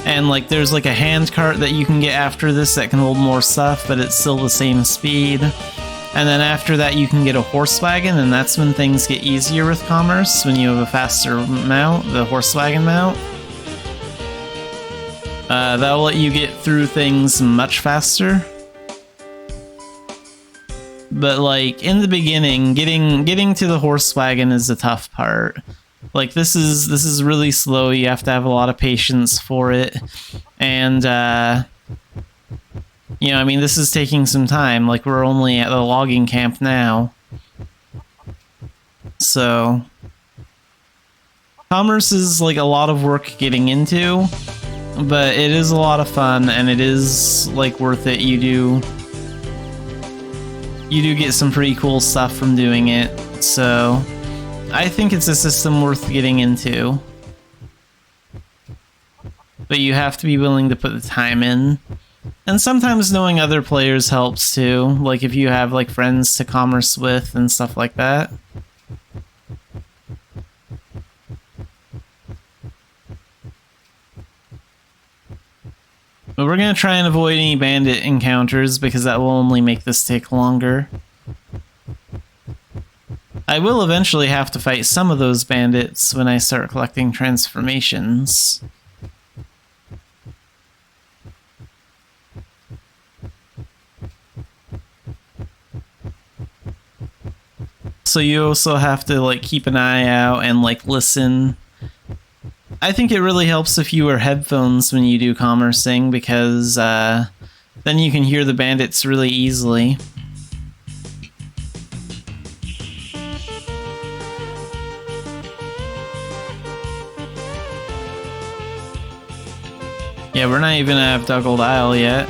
And like there's like a hand cart that you can get after this that can hold more stuff, but it's still the same speed. And then after that you can get a horse wagon, and that's when things get easier with commerce, when you have a faster mount, the horse wagon mount. That'll let you get through things much faster. But like in the beginning, getting to the horse wagon is the tough part. Like this is really slow. You have to have a lot of patience for it, and you know, I mean, this is taking some time. Like we're only at the logging camp now, so commerce is like a lot of work getting into, but it is a lot of fun, and it is like worth it. You do get some pretty cool stuff from doing it, so I think it's a system worth getting into. But you have to be willing to put the time in. And sometimes knowing other players helps too, like if you have like friends to commerce with and stuff like that. But we're going to try and avoid any bandit encounters because that will only make this take longer. I will eventually have to fight some of those bandits when I start collecting transformations. So you also have to like keep an eye out and like listen. I think it really helps if you wear headphones when you do commercing, because then you can hear the bandits really easily. Yeah, we're not even at Dugald Isle yet.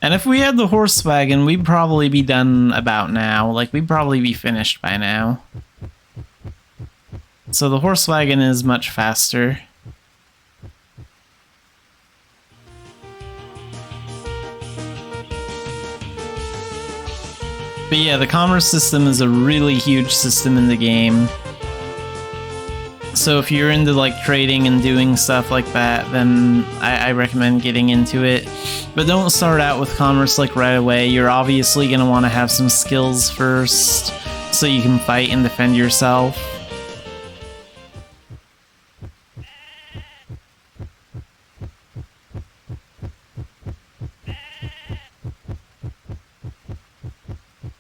And if we had the horse wagon, we'd probably be done about now. Like, we'd probably be finished by now. So the horse wagon is much faster. But yeah, the commerce system is a really huge system in the game. So if you're into like trading and doing stuff like that, then I recommend getting into it. But don't start out with commerce like right away. You're obviously going to want to have some skills first so you can fight and defend yourself.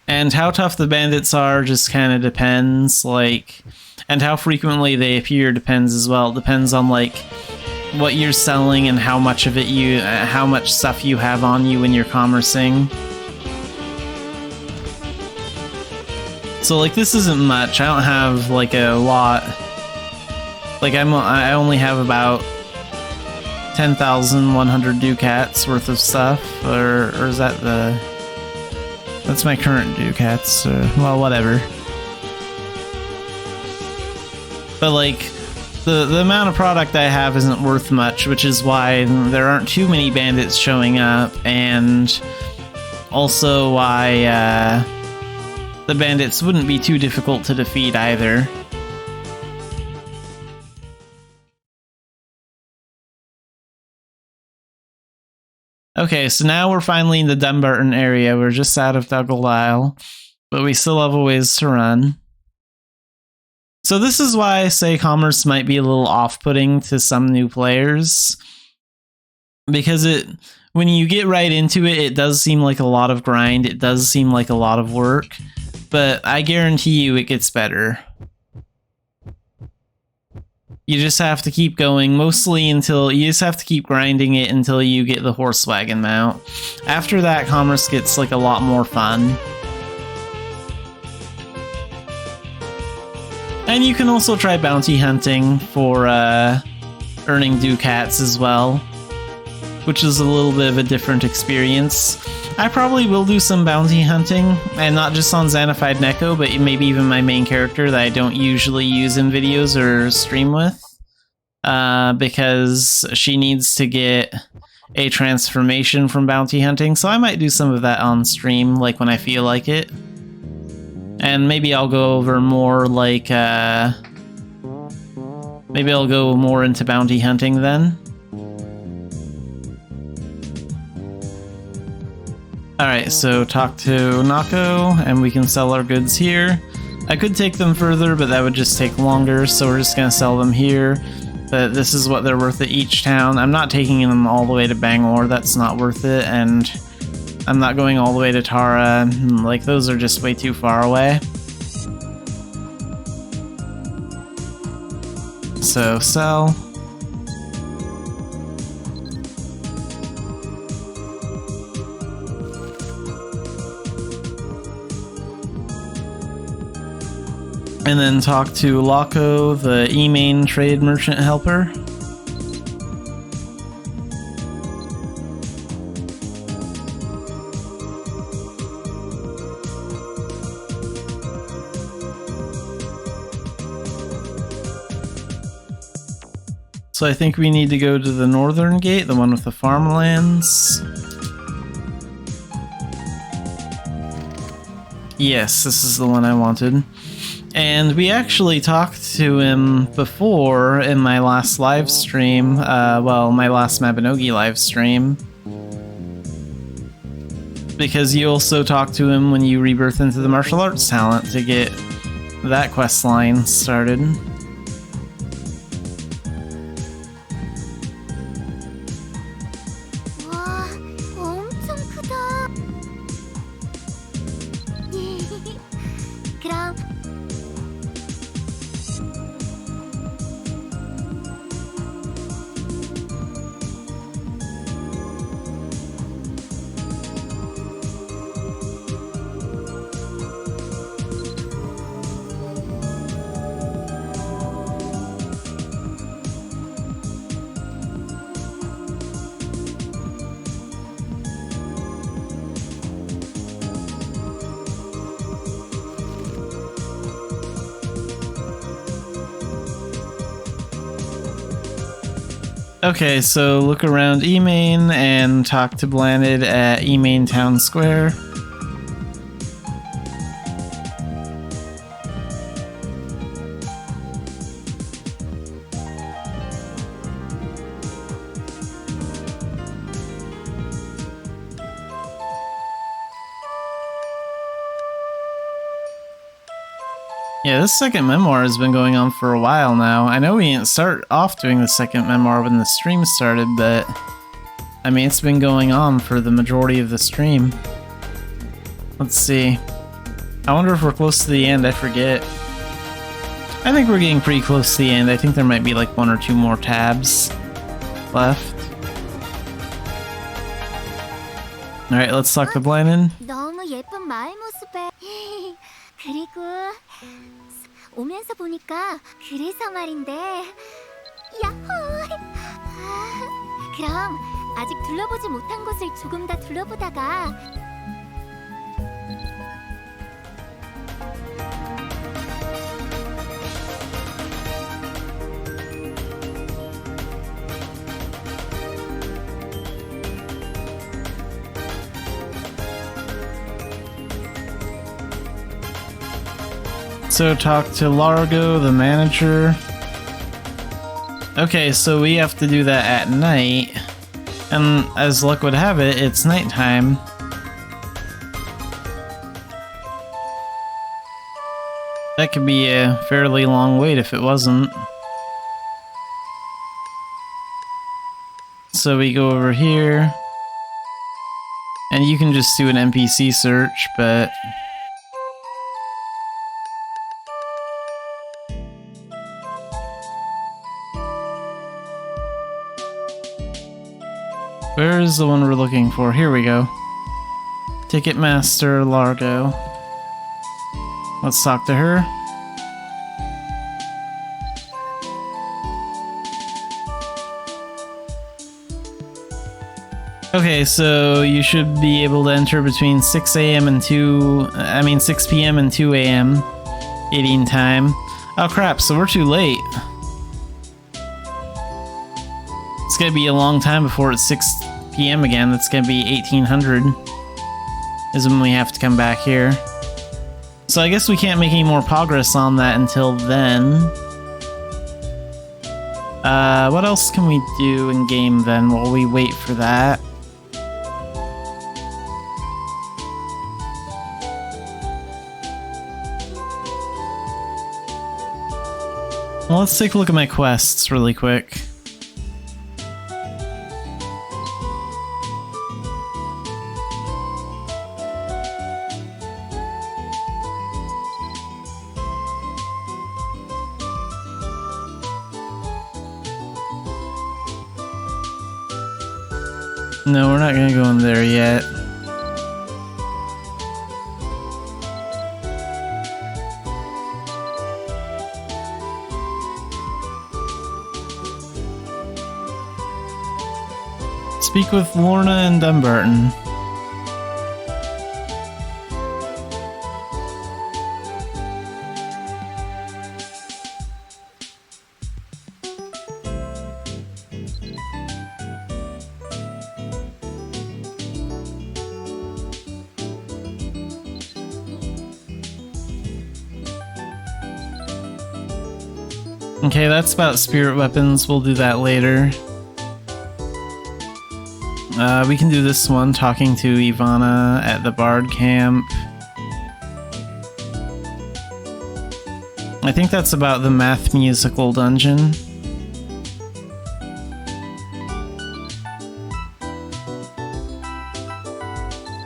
And how tough the bandits are just kind of depends, like, and how frequently they appear depends as well. It depends on, like, what you're selling and how much of it how much stuff you have on you when you're commercing. So, like, this isn't much. I don't have, like, a lot. Like, I only have about 10,100 ducats worth of stuff, or is that the... That's my current ducats, well, whatever. But, like, the amount of product I have isn't worth much, which is why there aren't too many bandits showing up, and also why the bandits wouldn't be too difficult to defeat either. Okay, so now we're finally in the Dumbarton area. We're just out of Dougal Isle, but we still have a ways to run. So this is why I say commerce might be a little off-putting to some new players. Because when you get right into it, it does seem like a lot of grind, it does seem like a lot of work, but I guarantee you it gets better. You just have to keep going, mostly until you just have to keep grinding it until you get the horse wagon mount. After that, commerce gets like a lot more fun. And you can also try bounty hunting for earning ducats as well, which is a little bit of a different experience. I probably will do some bounty hunting, and not just on Xanafiedneko, but maybe even my main character that I don't usually use in videos or stream with, because she needs to get a transformation from bounty hunting, so I might do some of that on stream, like when I feel like it. And maybe I'll go over more, like, maybe I'll go more into bounty hunting then. Alright, so talk to Nako, and we can sell our goods here. I could take them further, but that would just take longer, so we're just gonna sell them here. But this is what they're worth at each town. I'm not taking them all the way to Bangor, that's not worth it, and I'm not going all the way to Tara, like, those are just way too far away. So, sell. And then talk to Lako, the E-main trade merchant helper. So I think we need to go to the northern gate, the one with the farmlands. Yes, this is the one I wanted. And we actually talked to him before in my last live stream, well, my last Mabinogi live stream. Because you also talk to him when you rebirth into the martial arts talent to get that quest line started. 와, 엄청 크다. 그럼 Okay, so look around E-main and talk to Blanded at E-main Town Square. Yeah, this second memoir has been going on for a while now. I know we didn't start off doing the second memoir when the stream started, but I mean, it's been going on for the majority of the stream. Let's see. I wonder if we're close to the end. I forget. I think we're getting pretty close to the end. I think there might be like 1 or 2 more tabs left. Alright, let's talk to Blannon. 너무 예쁜 마을 모습에 그리고 오면서 보니까 그래서 말인데 야호! 그럼 아직 둘러보지 못한 곳을 조금 더 둘러보다가 So talk to Largo, the manager. Okay, so we have to do that at night. And as luck would have it, it's nighttime. That could be a fairly long wait if it wasn't. So we go over here. And you can just do an NPC search, but... where is the one we're looking for? Here we go. Ticketmaster Largo. Let's talk to her. Okay, so you should be able to enter between 6 a.m. and 6 p.m. and 2 a.m. eating time. Oh crap, so we're too late. It's gonna be a long time before it's 6 p.m. again. It's gonna be 1800 is when we have to come back here. So I guess we can't make any more progress on that until then. What else can we do in game then while we wait for that? Well, let's take a look at my quests really quick. No, we're not gonna go in there yet. Speak with Lorna and Dumbarton. Okay, that's about spirit weapons. We'll do that later. We can do this one, talking to Ivana at the Bard camp. I think that's about the math musical dungeon.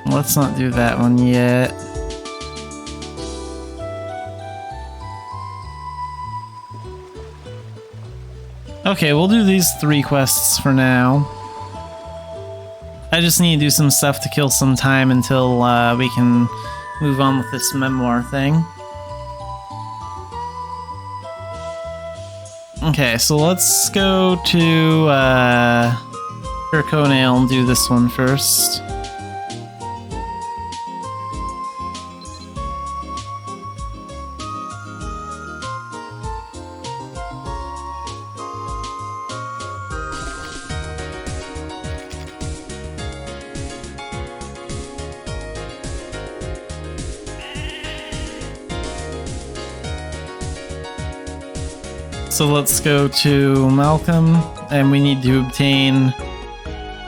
Let's not do that one yet. Okay, we'll do these 3 quests for now. I just need to do some stuff to kill some time until we can move on with this memoir thing. Okay, so let's go to Draconail and do this one first. So let's go to Malcolm, and we need to obtain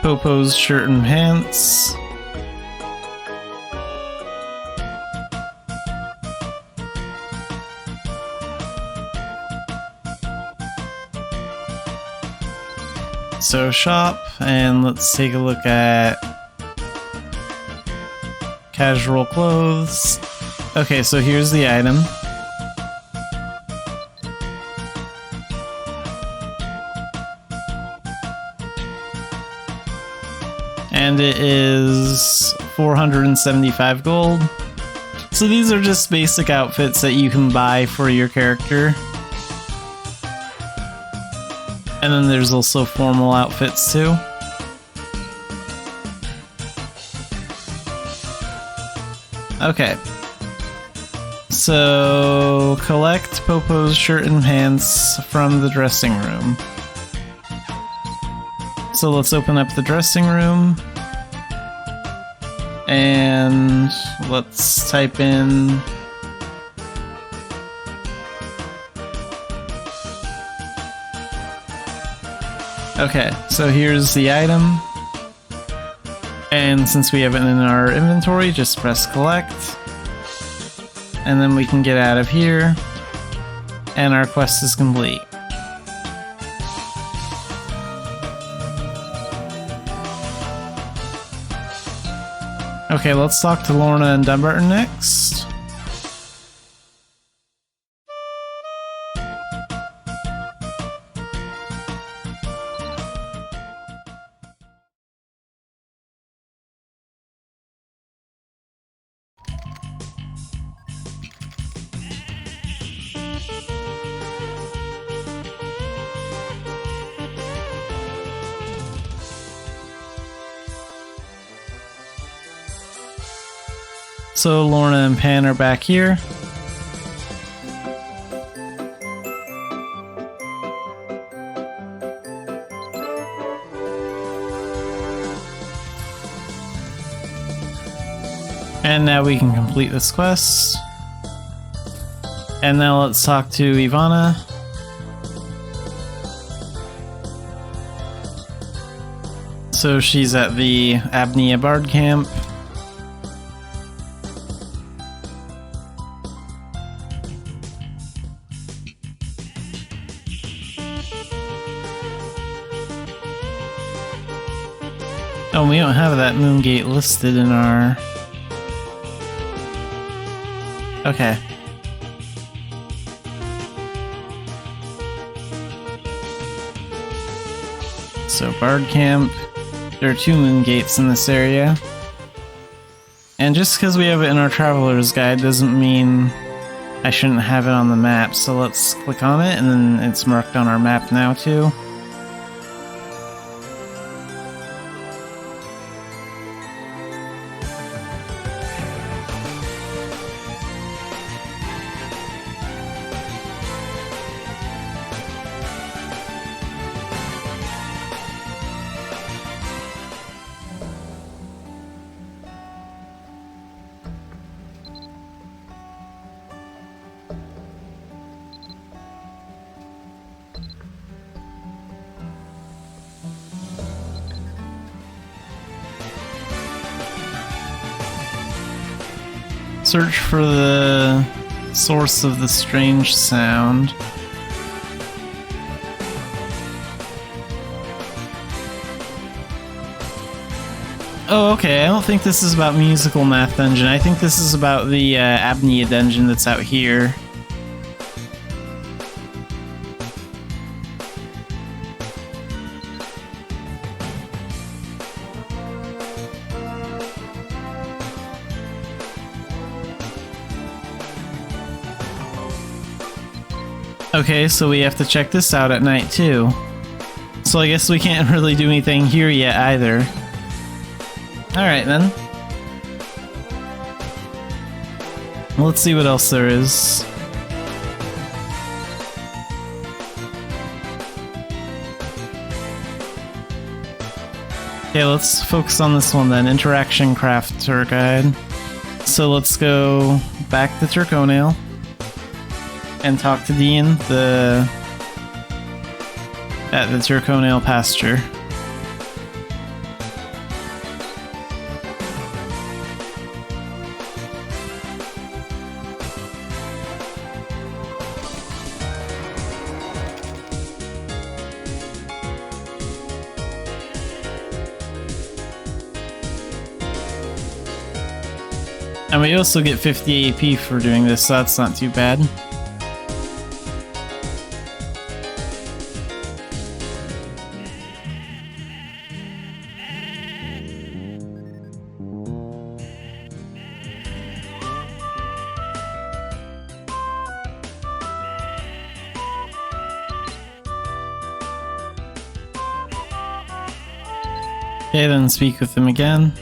Popo's shirt and pants. So shop, and let's take a look at casual clothes. Okay, so here's the item. And it is 475 gold. So these are just basic outfits that you can buy for your character. And then there's also formal outfits too. Okay. So collect Popo's shirt and pants from the dressing room. So let's open up the dressing room. And let's type in okay, so here's the item. And since we have it in our inventory, just press collect. And then we can get out of here. And our quest is complete. Okay, let's talk to Lorna and Dunbarton next. So Lorna and Pan are back here. And now we can complete this quest. And now let's talk to Ivana. So she's at the Abnea Bard camp. Oh, we don't have that moon gate listed in our... Okay. So, Bard Camp. There are 2 moon gates in this area. And just because we have it in our Traveler's Guide doesn't mean I shouldn't have it on the map. So let's click on it, and then it's marked on our map now too. Search for the source of the strange sound. Oh, okay. I don't think this is about Musical Math Dungeon. I think this is about the Abnea Dungeon that's out here. Okay, so we have to check this out at night too. So I guess we can't really do anything here yet either. Alright then. Let's see what else there is. Okay, let's focus on this one then. Interaction Craft Tour Guide. So let's go back to Turconail and talk to Dean at the Turconail pasture. And we also get 50 AP for doing this, so that's not too bad. Okay, then speak with them again.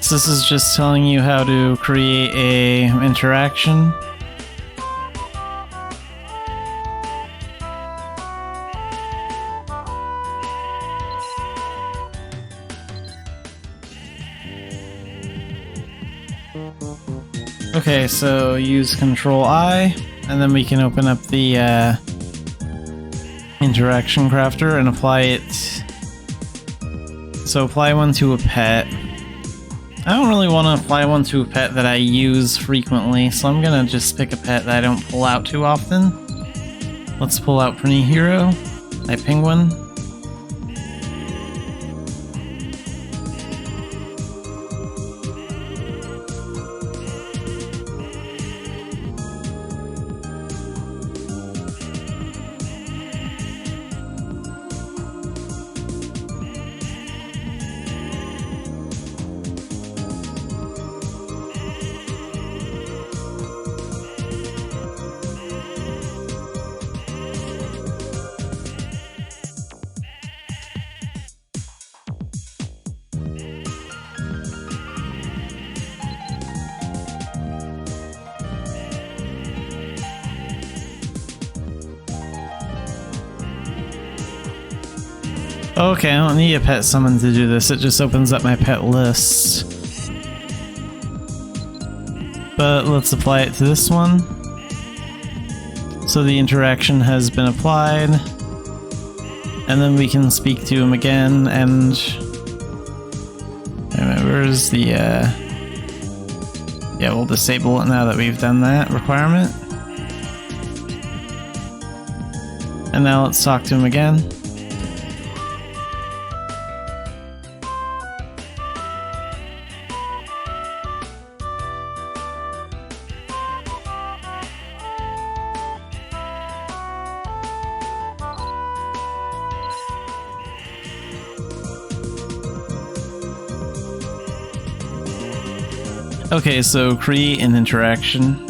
So this is just telling you how to create a interaction. Okay, so use Control I, and then we can open up the interaction crafter and apply it. So apply one to a pet. I don't really want to apply one to a pet that I use frequently, so I'm gonna just pick a pet that I don't pull out too often. Let's pull out Prinny Hero, my penguin. Okay, I don't need a pet summon to do this, it just opens up my pet list. But let's apply it to this one. So the interaction has been applied. And then we can speak to him again and... where's the... Yeah, we'll disable it now that we've done that requirement. And now let's talk to him again. Okay, so create an interaction.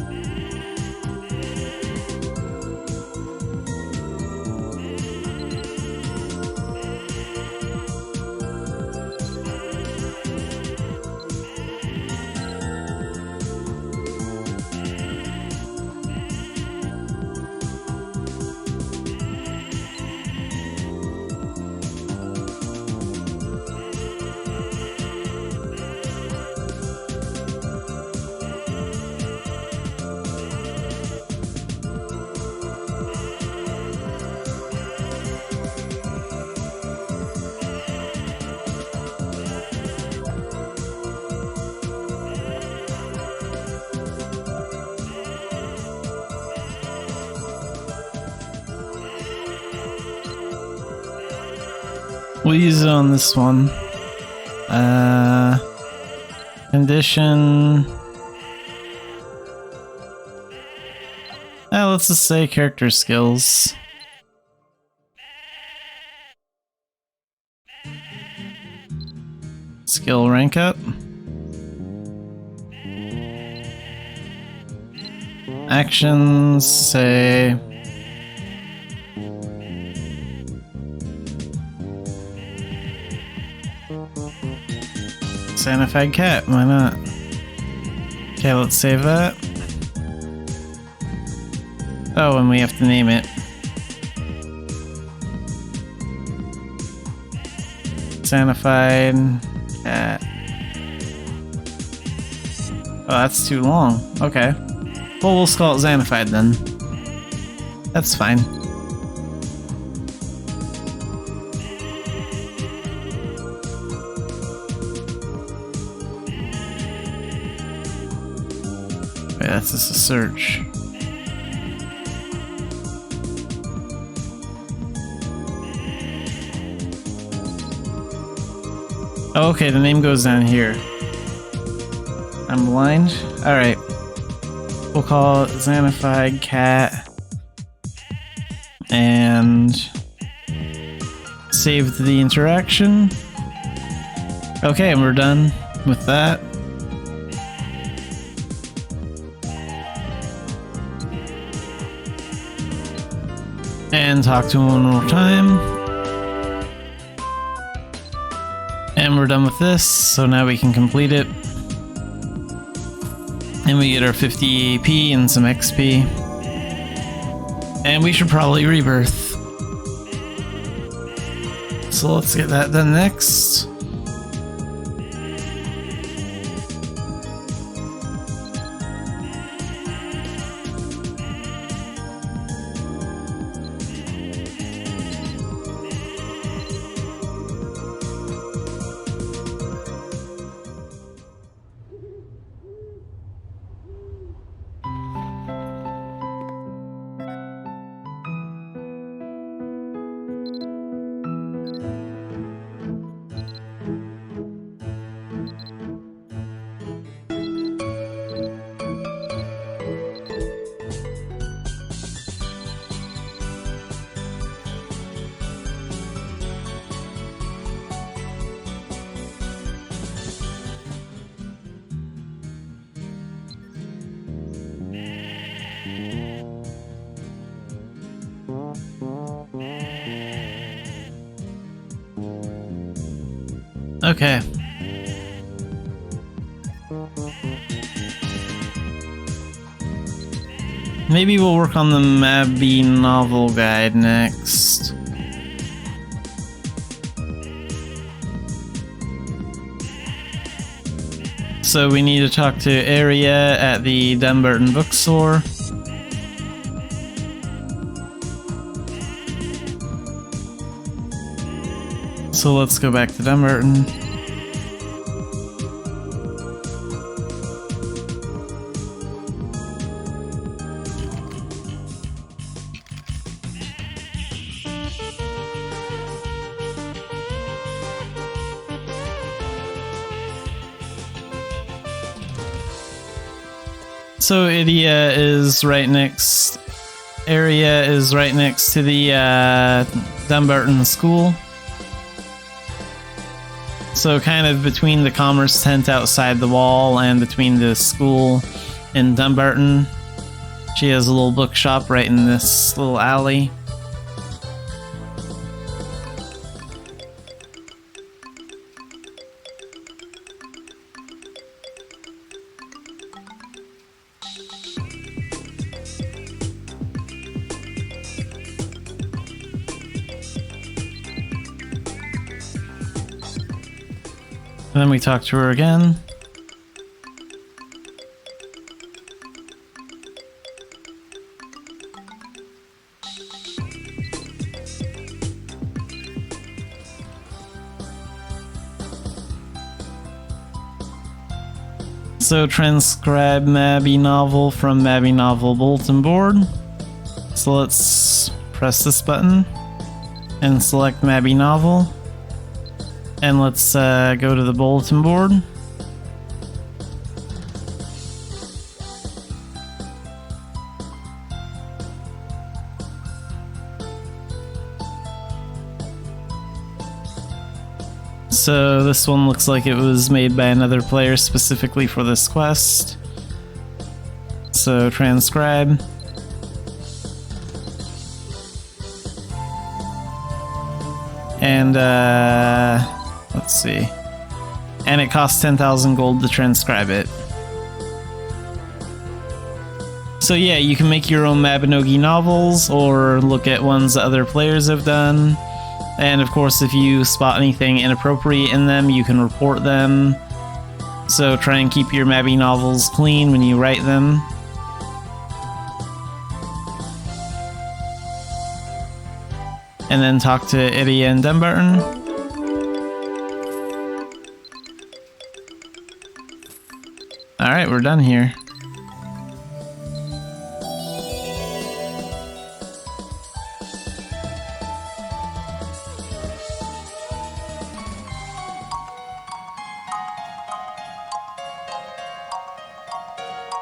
We'll use it on this one. Condition. Let's just say character skills. Skill rank up. Actions, say... Xanafied cat, why not? Okay, let's save that. Oh, and we have to name it. Xanafied cat. Oh, that's too long. Okay. Well, we'll call it Xanafied then. That's fine. Wait, that's just a search. Oh, okay, the name goes down here. I'm blind? Alright. We'll call it Xanafied Cat. And save the interaction. Okay, and we're done with that. And talk to him one more time. And we're done with this, so now we can complete it. And we get our 50 AP and some XP. And we should probably rebirth. So let's get that done next. Okay. Maybe we'll work on the Mabinogi guide next. So we need to talk to Aria at the Dumbarton bookstore. So let's go back to Dumbarton. So Aria is right next to the Dumbarton school. So kind of between the commerce tent outside the wall and between the school and Dumbarton. She has a little bookshop right in this little alley. And then we talk to her again. So transcribe Mabinogi from Mabinogi bulletin board. So let's press this button and select Mabinogi. And let's go to the bulletin board. So this one looks like it was made by another player specifically for this quest. So transcribe. And let's see. And it costs 10,000 gold to transcribe it. So yeah, you can make your own Mabinogi novels or look at ones that other players have done. And of course, if you spot anything inappropriate in them, you can report them. So try and keep your Mabby novels clean when you write them. And then talk to Idia and Dumbarton. Alright, we're done here.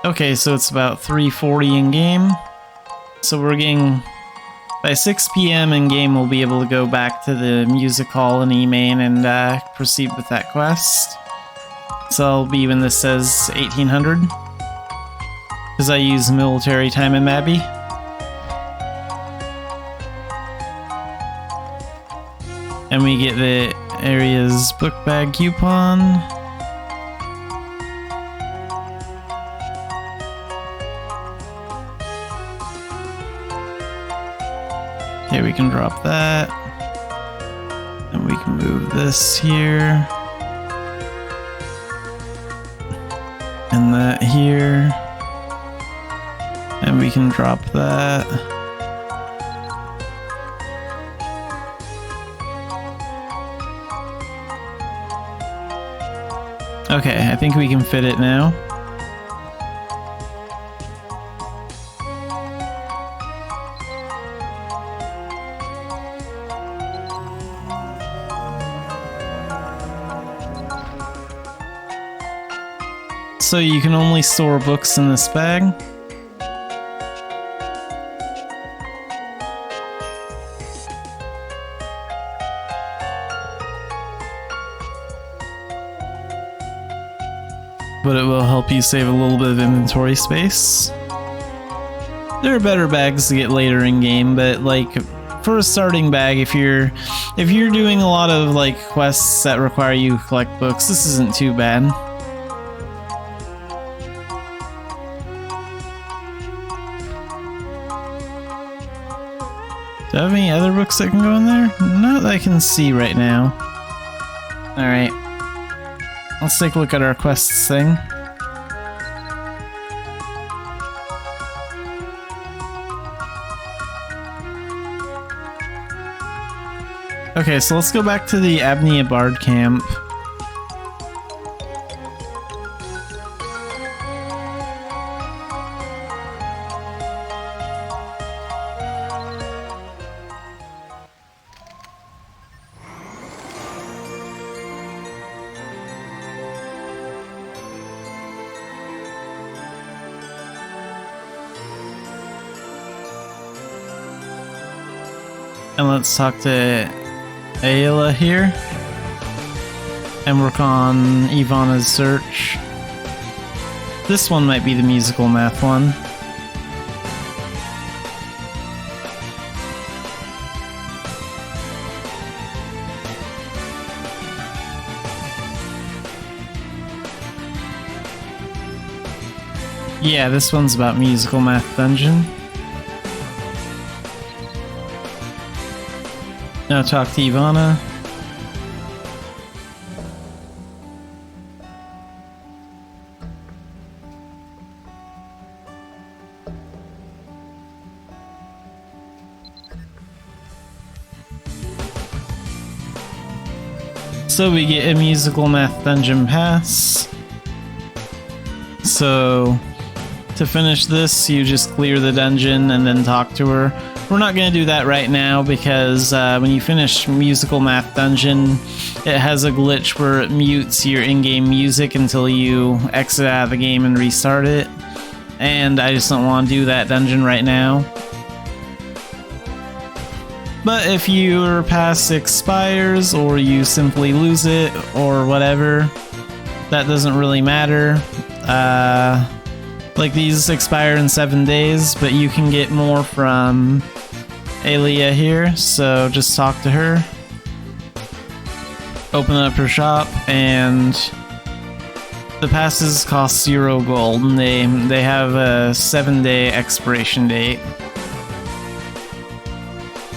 Okay, so it's about 3:40 in game. So we're getting... By 6 p.m. in game, we'll be able to go back to the music hall in E-Main and proceed with that quest. So I'll be when this says 1800. Because I use military time in Mabby. And we get the area's book bag coupon. Okay, we can drop that. And we can move this here. And that here. And we can drop that. Okay, I think we can fit it now. So you can only store books in this bag. But it will help you save a little bit of inventory space. There are better bags to get later in game, but like for a starting bag, if you're doing a lot of like quests that require you to collect books, this isn't too bad. Do I have any other books that can go in there? Not that I can see right now. Alright. Let's take a look at our quests thing. Okay, so let's go back to the Abnea Bard camp. And let's talk to Ayla here. And work on Ivana's search. This one might be the musical math one. Yeah, this one's about musical math dungeon. Now talk to Ivana. So we get a musical math dungeon pass. So to finish this, you just clear the dungeon and then talk to her. We're not going to do that right now because when you finish musical math dungeon, it has a glitch where it mutes your in-game music until you exit out of the game and restart it. And I just don't want to do that dungeon right now. But if your pass expires or you simply lose it or whatever, that doesn't really matter. Like these expire in 7 days, but you can get more from Alia here, so just talk to her. Open up her shop, and the passes cost 0 gold, and they have a 7-day expiration date.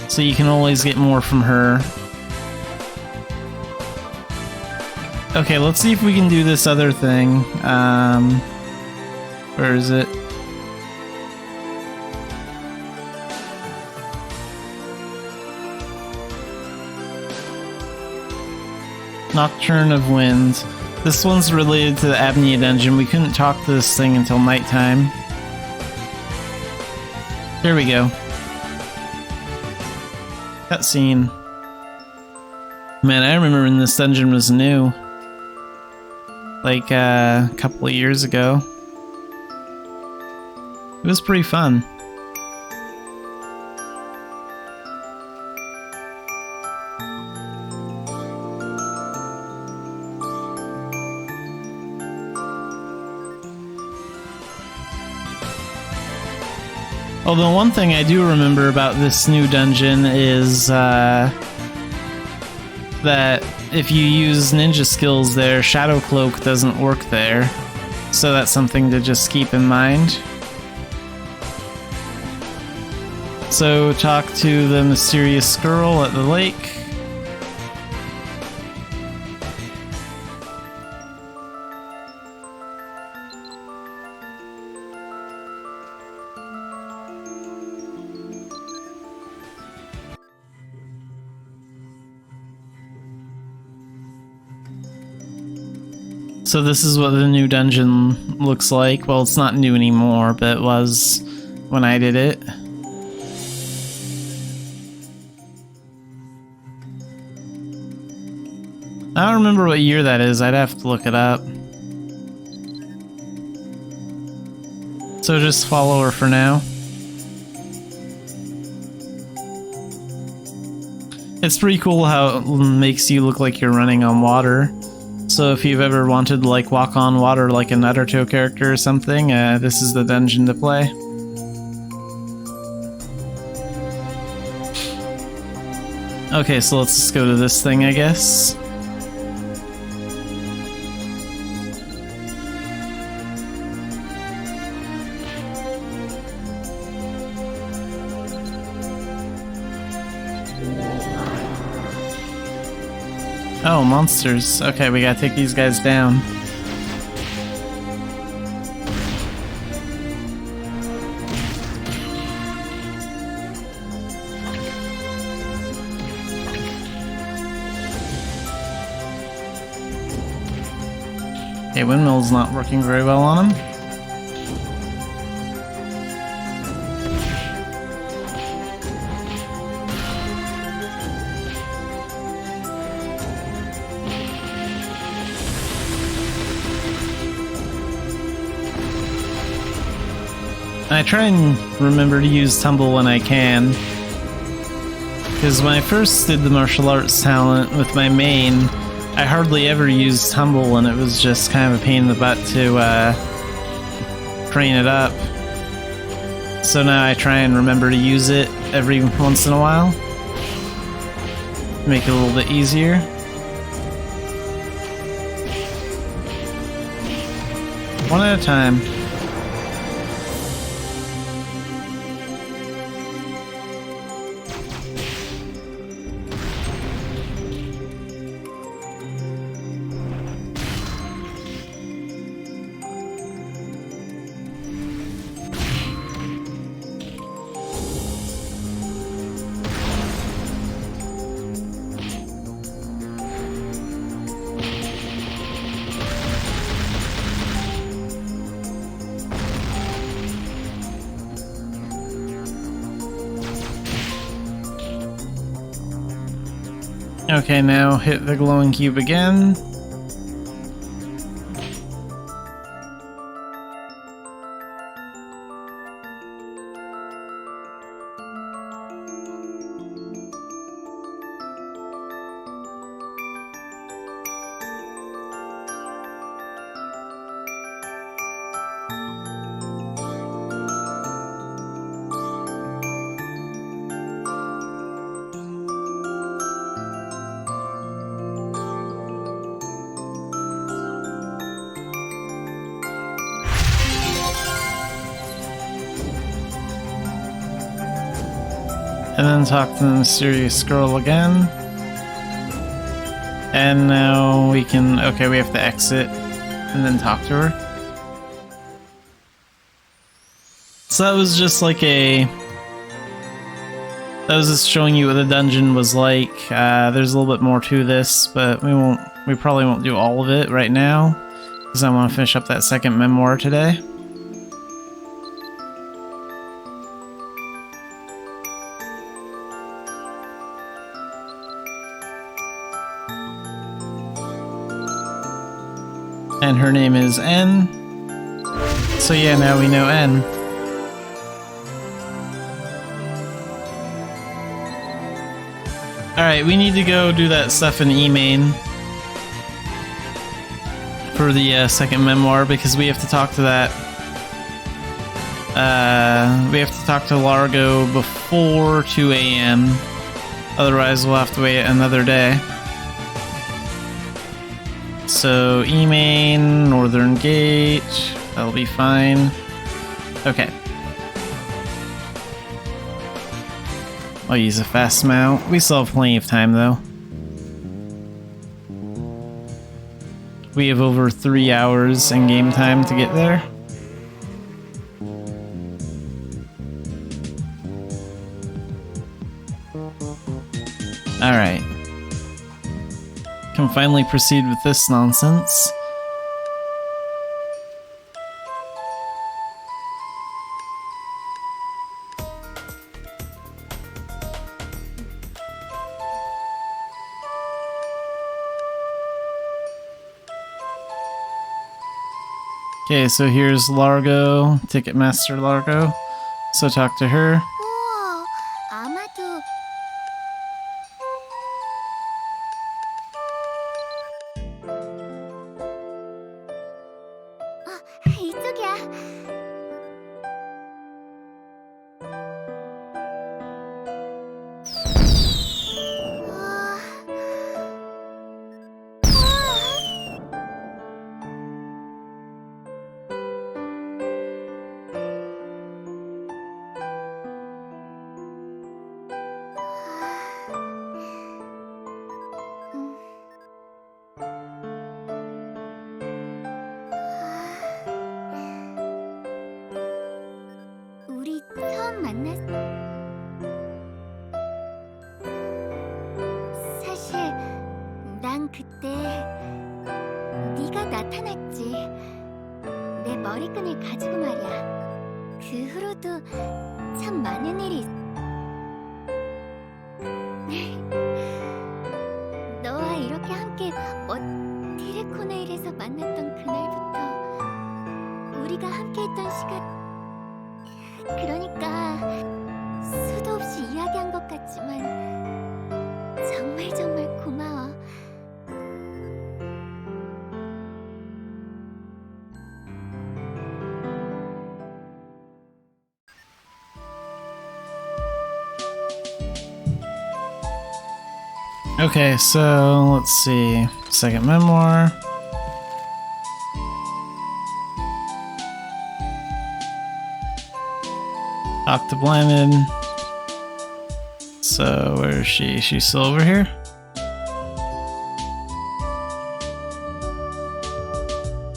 So you can always get more from her. Okay, let's see if we can do this other thing. Where is it? Nocturne of Winds. This one's related to the Abnea dungeon. We couldn't talk to this thing until nighttime. There we go. Cutscene. Man, I remember when this dungeon was new. Like, a couple of years ago. It was pretty fun. Although one thing I do remember about this new dungeon is that if you use ninja skills there, Shadow Cloak doesn't work there. So that's something to just keep in mind. So talk to the mysterious girl at the lake. So this is what the new dungeon looks like. Well, it's not new anymore, but it was when I did it. I don't remember what year that is. I'd have to look it up. So just follow her for now. It's pretty cool how it makes you look like you're running on water. So if you've ever wanted to like walk on water like a Naruto character or something, this is the dungeon to play. Okay, so let's just go to this thing, I guess. Oh, monsters. Okay, we gotta take these guys down. Okay, windmill's not working very well on him. I try and remember to use Tumble when I can, because when I first did the martial arts talent with my main, I hardly ever used Tumble, and it was just kind of a pain in the butt to train it up. So now I try and remember to use it every once in a while, make it a little bit easier. One at a time. Okay, now hit the glowing cube again. And then talk to the mysterious girl again. And now we can... Okay, we have to exit and then talk to her. So that was just like a... That was just showing you what the dungeon was like. There's a little bit more to this, but we probably won't do all of it right now, because I want to finish up that second memoir today. And her name is N. So yeah, now we know N. Alright, we need to go do that stuff in E-Main for the second memoir because we have to talk to that. We have to talk to Largo before 2 a.m. Otherwise, we'll have to wait another day. So, E-Main, Northern Gate, that'll be fine. Okay. I'll use a fast mount. We still have plenty of time, though. We have over 3 hours in game time to get there. Alright. Can finally proceed with this nonsense. Okay, so here's Largo, Ticketmaster Largo. So talk to her. 우와, 아마도 이쪽이야. 우리 처음 만났. 사실 난 그때 네가 나타났지. 내 머리끈을 가지고 말이야. 그 후로도 참 많은 일이 너와 이렇게 함께 디레코네일에서 만났던 그날부터 우리가 함께했던 시간. 그러니까 수도 없이 이야기한 것 같지만 정말 정말 고마워. Okay, so let's see. Second memoir. Talk to Blinded. So where is she? She's still over here?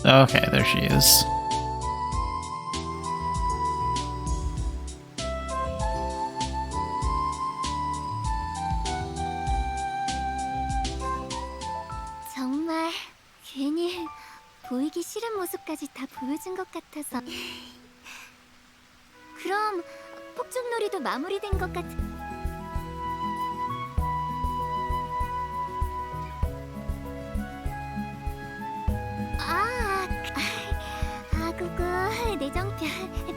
Okay, there she is. 정말 괜히 보이기 싫은 모습까지 다 보여준 것 같아서. 그럼 폭죽놀이도 마무리된 것 같. 그거 내정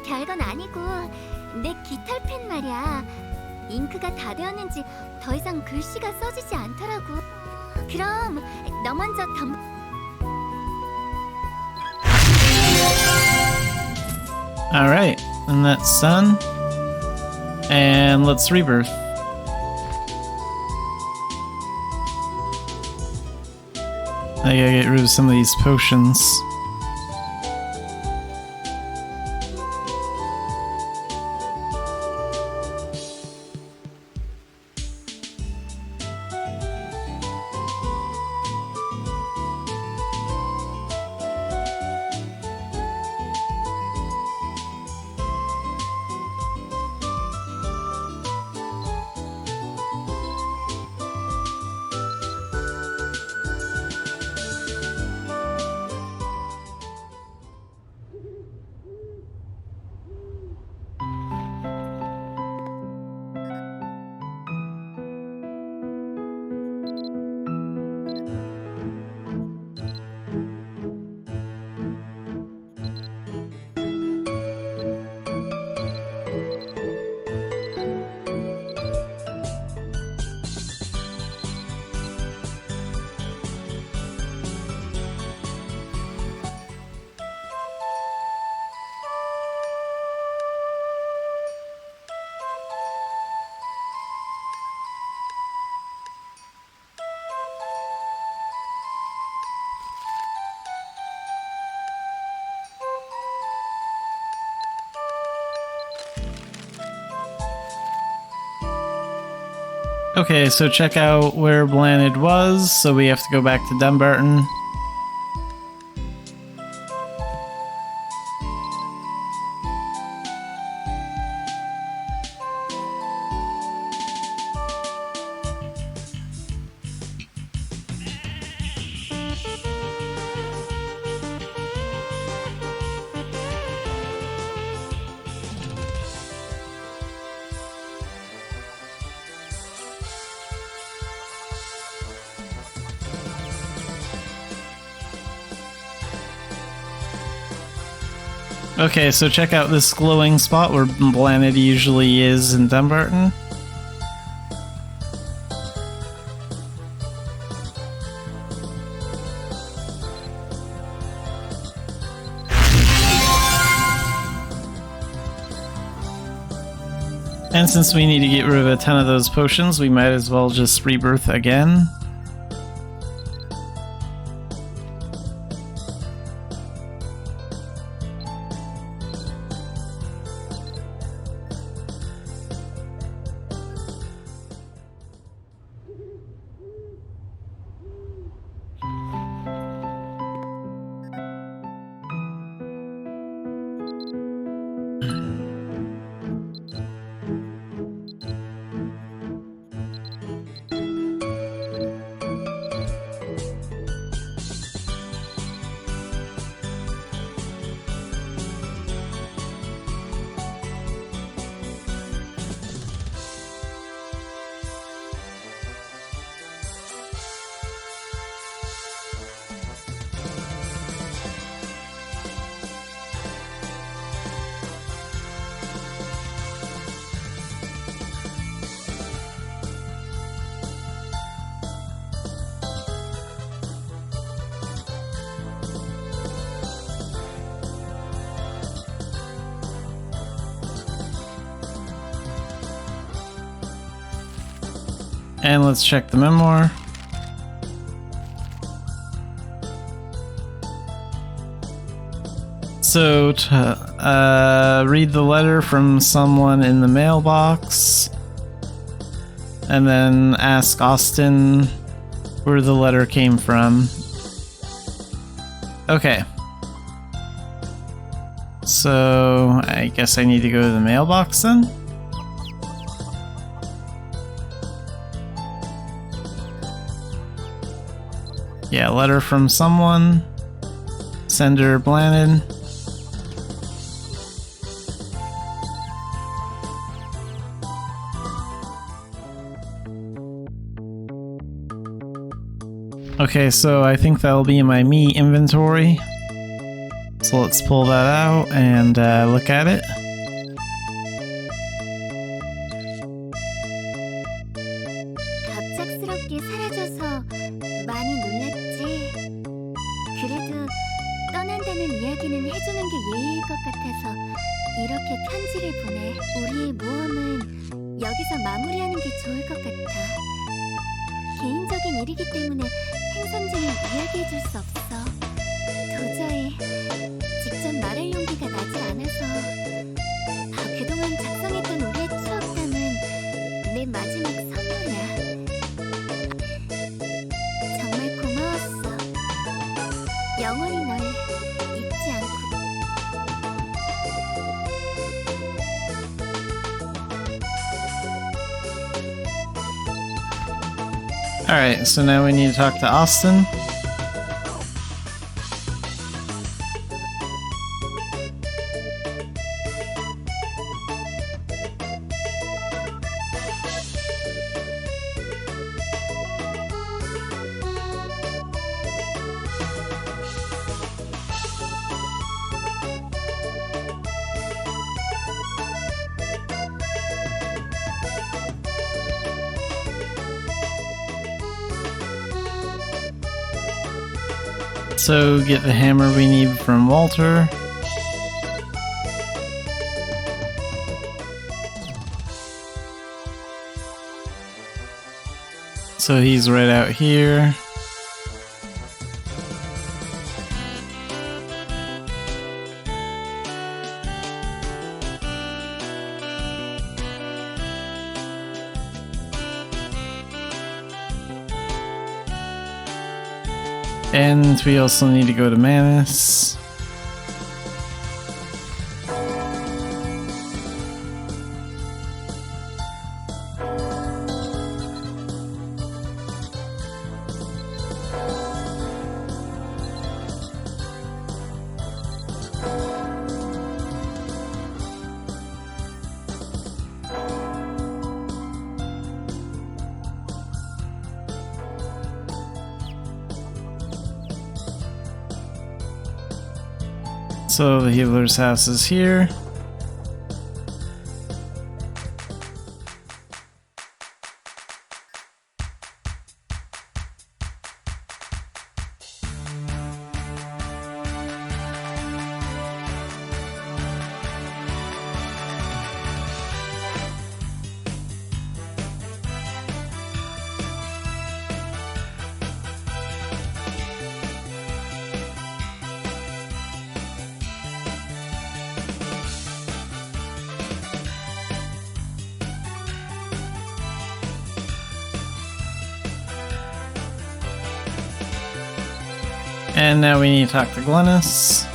별건 아니고 내 깃털펜 말이야. 잉크가 다 되었는지 더 이상 글씨가 써지지 않더라고. 그럼 너 먼저 Alright, and that's done. And let's rebirth. I gotta get rid of some of these potions. Okay, so check out where Blanid was, so we have to go back to Dumbarton. Okay, so check out this glowing spot where Blanid usually is in Dumbarton. And since we need to get rid of a ton of those potions, we might as well just rebirth again. And let's check the memoir. So, read the letter from someone in the mailbox, and then ask Austin where the letter came from. Okay. So, I guess I need to go to the mailbox then? Yeah, letter from someone. Sender Blanid. Okay, so I think that'll be in my me inventory. So let's pull that out and look at it. 갑작스럽게 사라져서 많이 놀랐지. 그래도 떠난다는 이야기는 해주는 게 예의일 것 같아서 이렇게 편지를 보내. 우리의 모험은 여기서 마무리하는 게 좋을 것 같아. 개인적인 일이기 때문에 행선진을 이야기해줄 수 없어. 도저히 직접 말할 용기가 나지 않아서. 그동안 작성했던 우리의 추억담은 내 마지막 선물이야. 정말 고마웠어. 영원히 널 잊지 않고. Alright, so now we need to talk to Austin. So get the hammer we need from Walter. So he's right out here. And we also need to go to Manus. So the healer's house is here. And now we need to talk to Glennis.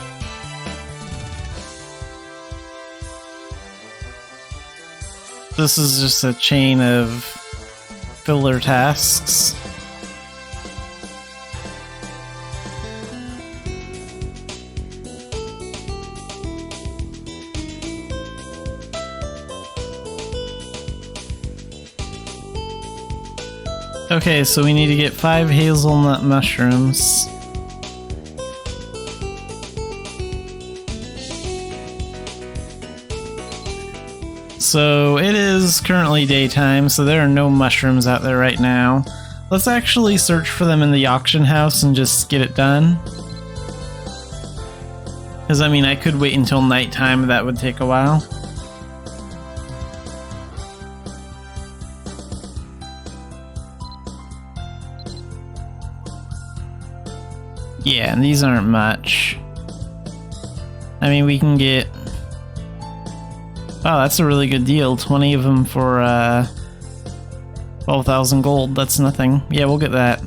This is just a chain of filler tasks. Okay, so we need to get 5 hazelnut mushrooms. So it is currently daytime, so there are no mushrooms out there right now. Let's actually search for them in the auction house and just get it done. Because, I mean, I could wait until nighttime, that would take a while. Yeah, and these aren't much. I mean, we can get... Wow, that's a really good deal. 20 of them for 12,000 gold. That's nothing. Yeah, we'll get that.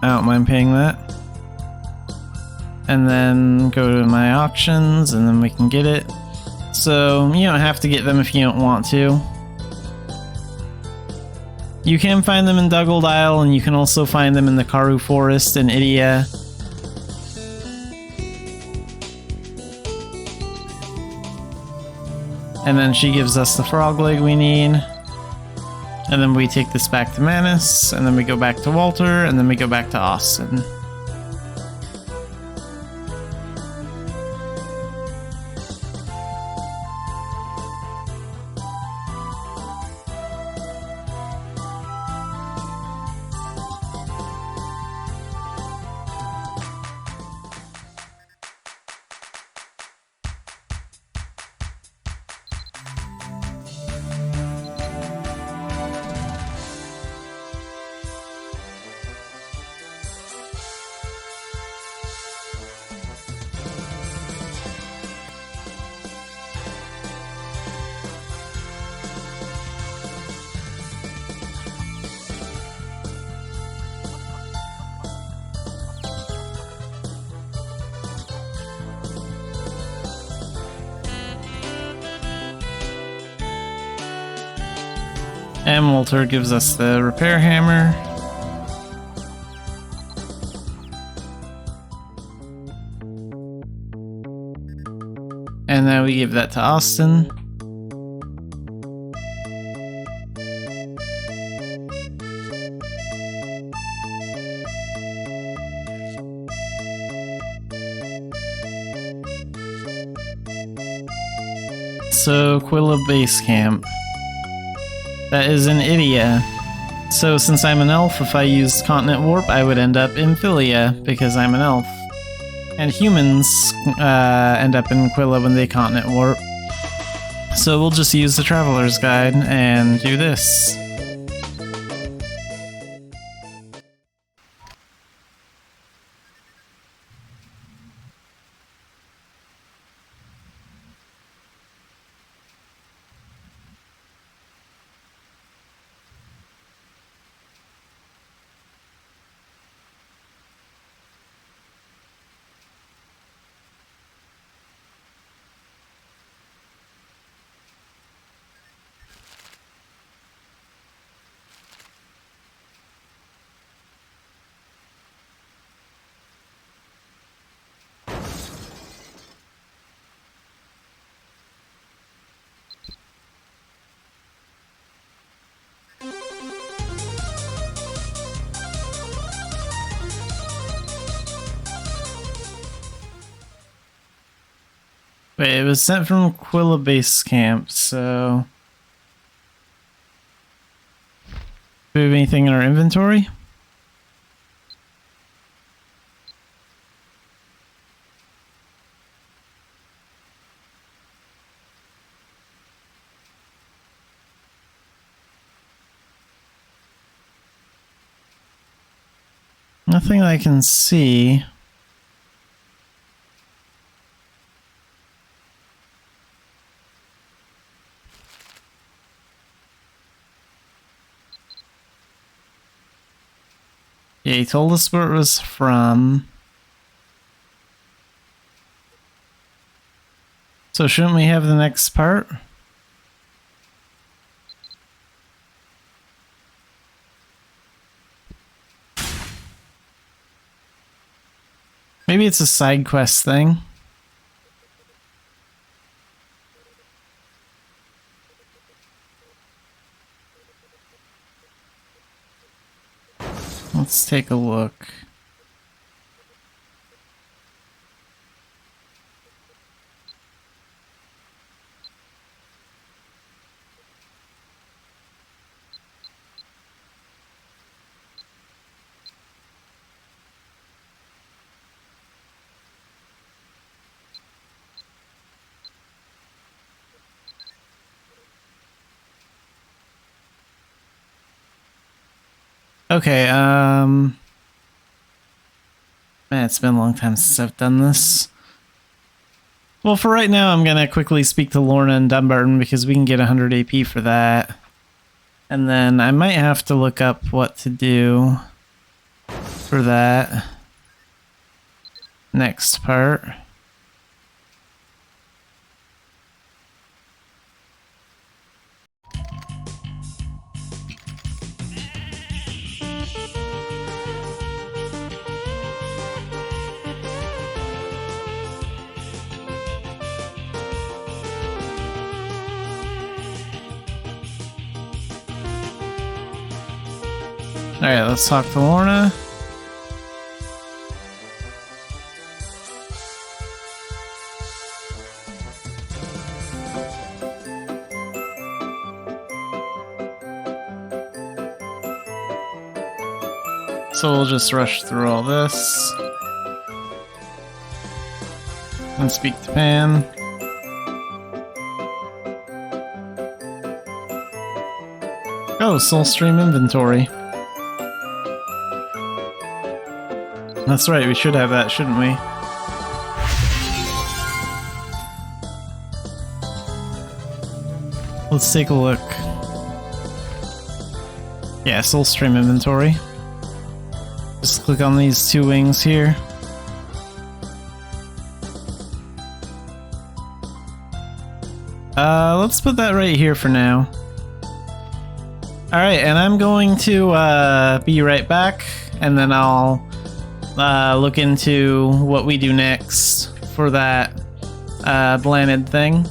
I don't mind paying that. And then go to my auctions, and then we can get it. So, you don't have to get them if you don't want to. You can find them in Duggold Isle, and you can also find them in the Karu Forest in Idia. And then she gives us the frog leg we need. And then we take this back to Manus, and then we go back to Walter, and then we go back to Austin. And Walter gives us the repair hammer. And now we give that to Austin. So, Quilla Base Camp. That is in Idia. So since I'm an elf, if I used Continent Warp, I would end up in Philia, because I'm an elf. And humans end up in Quilla when they Continent Warp. So we'll just use the Traveler's Guide and do this. Wait, it was sent from Quilla Base Camp, so... Do we have anything in our inventory? Nothing I can see. Yeah, he told us where it was from. So shouldn't we have the next part? Maybe it's a side quest thing. Let's take a look. Okay, man, it's been a long time since I've done this. Well, for right now, I'm gonna quickly speak to Lorna and Dumbarton because we can get 100 AP for that. And then I might have to look up what to do for that next part. Alright, let's talk to Lorna. So we'll just rush through all this. And speak to Pam. Oh, Soul Stream inventory. That's right, we should have that, shouldn't we? Let's take a look. Yeah, Soul Stream inventory. Just click on these two wings here. Let's put that right here for now. Alright, and I'm going to be right back, and then I'll look into what we do next for that Blanded thing.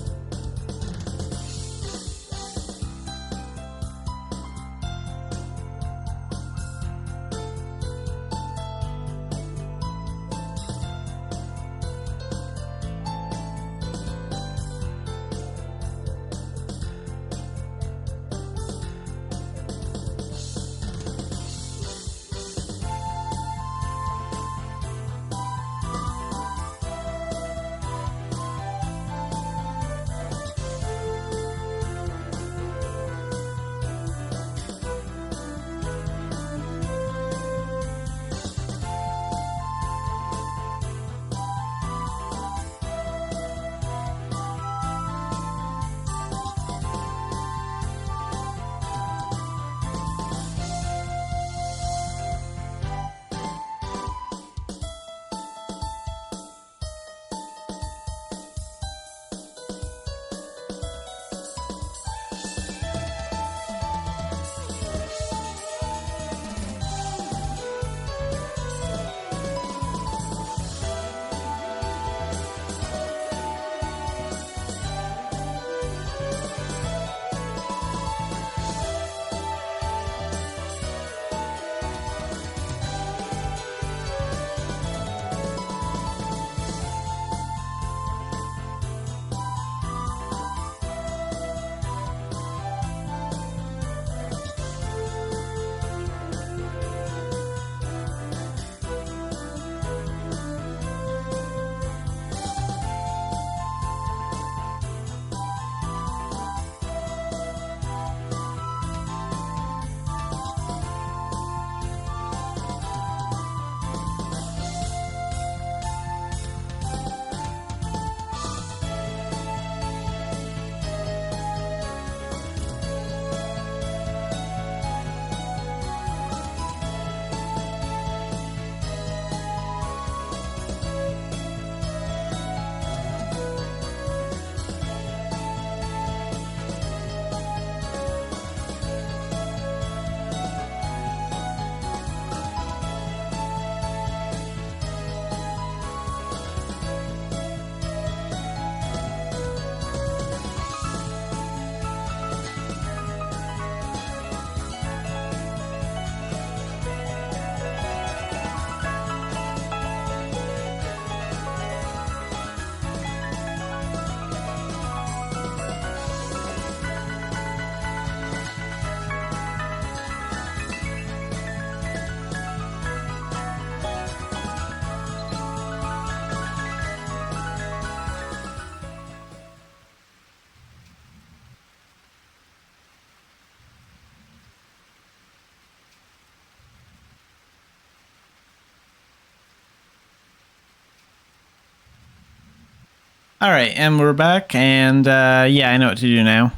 Alright, and we're back, and yeah, I know what to do now.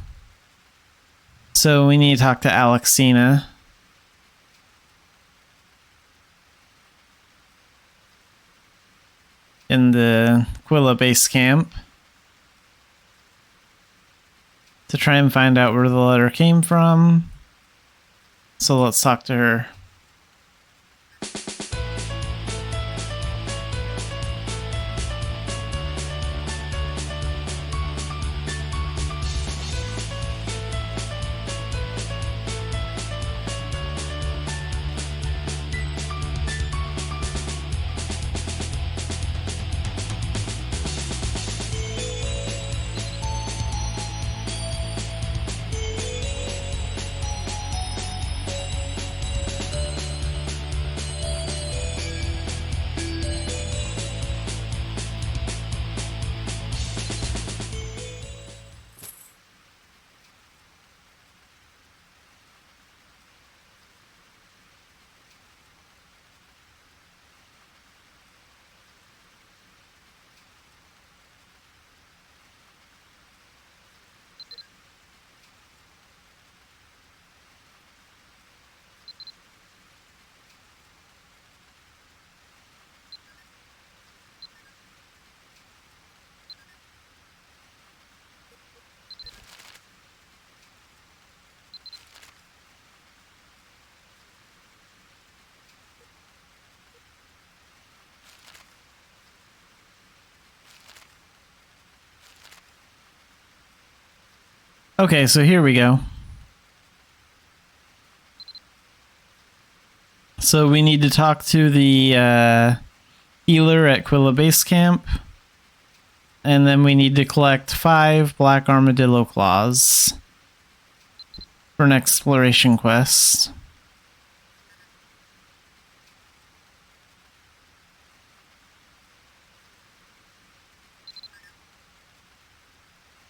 So we need to talk to Alexina. In the Quilla base camp. To try and find out where the letter came from. So let's talk to her. Okay, so here we go. So we need to talk to the healer at Quilla Base Camp. And then we need to collect 5 black armadillo claws for an exploration quest.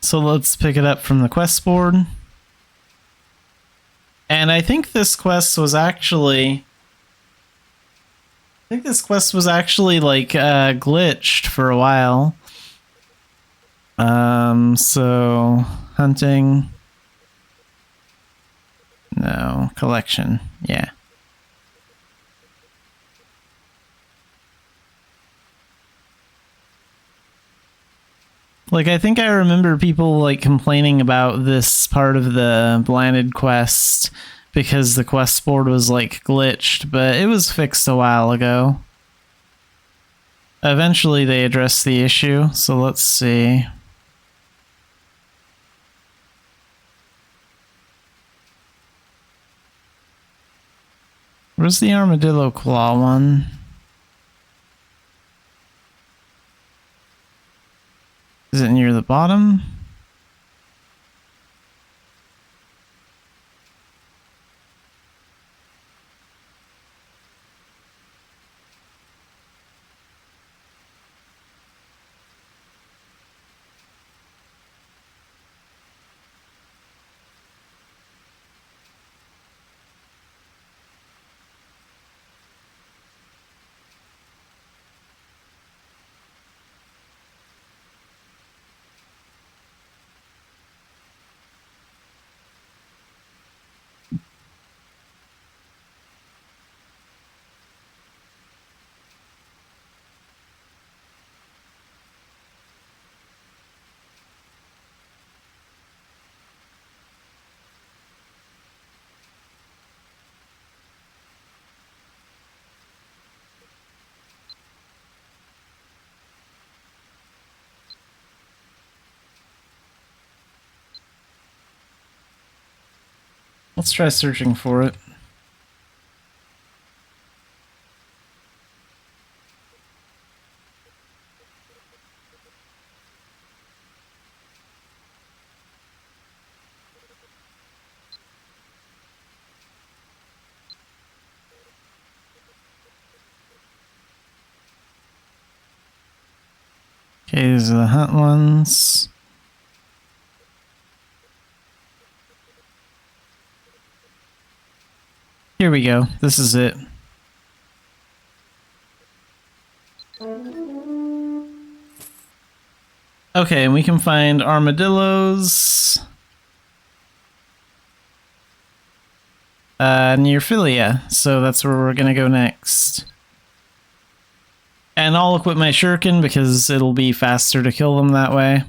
So let's pick it up from the quest board. And I think this quest was actually... like glitched for a while. So hunting. No, collection. Yeah. Like, I think I remember people, like, complaining about this part of the Blinded quest because the quest board was, like, glitched, but it was fixed a while ago. Eventually they addressed the issue, so let's see. Where's the armadillo claw one? Is it near the bottom? Let's try searching for it. Okay, these are the hunt ones. Here we go. This is it. Okay, and we can find armadillos near Philia, so that's where we're gonna go next. And I'll equip my shuriken because it'll be faster to kill them that way.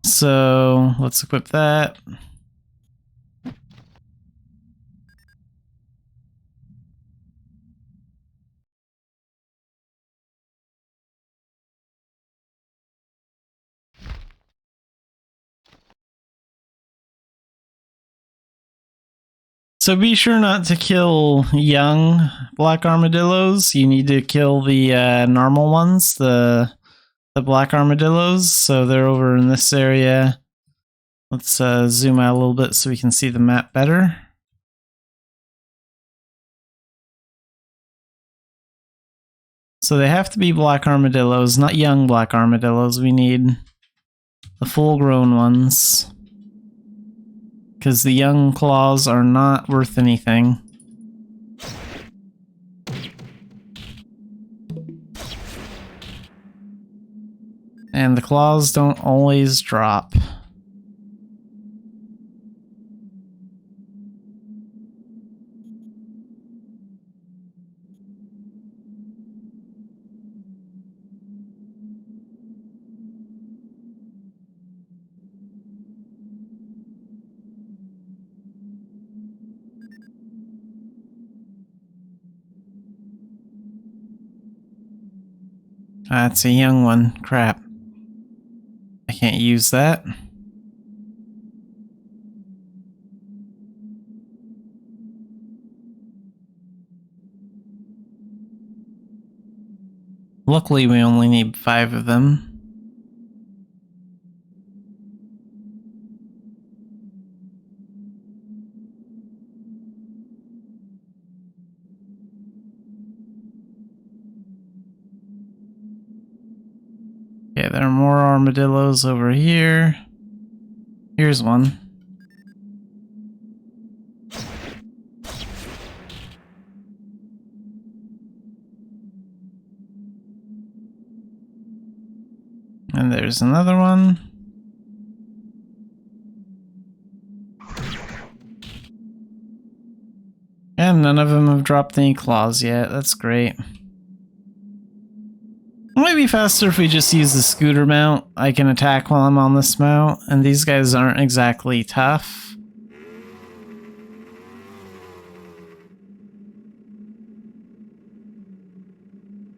So let's equip that. So be sure not to kill young black armadillos. You need to kill the normal ones, the black armadillos. So they're over in this area. Let's zoom out a little bit so we can see the map better. So they have to be black armadillos, not young black armadillos. We need the full-grown ones. Because the young claws are not worth anything. And the claws don't always drop. That's a young one. Crap. I can't use that. Luckily, we only need 5 of them. Okay, there are more armadillos over here. Here's one. And there's another one. And none of them have dropped any claws yet. That's great. It might be faster if we just use the scooter mount. I can attack while I'm on this mount, and these guys aren't exactly tough.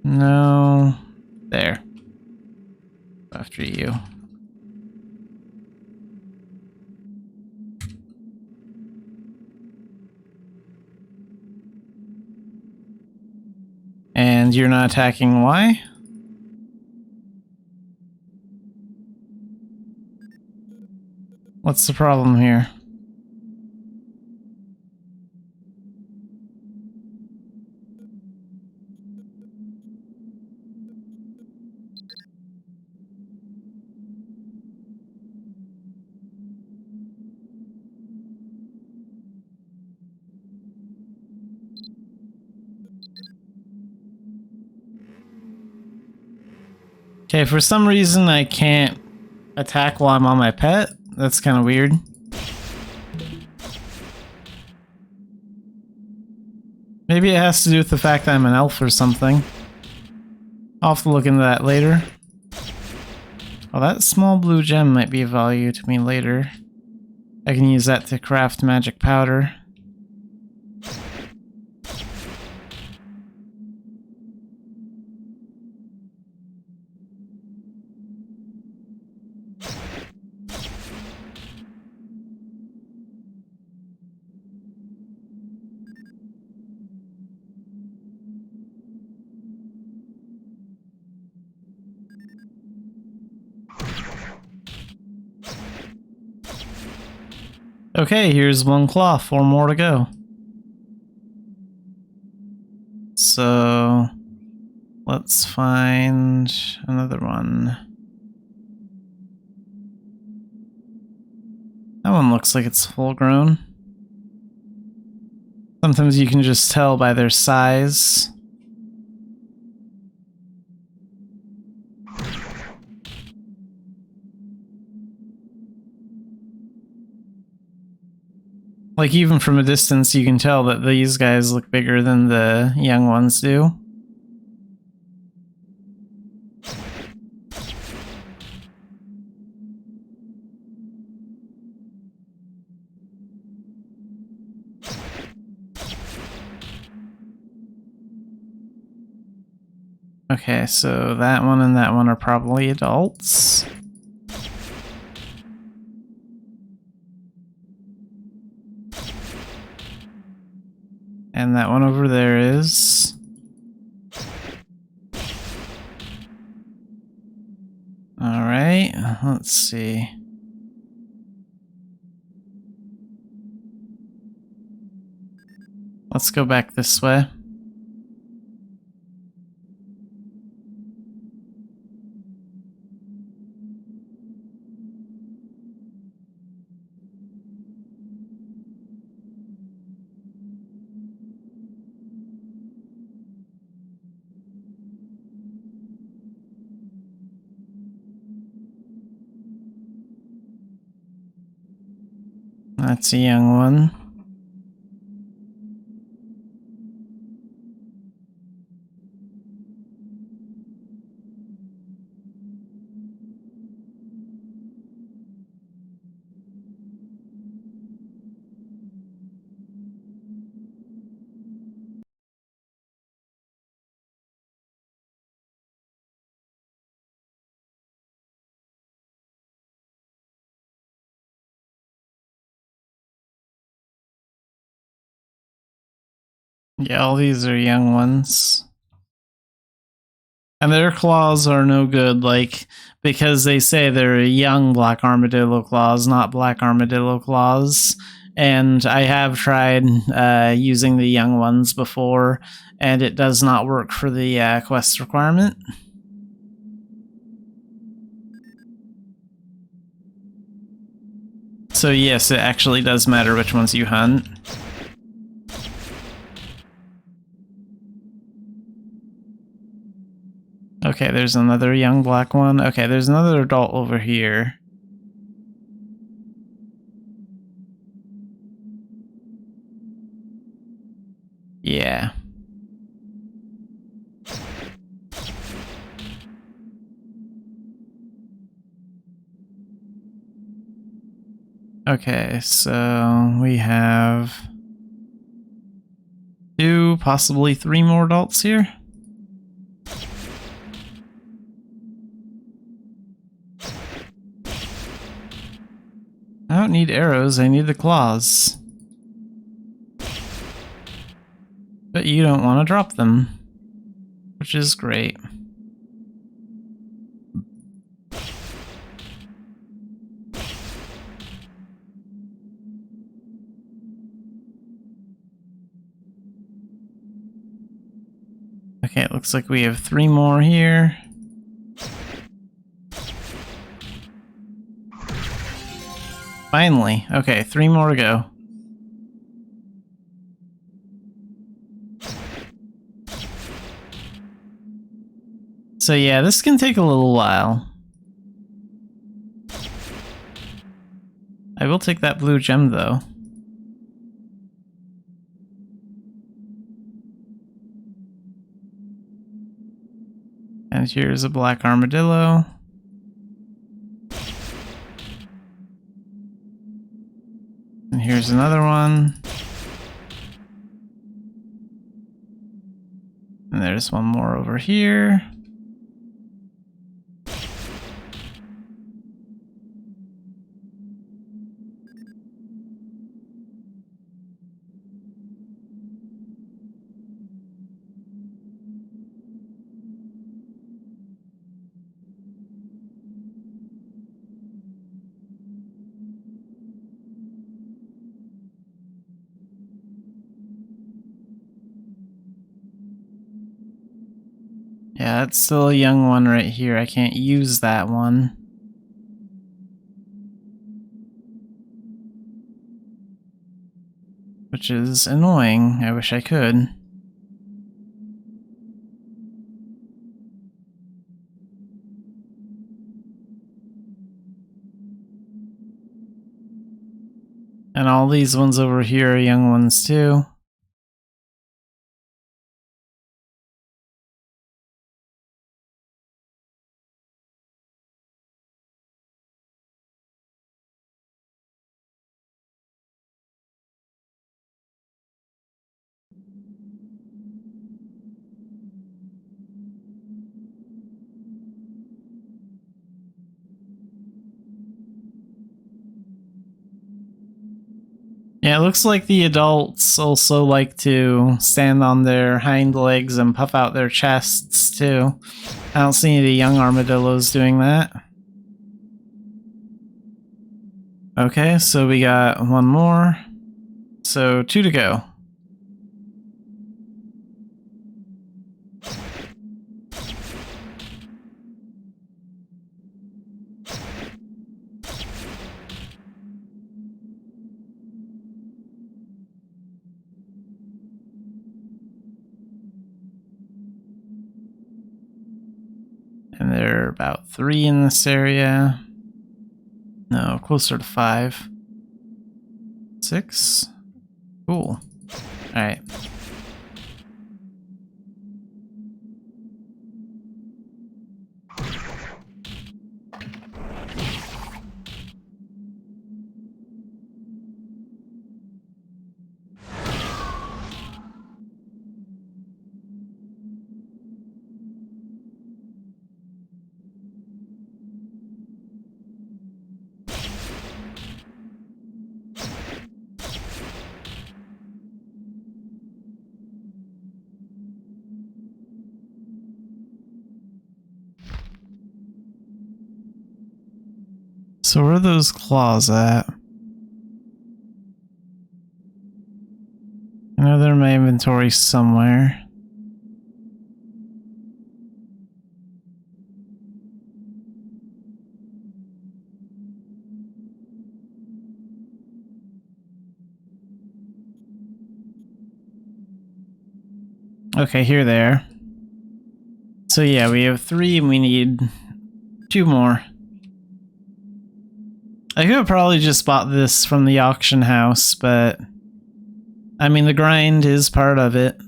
No. There. After you. And you're not attacking why? What's the problem here? Okay, for some reason I can't attack while I'm on my pet. That's kind of weird. Maybe it has to do with the fact that I'm an elf or something. I'll have to look into that later. Oh, that small blue gem might be of value to me later. I can use that to craft magic powder. Okay, here's one claw, 4 more to go. So let's find another one. That one looks like it's full grown. Sometimes you can just tell by their size. Like, even from a distance, you can tell that these guys look bigger than the young ones do. Okay, so that one and that one are probably adults. And that one over there is. Alright, let's see. Let's go back this way. That's a young one. Yeah, all these are young ones. And their claws are no good, like, because they say they're young black armadillo claws, not black armadillo claws. And I have tried using the young ones before, and it does not work for the quest requirement. So yes, it actually does matter which ones you hunt. Okay, there's another young black one. Okay, there's another adult over here. Yeah. Okay, so we have 2, possibly 3 more adults here. I don't need arrows, I need the claws. But you don't want to drop them, which is great. Okay, it looks like we have 3 more here. Finally. Okay, 3 more to go. So yeah, this can take a little while. I will take that blue gem though. And here's a black armadillo. And here's another one. And there's one more over here. Yeah, that's still a young one right here. I can't use that one. Which is annoying. I wish I could. And all these ones over here are young ones too. Yeah, it looks like the adults also like to stand on their hind legs and puff out their chests too. I don't see any young armadillos doing that. Okay, so we got one more. So 2 to go. And there are about 3 in this area. No, closer to 5. 6. Cool. Alright. So where are those claws at? I know they're in my inventory somewhere. Okay, here they are. So yeah, we have 3 and we need 2 more. I could have probably just bought this from the auction house, but I mean, the grind is part of it.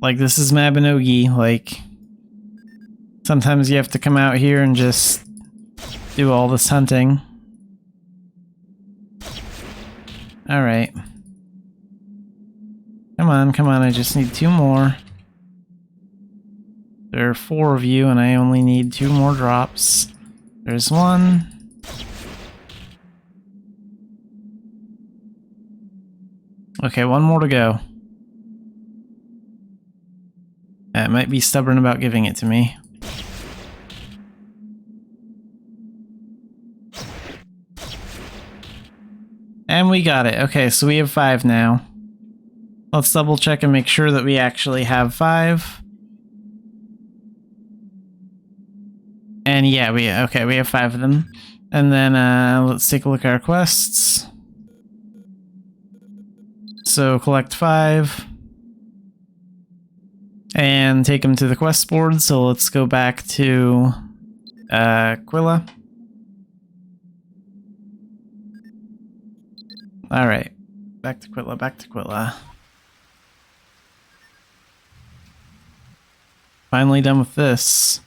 Like, this is Mabinogi. Like, sometimes you have to come out here and just do all this hunting. Alright. Come on, I just need 2 more. There are 4 of you, and I only need 2 more drops. There's 1. Okay, 1 more to go. It might be stubborn about giving it to me. And we got it. Okay, so we have 5 now. Let's double check and make sure that we actually have 5. And yeah, we have 5 of them. And then let's take a look at our quests. So collect 5. And take them to the quest board. So let's go back to Quilla. Alright. Back to Quilla, back to Quilla. Finally done with this.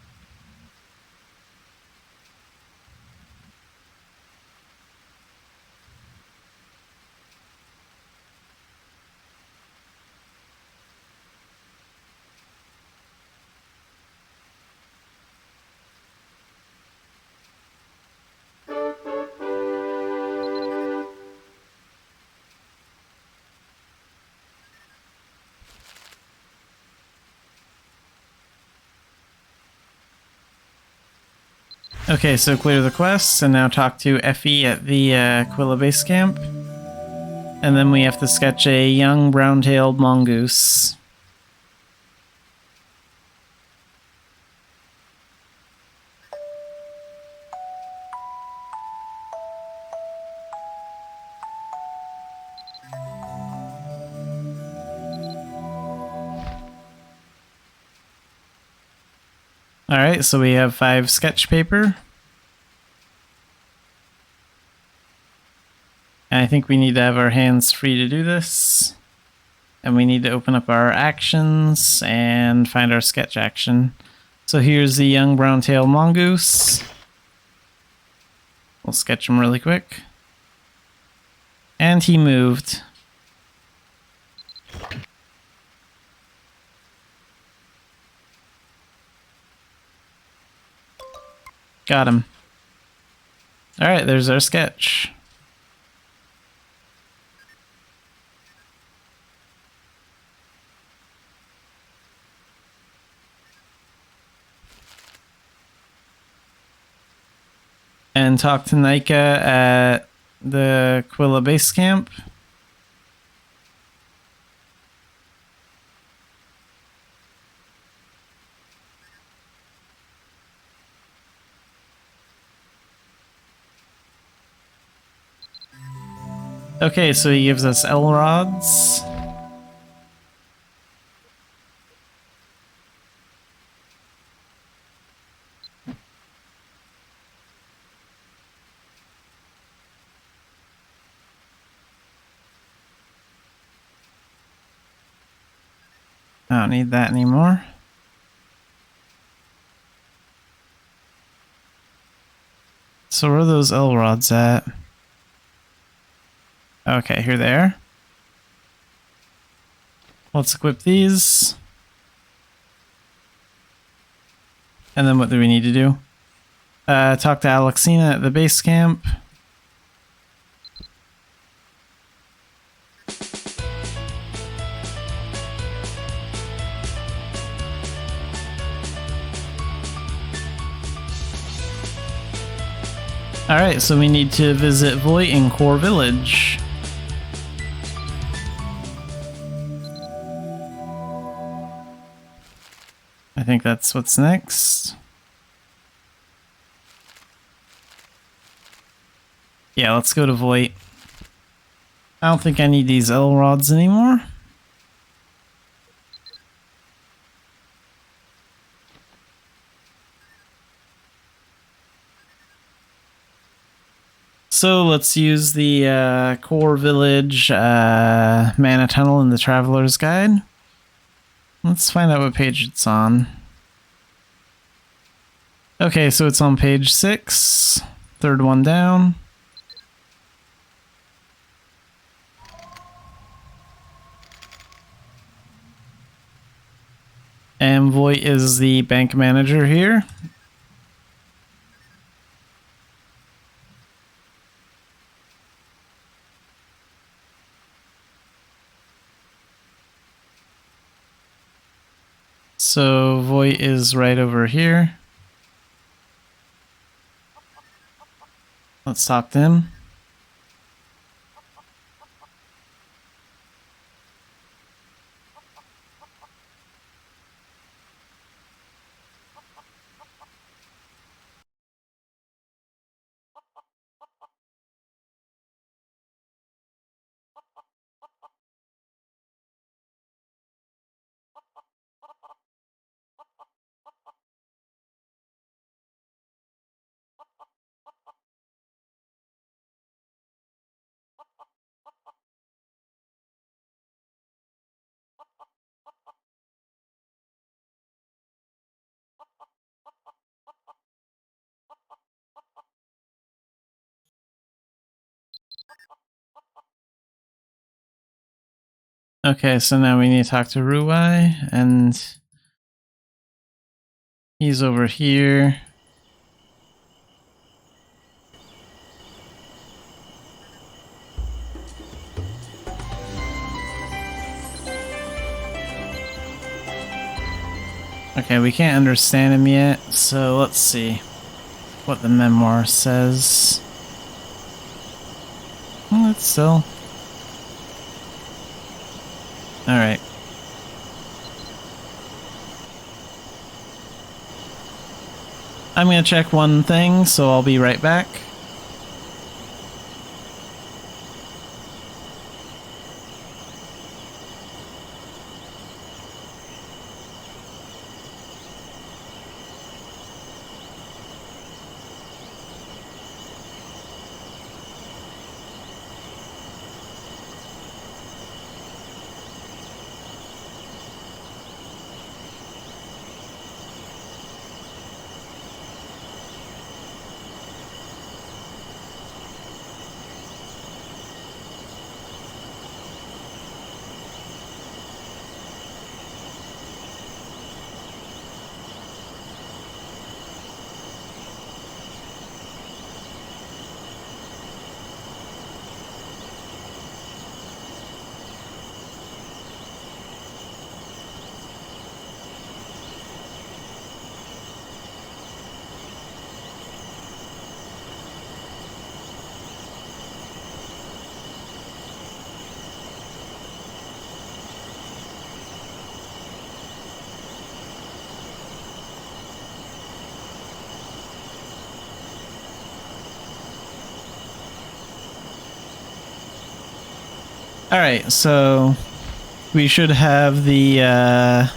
Okay, so clear the quests, and now talk to Effie at the Quilla base camp. And then we have to sketch a young brown-tailed mongoose. Alright, so we have 5 sketch paper. I think we need to have our hands free to do this. And we need to open up our actions and find our sketch action. So here's the young brown-tailed mongoose. We'll sketch him really quick. And he moved. Got him. Alright, there's our sketch. And talk to Nika at the Quilla base camp. Okay, so he gives us L-rods. I don't need that anymore. So where are those L-rods at? Okay, here they are. Let's equip these. And then what do we need to do? Talk to Alexina at the base camp. Alright, so we need to visit Voight in Core Village. I think that's what's next. Yeah, let's go to Voight. I don't think I need these L-rods anymore. So let's use the Core Village Mana Tunnel in the Traveler's Guide. Let's find out what page it's on. Okay, so it's on page 6. Third one down. And Voight is the bank manager here. So Voight is right over here. Let's talk to him. Okay, so now we need to talk to Ruai, and he's over here. Okay, we can't understand him yet, so let's see what the memoir says. Well, it's still... Alright. I'm gonna check one thing, so I'll be right back. Alright, so we should have the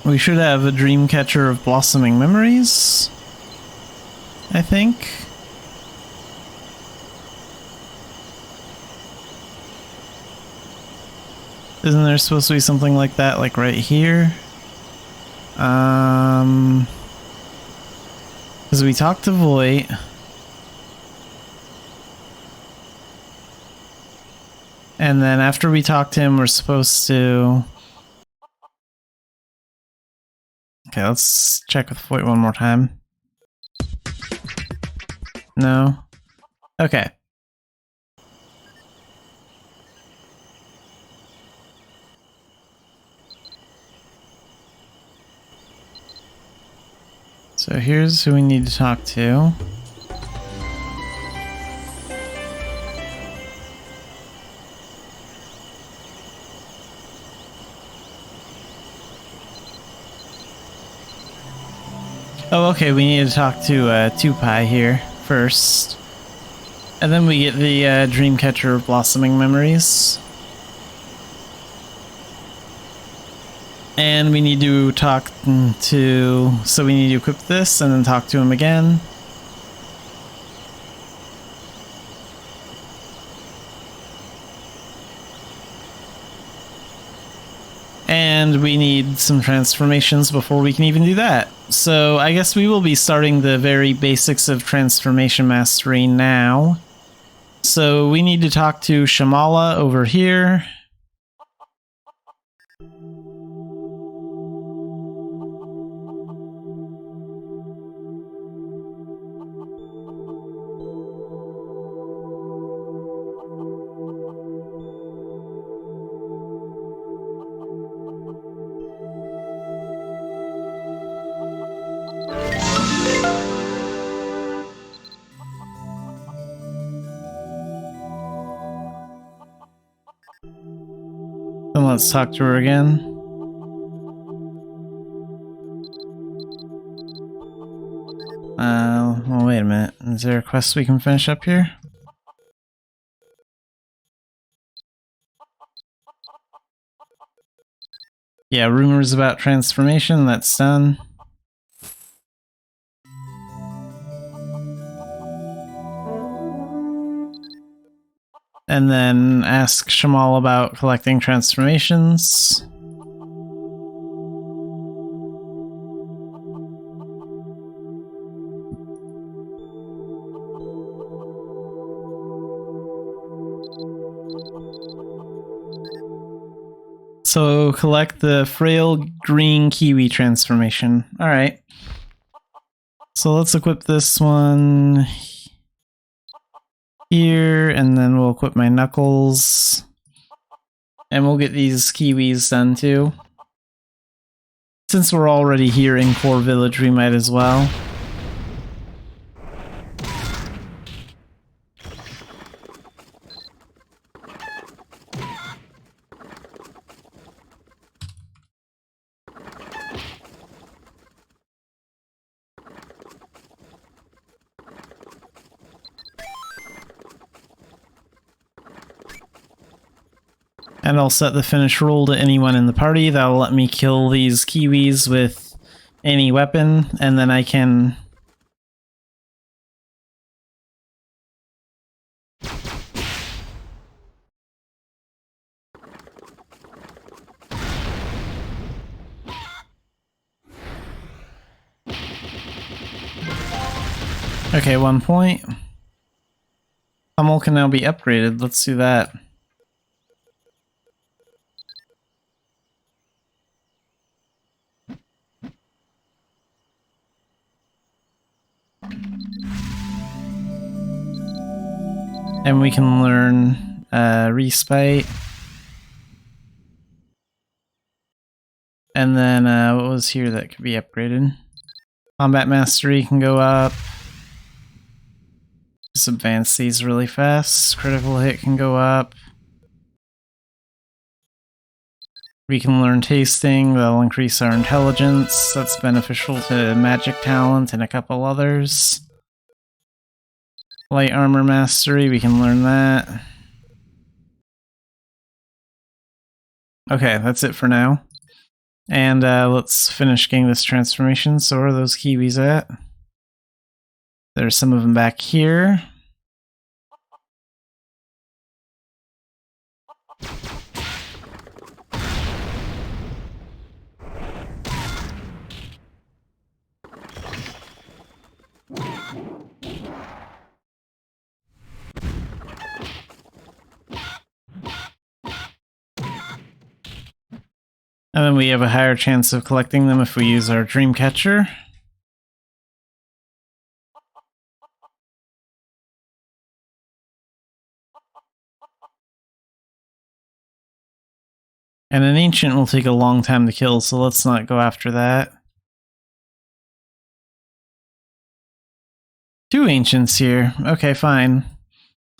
we should have a dream catcher of blossoming memories, I think. Isn't there supposed to be something like that, like right here? Because we talked to Voight. And then after we talk to him, we're supposed to... Okay, let's check with Voight one more time. No? Okay. So here's who we need to talk to. Oh, okay, we need to talk to Tupai here first. And then we get the Dreamcatcher of Blossoming Memories. And we need to talk to... So we need to equip this and then talk to him again. And we need some transformations before we can even do that. So I guess we will be starting the very basics of transformation mastery now. So we need to talk to Shamala over here. Then let's talk to her again. Well, wait a minute. Is there a quest we can finish up here? Yeah, rumors about transformation, that's done. And then ask Shamal about collecting transformations. So collect the frail green kiwi transformation. Alright. So let's equip this one here, and then we'll equip my knuckles. And we'll get these kiwis done too. Since we're already here in Core Village, we might as well. And I'll set the finish roll to anyone in the party. That'll let me kill these kiwis with any weapon, and then I can... Okay, 1 point. Hummel can now be upgraded. Let's do that. And we can learn Respite. And then what was here that could be upgraded? Combat Mastery can go up. Just advance these really fast. Critical Hit can go up. We can learn Tasting. That'll increase our intelligence. That's beneficial to Magic Talent and a couple others. Light armor mastery, we can learn that. Okay, that's it for now. And let's finish getting this transformation. So where are those kiwis at? There's some of them back here. And then we have a higher chance of collecting them if we use our dream catcher. And an ancient will take a long time to kill, so let's not go after that. 2 ancients here. Okay, fine.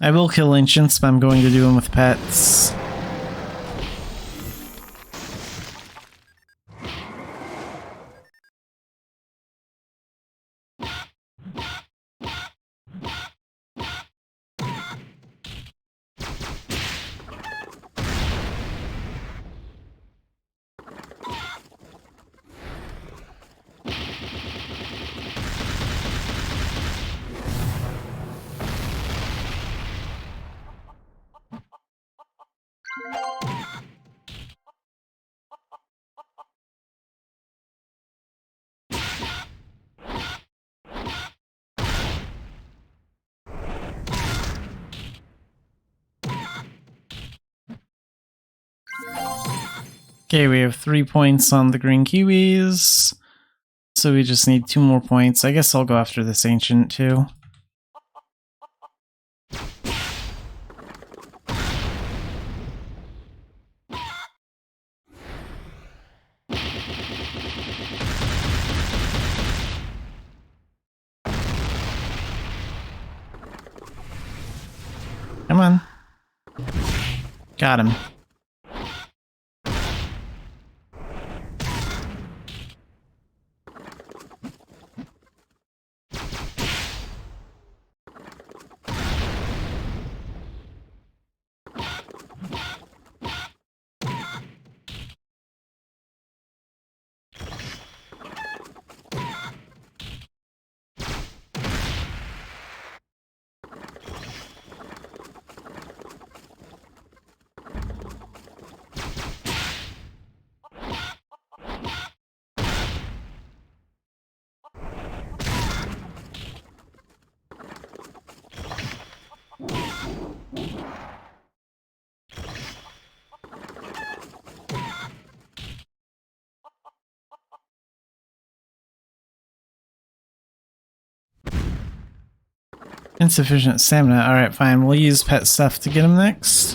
I will kill ancients, but I'm going to do them with pets. Okay, we have 3 points on the green kiwis. So we just need 2 more points. I guess I'll go after this ancient too. Come on. Got him. Insufficient stamina. Alright, fine. We'll use pet stuff to get him next.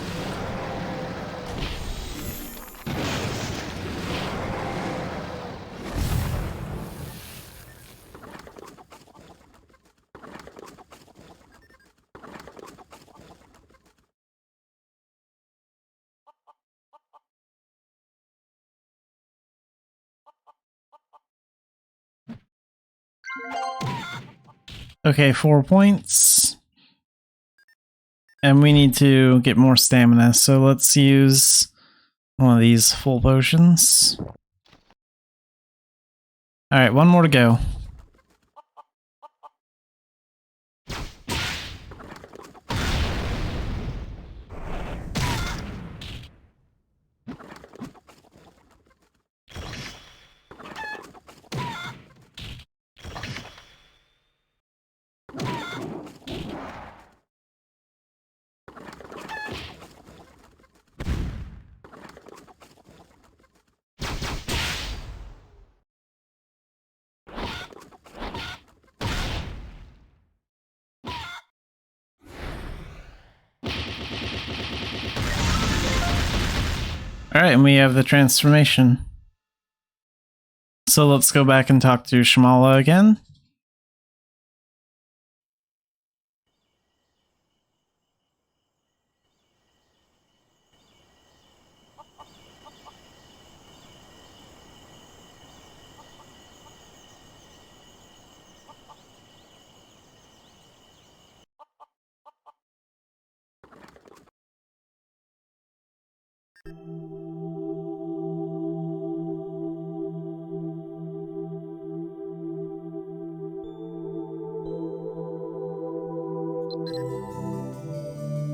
Okay, 4 points. And we need to get more stamina, so let's use one of these full potions. Alright, 1 more to go. Alright, and we have the transformation. So let's go back and talk to Shamala again.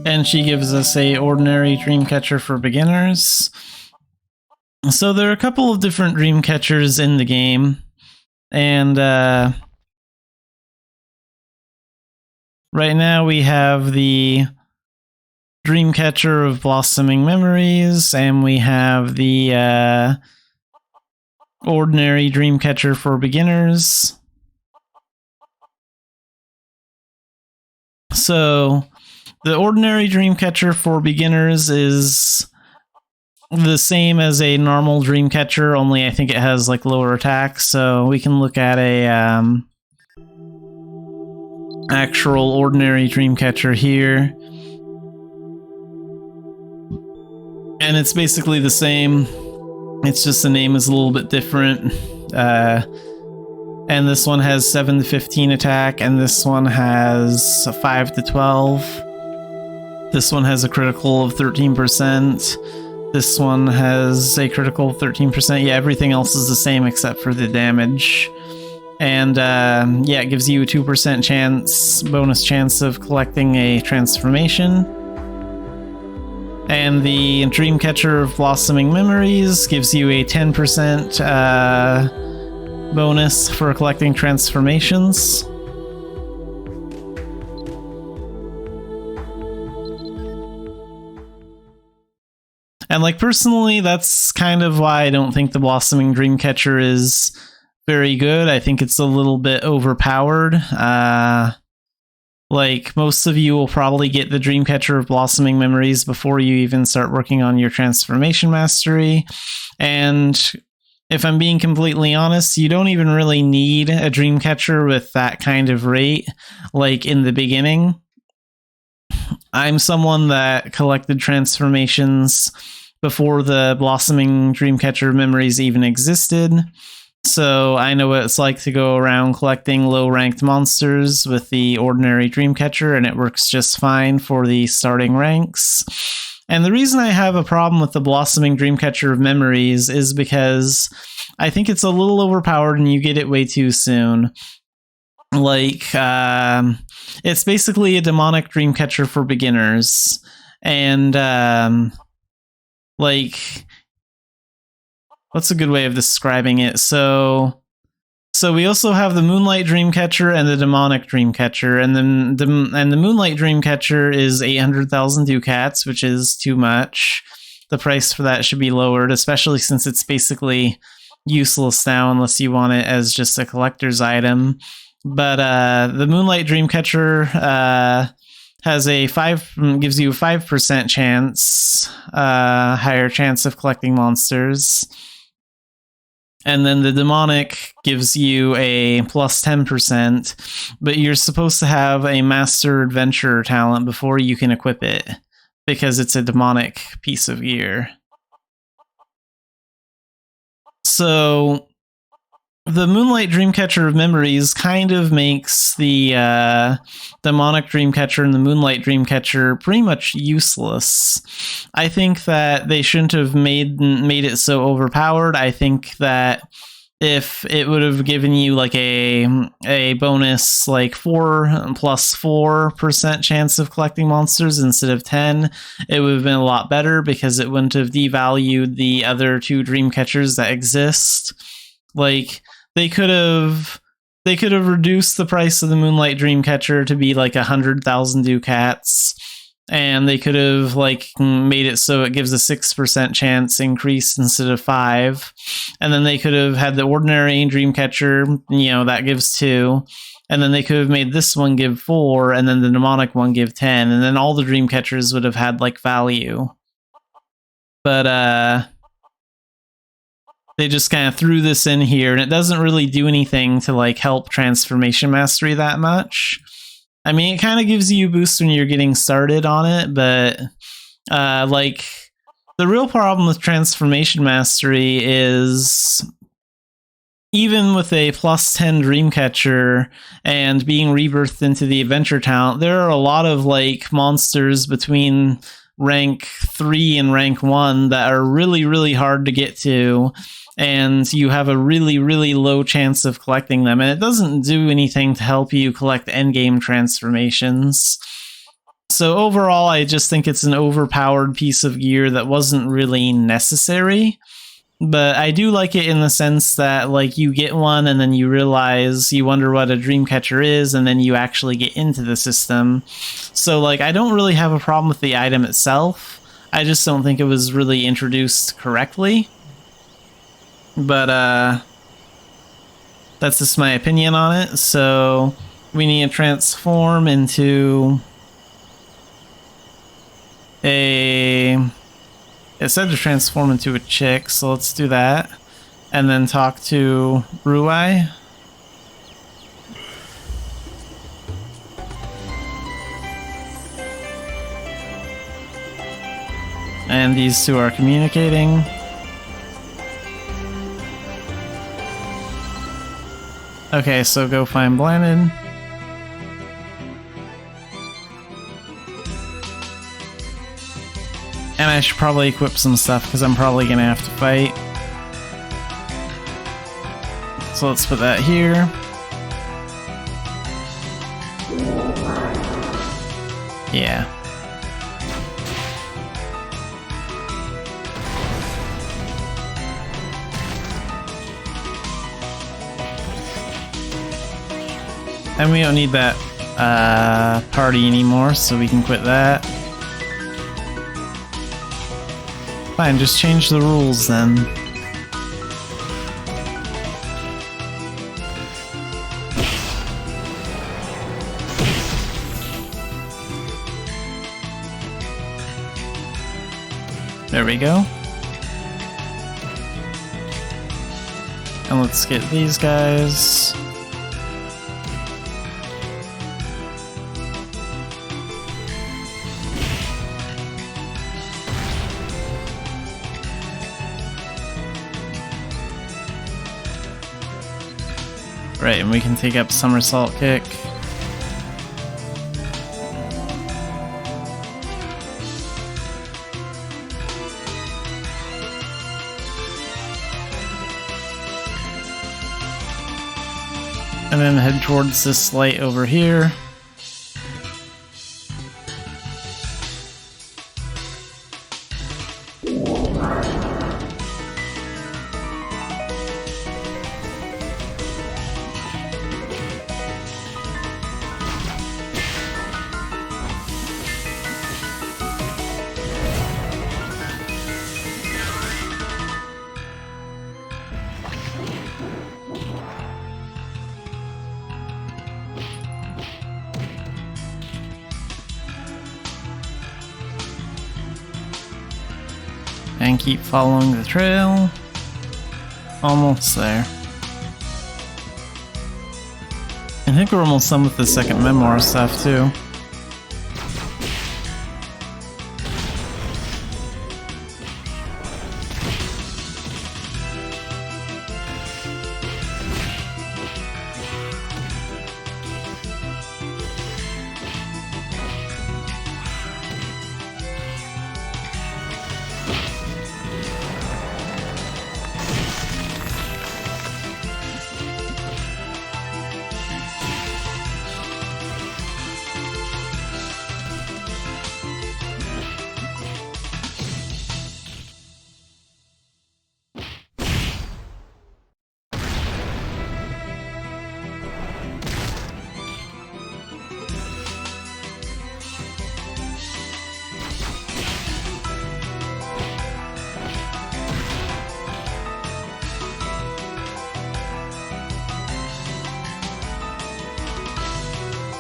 And she gives us a ordinary Dreamcatcher for beginners. So there are a couple of different Dreamcatchers in the game. And right now we have the Dreamcatcher of Blossoming Memories, and we have the ordinary Dreamcatcher for beginners. So the ordinary Dreamcatcher for beginners is the same as a normal Dreamcatcher, only I think it has like lower attacks. So we can look at a actual ordinary Dreamcatcher here. And it's basically the same. It's just the name is a little bit different. And this one has 7 to 15 attack, and this one has 5 to 12. This one has a critical of 13%. This one has a critical of 13%. Yeah, everything else is the same except for the damage. And yeah, it gives you a 2% chance, bonus chance of collecting a transformation. And the Dreamcatcher of Blossoming Memories gives you a 10% bonus for collecting transformations. And like personally, that's kind of why I don't think the Blossoming Dreamcatcher is very good. I think it's a little bit overpowered. Like, most of you will probably get the Dreamcatcher of Blossoming Memories before you even start working on your Transformation Mastery. And if I'm being completely honest, you don't even really need a Dreamcatcher with that kind of rate, like in the beginning. I'm someone that collected transformations before the Blossoming Dreamcatcher Memories even existed. So I know what it's like to go around collecting low-ranked monsters with the ordinary Dreamcatcher, and it works just fine for the starting ranks. And the reason I have a problem with the Blossoming Dreamcatcher of Memories is because I think it's a little overpowered and you get it way too soon. Like, it's basically a demonic Dreamcatcher for beginners. And, like, what's a good way of describing it? So we also have the Moonlight Dreamcatcher and the Demonic Dreamcatcher, and then the Moonlight Dreamcatcher is 800,000 ducats, which is too much. The price for that should be lowered, especially since it's basically useless now unless you want it as just a collector's item. But the Moonlight Dreamcatcher gives you a 5% chance, higher chance of collecting monsters. And then the Demonic gives you a plus 10%, but you're supposed to have a Master Adventurer talent before you can equip it, because it's a demonic piece of gear. So the Moonlight Dreamcatcher of Memories kind of makes the Demonic Dreamcatcher and the Moonlight Dreamcatcher pretty much useless. I think that they shouldn't have made it so overpowered. I think that if it would have given you like a bonus like 4 plus 4% chance of collecting monsters instead of 10, it would have been a lot better, because it wouldn't have devalued the other two Dreamcatchers that exist. Like, they could have reduced the price of the Moonlight Dreamcatcher to be like 100,000 ducats, and they could have like made it so it gives a 6% chance increase instead of 5. And then they could have had the ordinary Dreamcatcher, that gives 2. And then they could have made this one give 4, and then the demonic one give 10, and then all the Dreamcatchers would have had like value. But they just kind of threw this in here, and it doesn't really do anything to like help Transformation Mastery that much. I mean, it kind of gives you a boost when you're getting started on it, but like, the real problem with Transformation Mastery is, even with a plus 10 Dreamcatcher and being rebirthed into the Adventure talent, there are a lot of like monsters between rank 3 and rank 1 that are really, really hard to get to, and you have a really, really low chance of collecting them, and it doesn't do anything to help you collect endgame transformations. So overall, I just think it's an overpowered piece of gear that wasn't really necessary. But I do like it in the sense that, like, you get one and then you realize you wonder what a Dreamcatcher is, and then you actually get into the system. So, like, I don't really have a problem with the item itself. I just don't think it was really introduced correctly. But, that's just my opinion on it. So, we need to transform into a... It said to transform into a chick, so let's do that. And then talk to Ruai. And these two are communicating. Okay, so go find Blinded. And I should probably equip some stuff because I'm probably gonna have to fight. So let's put that here. Yeah. And we don't need that party anymore, so we can quit that. Fine, just change the rules then. There we go. And let's get these guys. Right, and we can take up Somersault Kick. And then head towards this light over here. And keep following the trail. Almost there. I think we're almost done with the second memoir stuff too.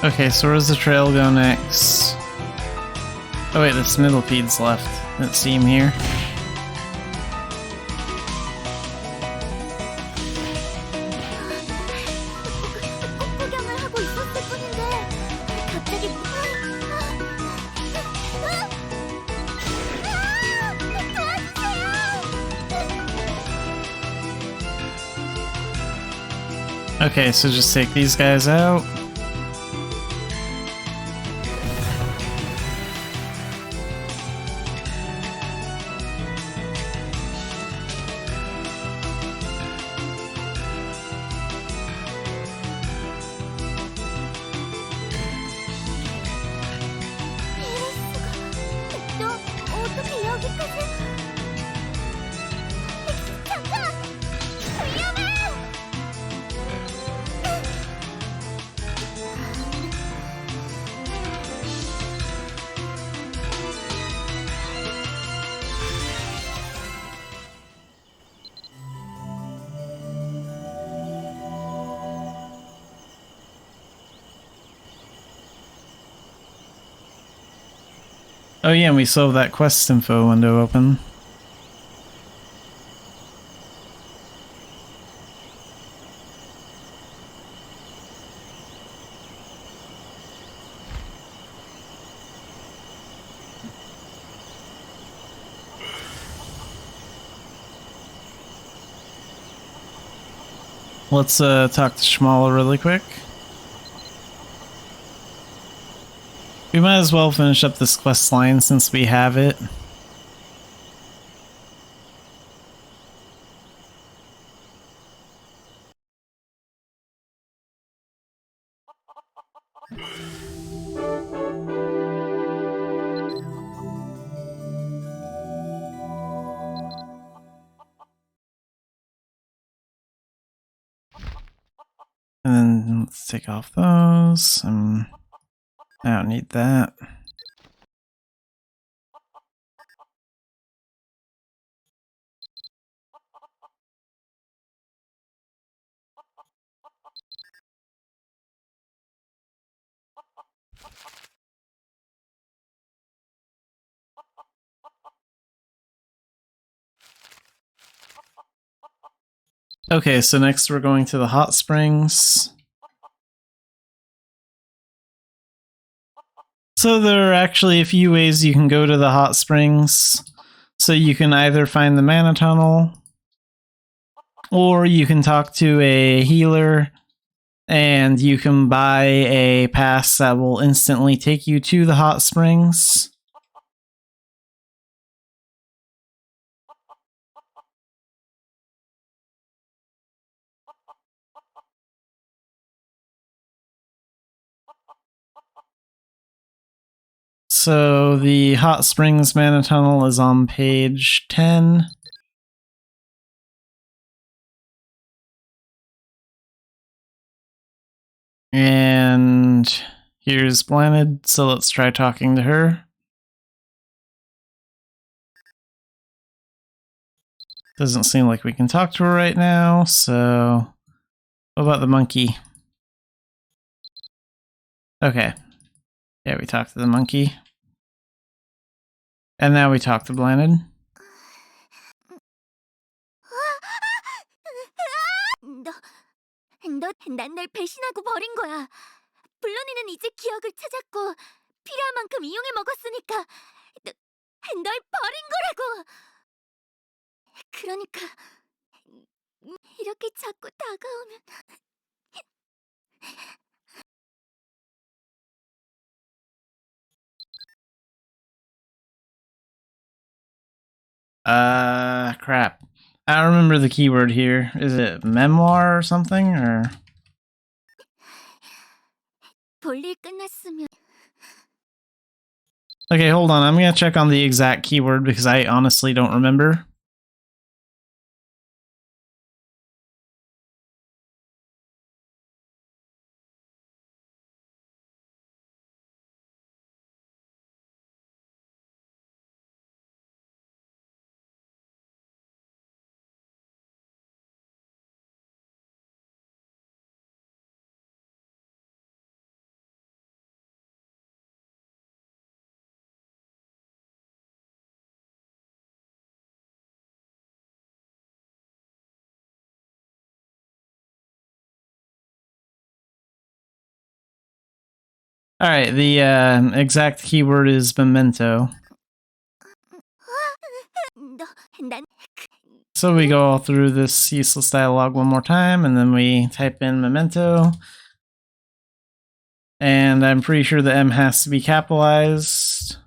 Okay, so where does the trail go next? Oh wait, this Middlepede's left. Didn't see him here. 구경을 하고 있었을 뿐인데 갑자기 도와주세요! Okay, so just take these guys out. Oh yeah, and we still have that quest info window open. Let's talk to Shmala really quick. We might as well finish up this quest line since we have it. And then let's take off those. I don't need that. Okay, so next we're going to the hot springs. So there are actually a few ways you can go to the hot springs. So you can either find the mana tunnel, or you can talk to a healer, and you can buy a pass that will instantly take you to the hot springs. So the hot springs mana tunnel is on page 10. And here's Blanid, so let's try talking to her. Doesn't seem like we can talk to her right now, so what about the monkey? Okay. Yeah, we talked to the monkey. And now we talk to Blanid. 난 널 배신하고 버린 거야. 블러니는 이제 기억을 찾았고 필요한 만큼 이용해 먹었으니까 널 버린 거라고. 그러니까 이렇게 자꾸 다가오면 Crap. I don't remember the keyword here. Is it memoir or something, or? 볼일 끝났으면. Okay, hold on. I'm gonna check on the exact keyword because I honestly don't remember. Alright, the exact keyword is memento. So we go all through this useless dialogue one more time, and then we type in memento. And I'm pretty sure the M has to be capitalized.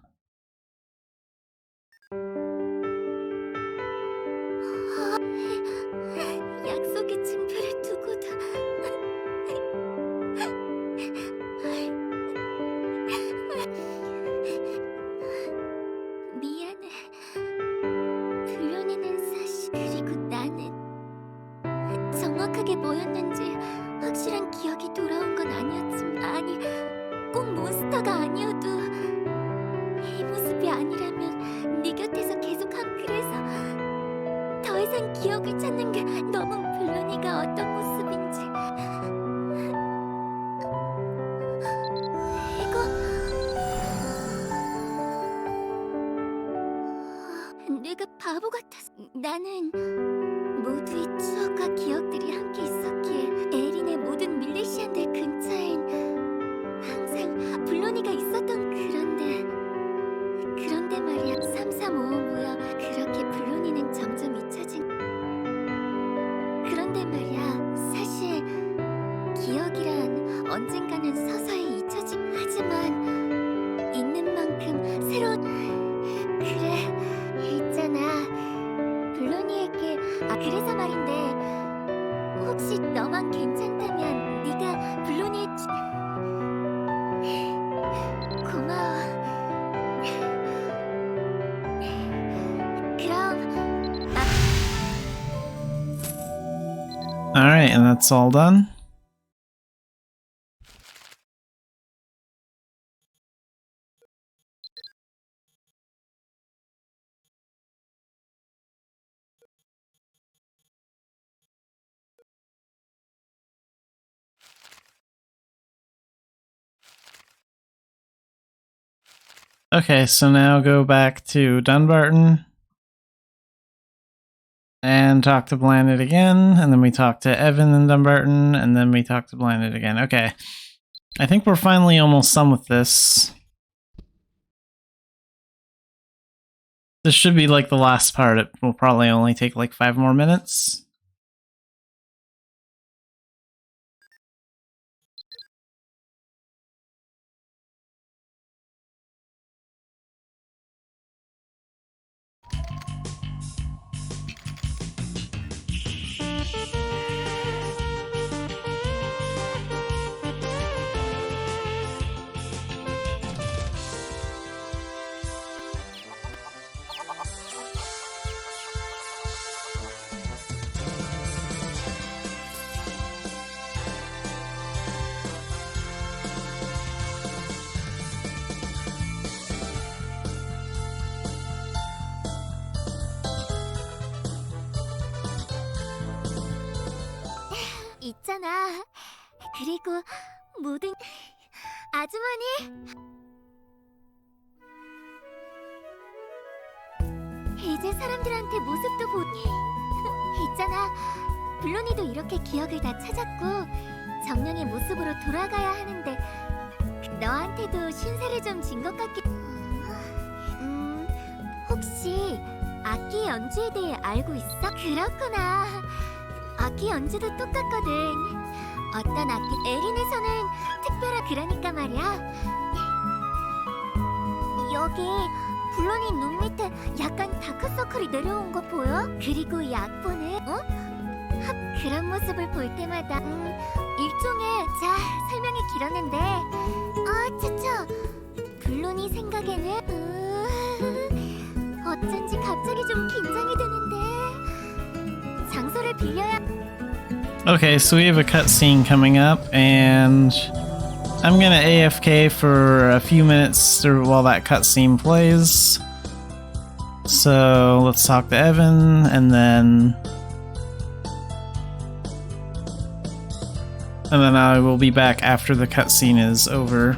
약속의 증표를 두고도 미안해. 블론이는 사실 그리고 나는 정확하게 뭐였는지 확실한 기억이 돌아온 건 아니었지만 아니 꼭 몬스터가 아니어도 이 모습이 아니라면 네 곁에서 계속 그래서 더 이상 기억을 찾는 게 너무 블루니가 어떤 모습인지 이거 나는 모두의 추억과 기억들이 함께 있었기에 에린의 모든 밀레시안들 근처엔 항상 블로니가 있었던 그런데 말이야 335 모여 그렇게 블로니는 점점 잊혀진 그런데 말이야 사실 기억이란 언젠가는 서서히 잊혀지 하지만 있는 만큼 새로 그래 있잖아 블로니에게 그래서 말인데 혹시 너만 괜찮다면 네가 블로니의 고마워 그럼 Alright, and that's all done. Okay, so now go back to Dunbarton and talk to Blandet again, and then we talk to Evan and Dunbarton, and then we talk to Blandet again. Okay, I think we're finally almost done with this. This should be like the last part. It will probably only take like 5 more minutes. 있잖아. 그리고 모든 아주머니 이제 사람들한테 모습도 보니 있잖아. 블로니도 이렇게 기억을 다 찾았고 정령의 모습으로 돌아가야 하는데 너한테도 신세를 좀 진 것 같긴. 혹시 악기 연주에 대해 알고 있어? 그렇구나. 악기 연주도 똑같거든. 어떤 악기 에린에서는 특별한 그러니까 말이야. 여기 블로니 눈 밑에 약간 다크서클이 내려온 거 보여? 그리고 이 악보는 그런 모습을 볼 때마다 일종의 설명이 길었는데 차차 블로니 생각에는 어쩐지 갑자기 좀 긴장이 되는데 장소를 빌려야. Okay, so we have a cutscene coming up, and I'm gonna AFK for a few minutes while that cutscene plays. So let's talk to Evan, and then I will be back after the cutscene is over.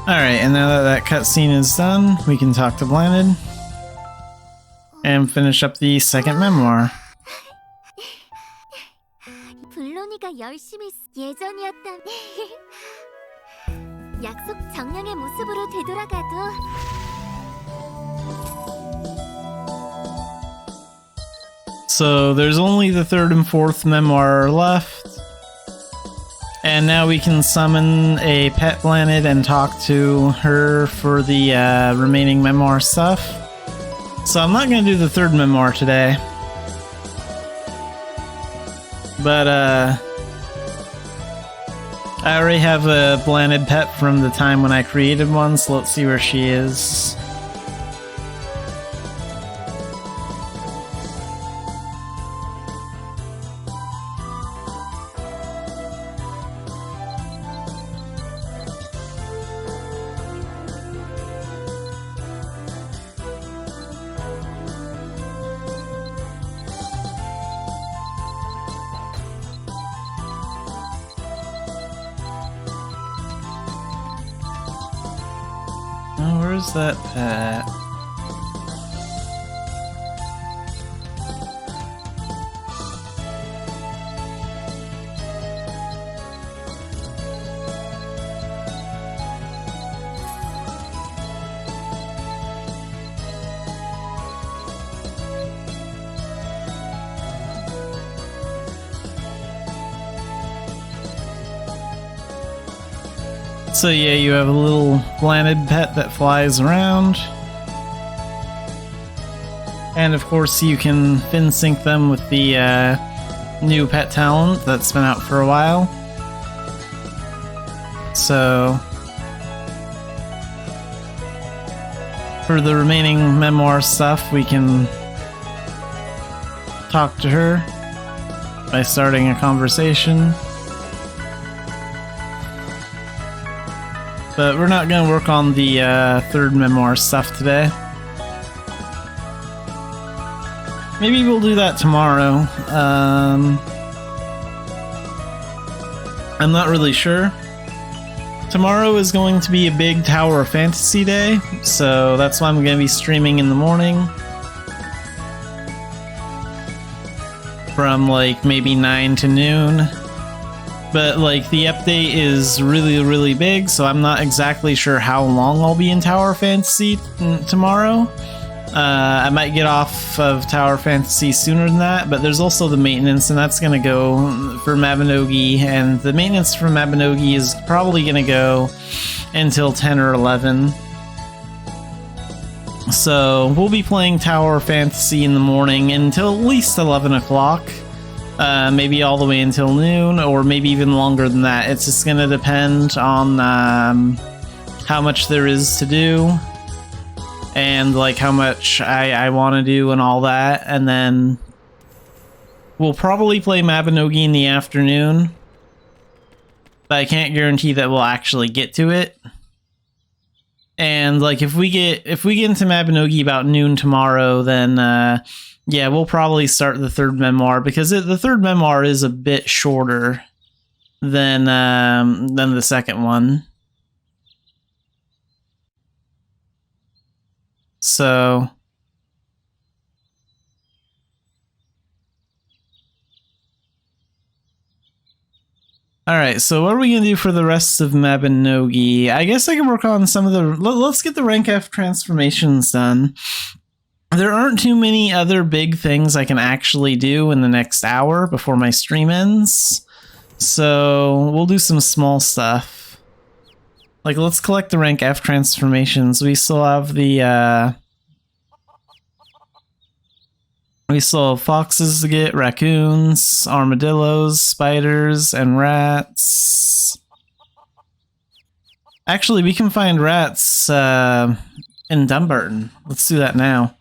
Alright, and now that that cutscene is done, we can talk to Blinded and finish up the second memoir. 블로니가 열심히 예전이었다면 약속 정령의 모습으로 되돌아가도 So there's only the third and fourth memoir left. And now we can summon a pet planet and talk to her for the remaining memoir stuff. So I'm not going to do the third memoir today. But I already have a planet pet from the time when I created one, so let's see where she is. Oh, where's that pet? So yeah, you have a little planted pet that flies around. And of course you can fin sync them with the new pet talent that's been out for a while. So for the remaining memoir stuff, we can talk to her by starting a conversation. But we're not going to work on the third memoir stuff today. Maybe we'll do that tomorrow. I'm not really sure. Tomorrow is going to be a big Tower of Fantasy day, so that's why I'm going to be streaming in the morning. From like maybe 9 to noon. But like the update is really big, so I'm not exactly sure how long I'll be in Tower Fantasy tomorrow. I might get off of Tower Fantasy sooner than that, but there's also the maintenance, and that's going to go for Mabinogi, and the maintenance for Mabinogi is probably going to go until 10 or 11. So we'll be playing Tower Fantasy in the morning until at least 11 o'clock. Maybe all the way until noon, or maybe even longer than that. It's just going to depend on how much there is to do, and like how much I want to do and all that. And then we'll probably play Mabinogi in the afternoon, but I can't guarantee that we'll actually get to it. And like if we get into Mabinogi about noon tomorrow, then yeah, we'll probably start the third memoir, because the third memoir is a bit shorter than the second one. So alright, so what are we going to do for the rest of Mabinogi? I guess I can work on some of the... Let's get the rank F transformations done. There aren't too many other big things I can actually do in the next hour before my stream ends. So we'll do some small stuff. Like, let's collect the rank F transformations. We still have the... We still have foxes to get, raccoons, armadillos, spiders, and rats. Actually, we can find rats in Dumbarton. Let's do that now.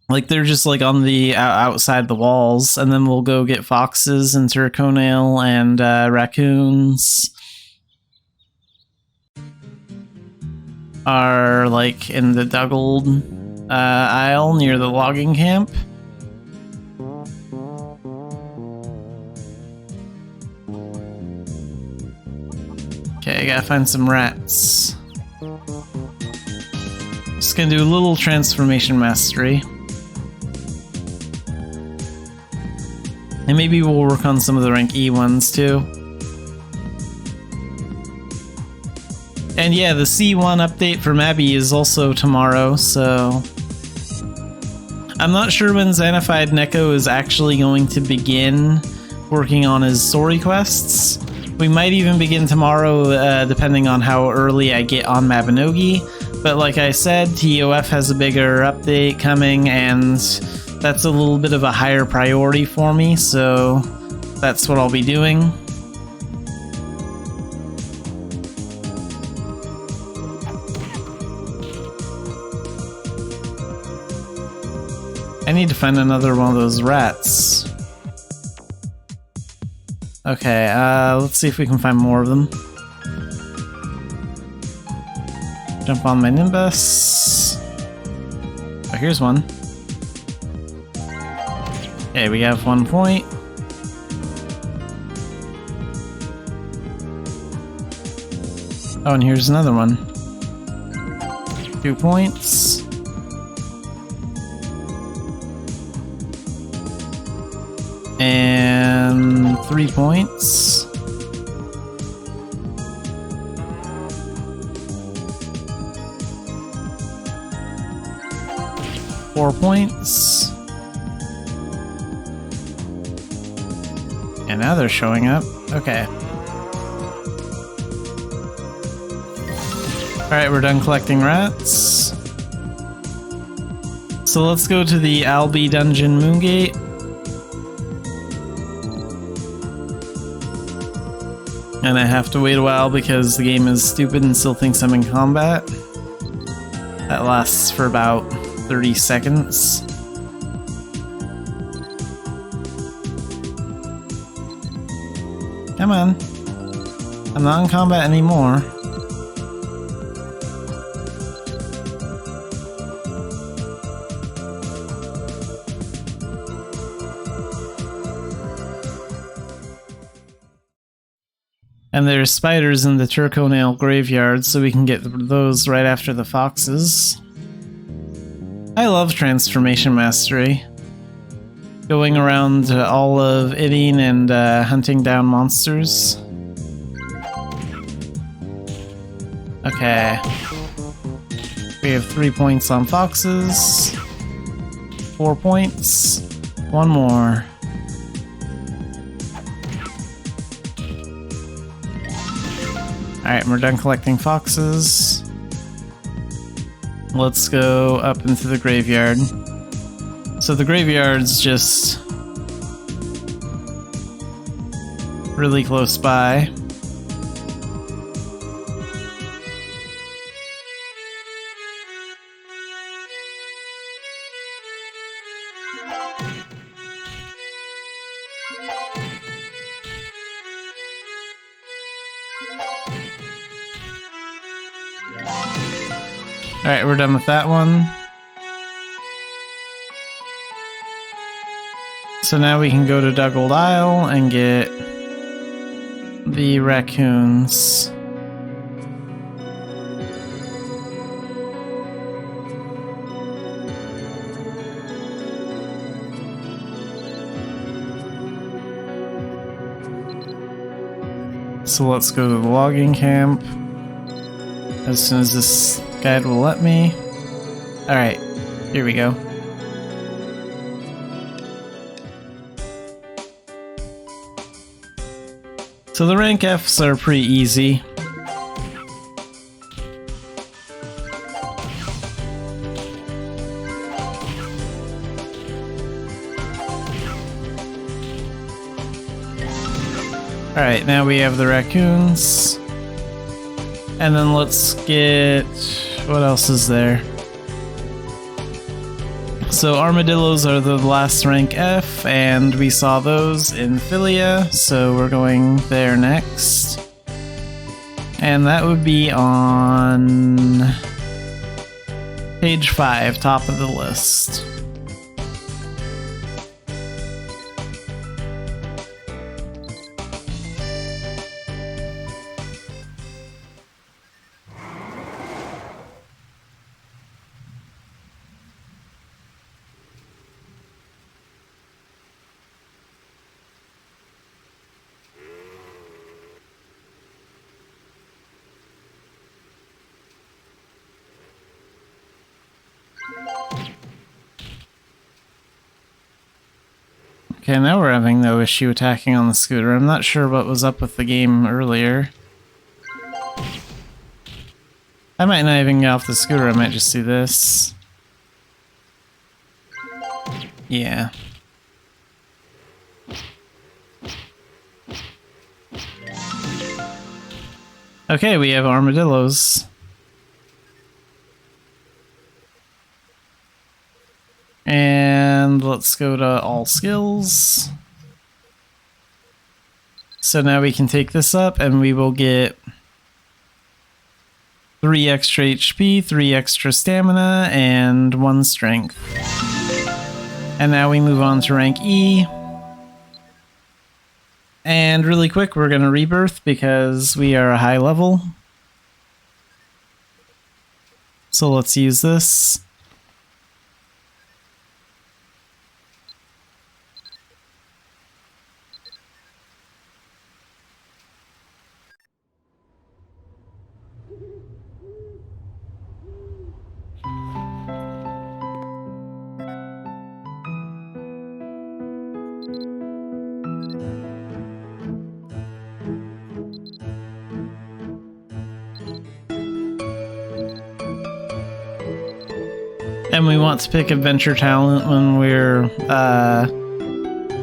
Like, they're just like on the outside the walls, and then we'll go get foxes and turconail and raccoons. Are like in the Duggold aisle near the logging camp. Okay, I gotta find some rats. Just gonna do a little transformation mastery. And maybe we'll work on some of the rank E ones too. And yeah, the C1 update for Mabby is also tomorrow, so... I'm not sure when Xanafiedneko is actually going to begin working on his story quests. We might even begin tomorrow, depending on how early I get on Mabinogi. But like I said, TOF has a bigger update coming, and that's a little bit of a higher priority for me, so that's what I'll be doing. I need to find another one of those rats. Okay, let's see if we can find more of them. Jump on my Nimbus. Oh, here's one. Okay, we have 1 point. Oh, and here's another one. 2 points. And 3 points. Four points. And now they're showing up. Okay. Alright, we're done collecting rats. So let's go to the Albi Dungeon Moongate. And I have to wait a while because the game is stupid and still thinks I'm in combat. That lasts for about 30 seconds. Come on. I'm not in combat anymore. And there's spiders in the Turconail graveyard, so we can get those right after the foxes. I love Transformation Mastery. Going around all of Idine and hunting down monsters. Okay. We have 3 points on foxes. 4 points. One more. Alright, we're done collecting foxes. Let's go up into the graveyard. So the graveyard's just really close by. Alright, we're done with that one. So now we can go to Duggold Isle and get the raccoons. So let's go to the logging camp as soon as this guide will let me. Alright, here we go. So the rank Fs are pretty easy. Alright, now we have the raccoons. And then let's get... what else is there? So armadillos are the last rank F, and we saw those in Philia, so we're going there next. And that would be on page 5, top of the list. Okay, now we're having no issue attacking on the scooter. I'm not sure what was up with the game earlier. I might not even get off the scooter, I might just do this. Yeah. Okay, we have armadillos. And let's go to all skills. So now we can take this up and we will get 3 extra HP, 3 extra stamina, and 1 strength. And now we move on to rank E. And really quick, we're going to rebirth because we are a high level. So let's use this. And we want to pick adventure talent when we're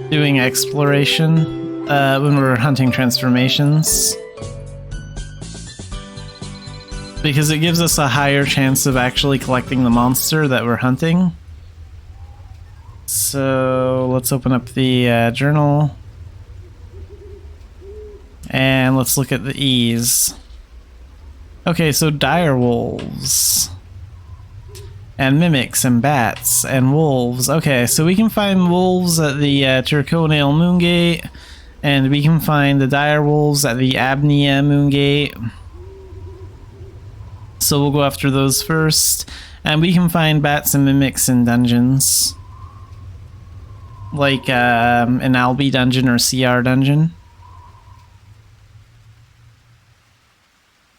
doing exploration, when we're hunting transformations. Because it gives us a higher chance of actually collecting the monster that we're hunting. So let's open up the journal. And let's look at the E's. Okay, so dire wolves. And mimics and bats and wolves. Okay, so we can find wolves at the Turconail Moongate, and we can find the dire wolves at the Abnea Moongate. So we'll go after those first, and we can find bats and mimics in dungeons, like an Albi dungeon or CR dungeon.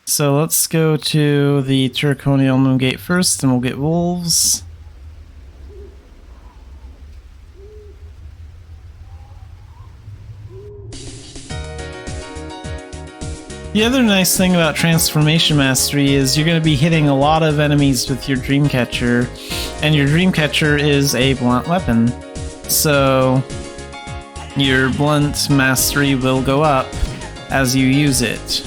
So let's go to the Turconail Moongate first, and we'll get wolves. The other nice thing about Transformation Mastery is you're going to be hitting a lot of enemies with your Dreamcatcher, and your Dreamcatcher is a blunt weapon. So your blunt mastery will go up as you use it.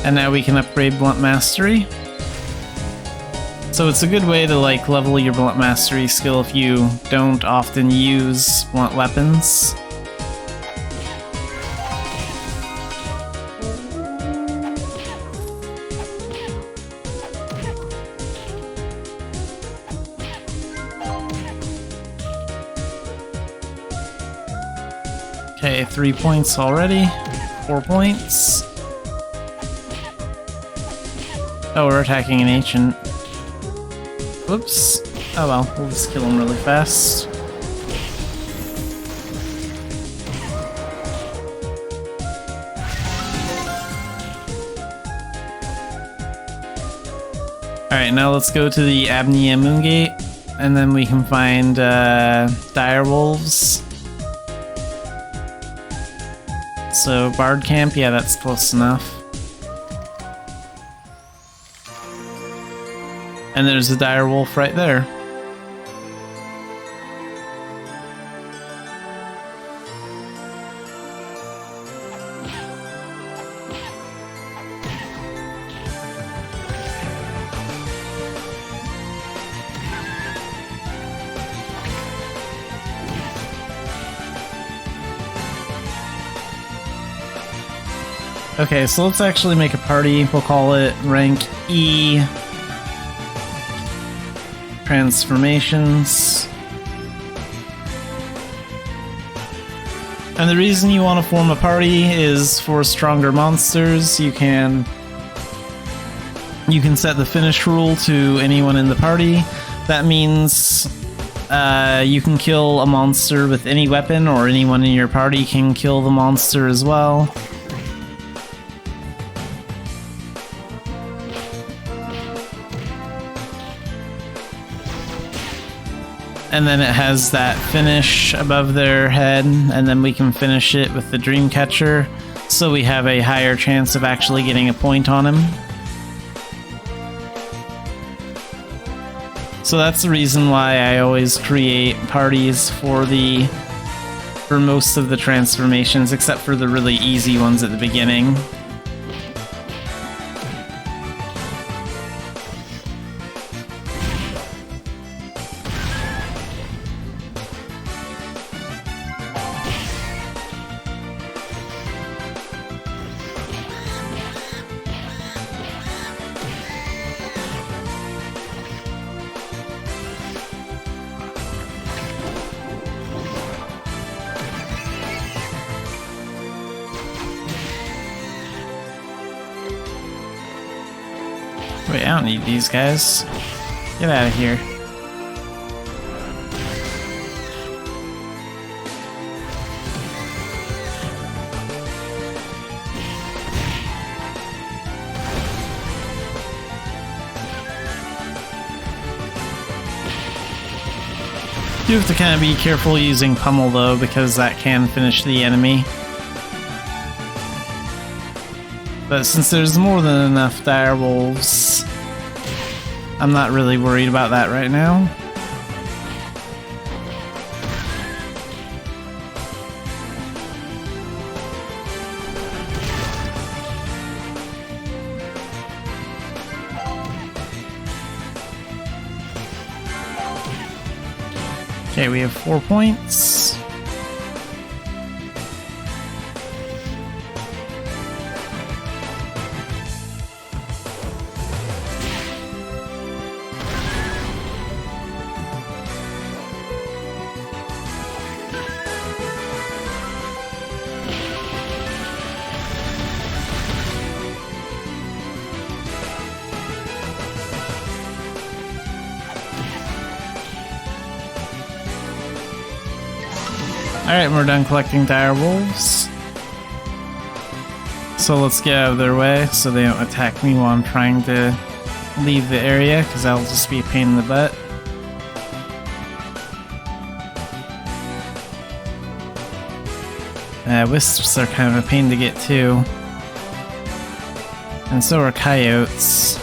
And now we can upgrade Blunt Mastery. So it's a good way to like level your Blunt Mastery skill if you don't often use blunt weapons. Okay, 3 points already. 4 points. Oh, we're attacking an ancient. Whoops. Oh well, we'll just kill him really fast. Alright, now let's go to the Abnea Moongate, and then we can find dire wolves. So, Bard Camp, yeah, that's close enough. And there's a dire wolf right there. Okay, so let's actually make a party. We'll call it rank E. Transformations. And the reason you want to form a party is for stronger monsters. You can set the finish rule to anyone in the party. That means you can kill a monster with any weapon, or anyone in your party can kill the monster as well. And then it has that finish above their head, and then we can finish it with the dream catcher, so we have a higher chance of actually getting a point on him. So that's the reason why I always create parties for most of the transformations, except for the really easy ones at the beginning. Wait, I don't need these guys. Get out of here. You have to kind of be careful using pummel though, because that can finish the enemy. But since there's more than enough direwolves, I'm not really worried about that right now. Okay, we have 4 points. Alright, we're done collecting direwolves. So let's get out of their way so they don't attack me while I'm trying to leave the area, because that'll just be a pain in the butt. Wisps are kind of a pain to get to. And so are coyotes.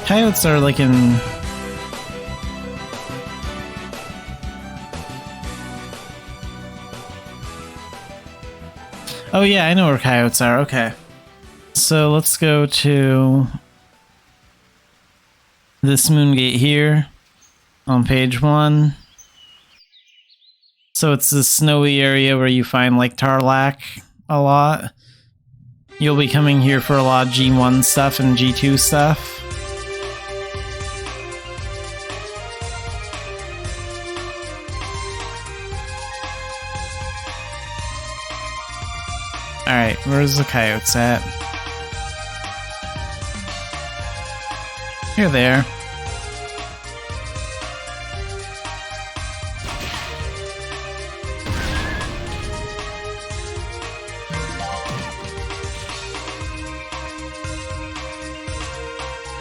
Coyotes are like in... Oh yeah, I know where coyotes are, okay. So let's go to this moon gate here on page 1. So it's this snowy area where you find like Tarlac a lot. You'll be coming here for a lot of G1 stuff and G2 stuff. Alright, where's the coyotes at? Here they are.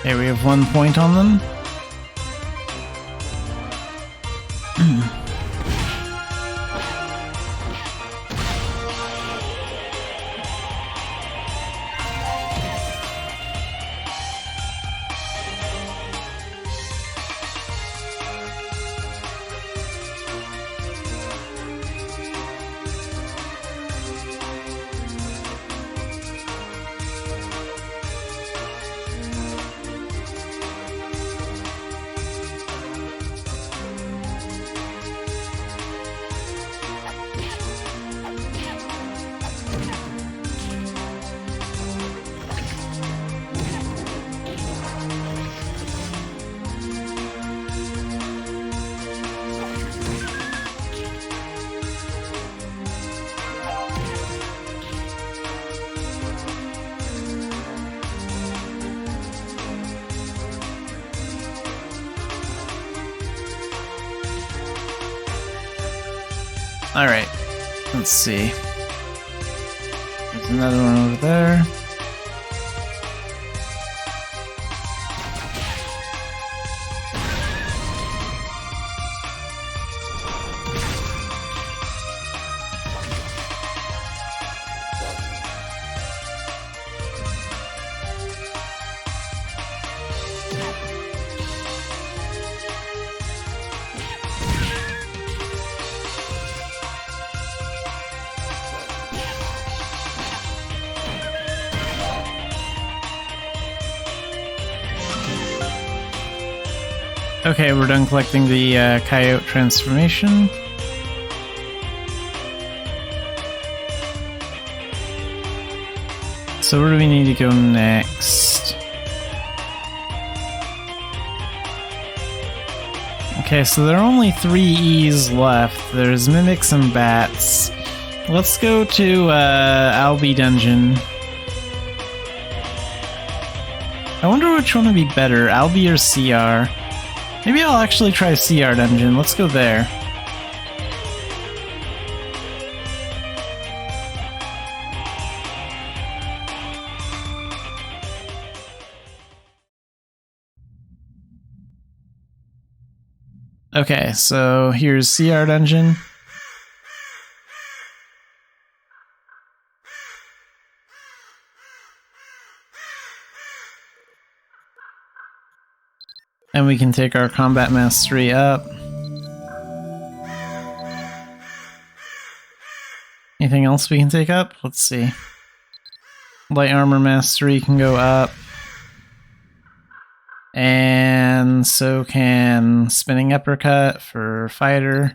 Okay, we have 1 point on them. Alright, let's see. There's another one over there. Okay, we're done collecting the coyote transformation. So where do we need to go next? Okay, so there are only 3 E's left. There's mimics and bats. Let's go to Albi Dungeon. I wonder which one would be better, Albi or CR? Maybe I'll actually try CR Dungeon. Let's go there. Okay, so here's CR Dungeon. And we can take our combat mastery up. Anything else we can take up? Let's see. Light armor mastery can go up. And so can spinning uppercut for fighter.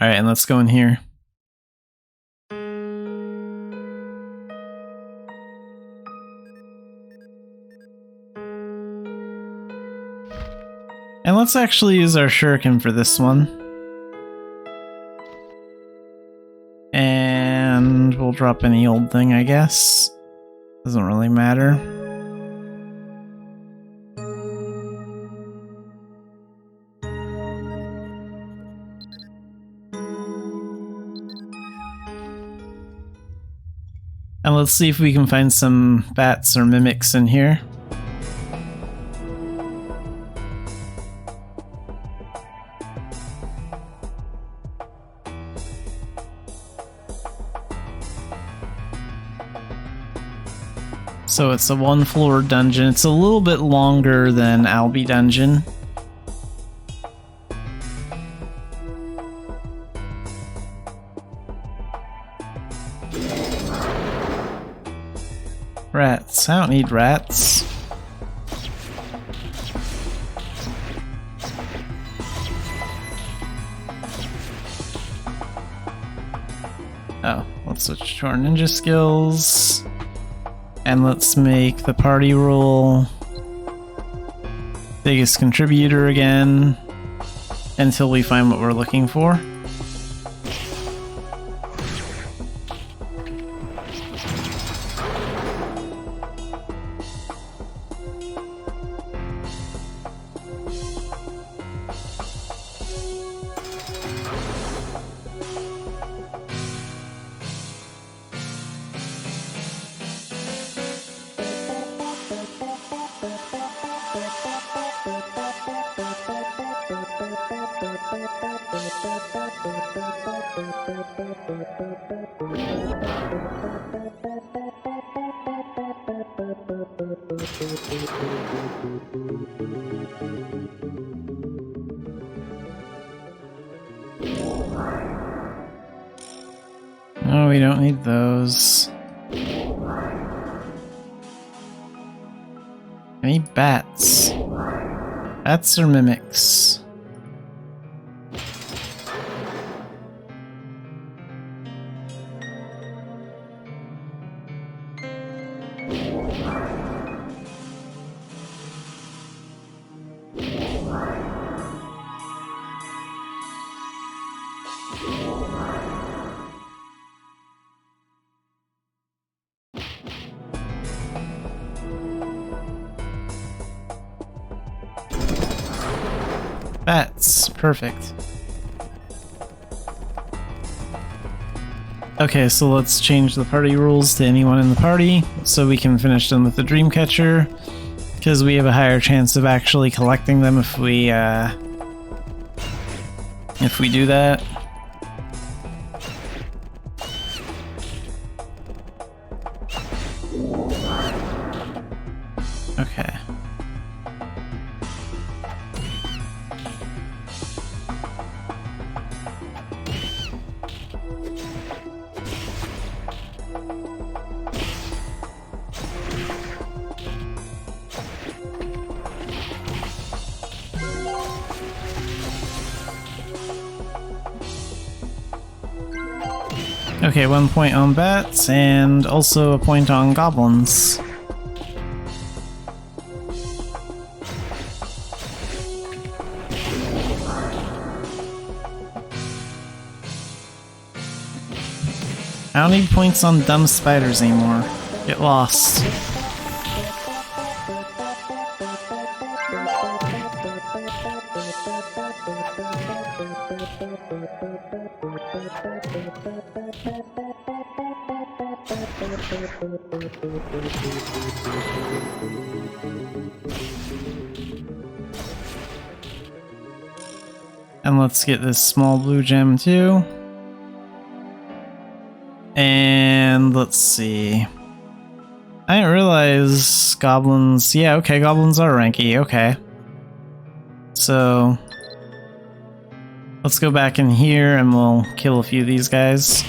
Alright, and let's go in here. And let's actually use our shuriken for this one. And we'll drop any old thing, I guess. Doesn't really matter. And let's see if we can find some bats or mimics in here. So it's a 1-floor dungeon. It's a little bit longer than Albi Dungeon. Rats. I don't need rats. Oh, let's switch to our ninja skills. And let's make the party rule biggest contributor again until we find what we're looking for. No, we don't need those. I need bats. Bats or mimics? Bats. Perfect. Okay, so let's change the party rules to anyone in the party so we can finish them with the Dreamcatcher, because we have a higher chance of actually collecting them if we do that. Okay. Okay, 1 point on bats, and also a point on goblins. I don't need points on dumb spiders anymore. Get lost. And let's get this small blue gem too. And let's see. I didn't realize goblins... Yeah, okay, goblins are ranky, okay. So... let's go back in here and we'll kill a few of these guys.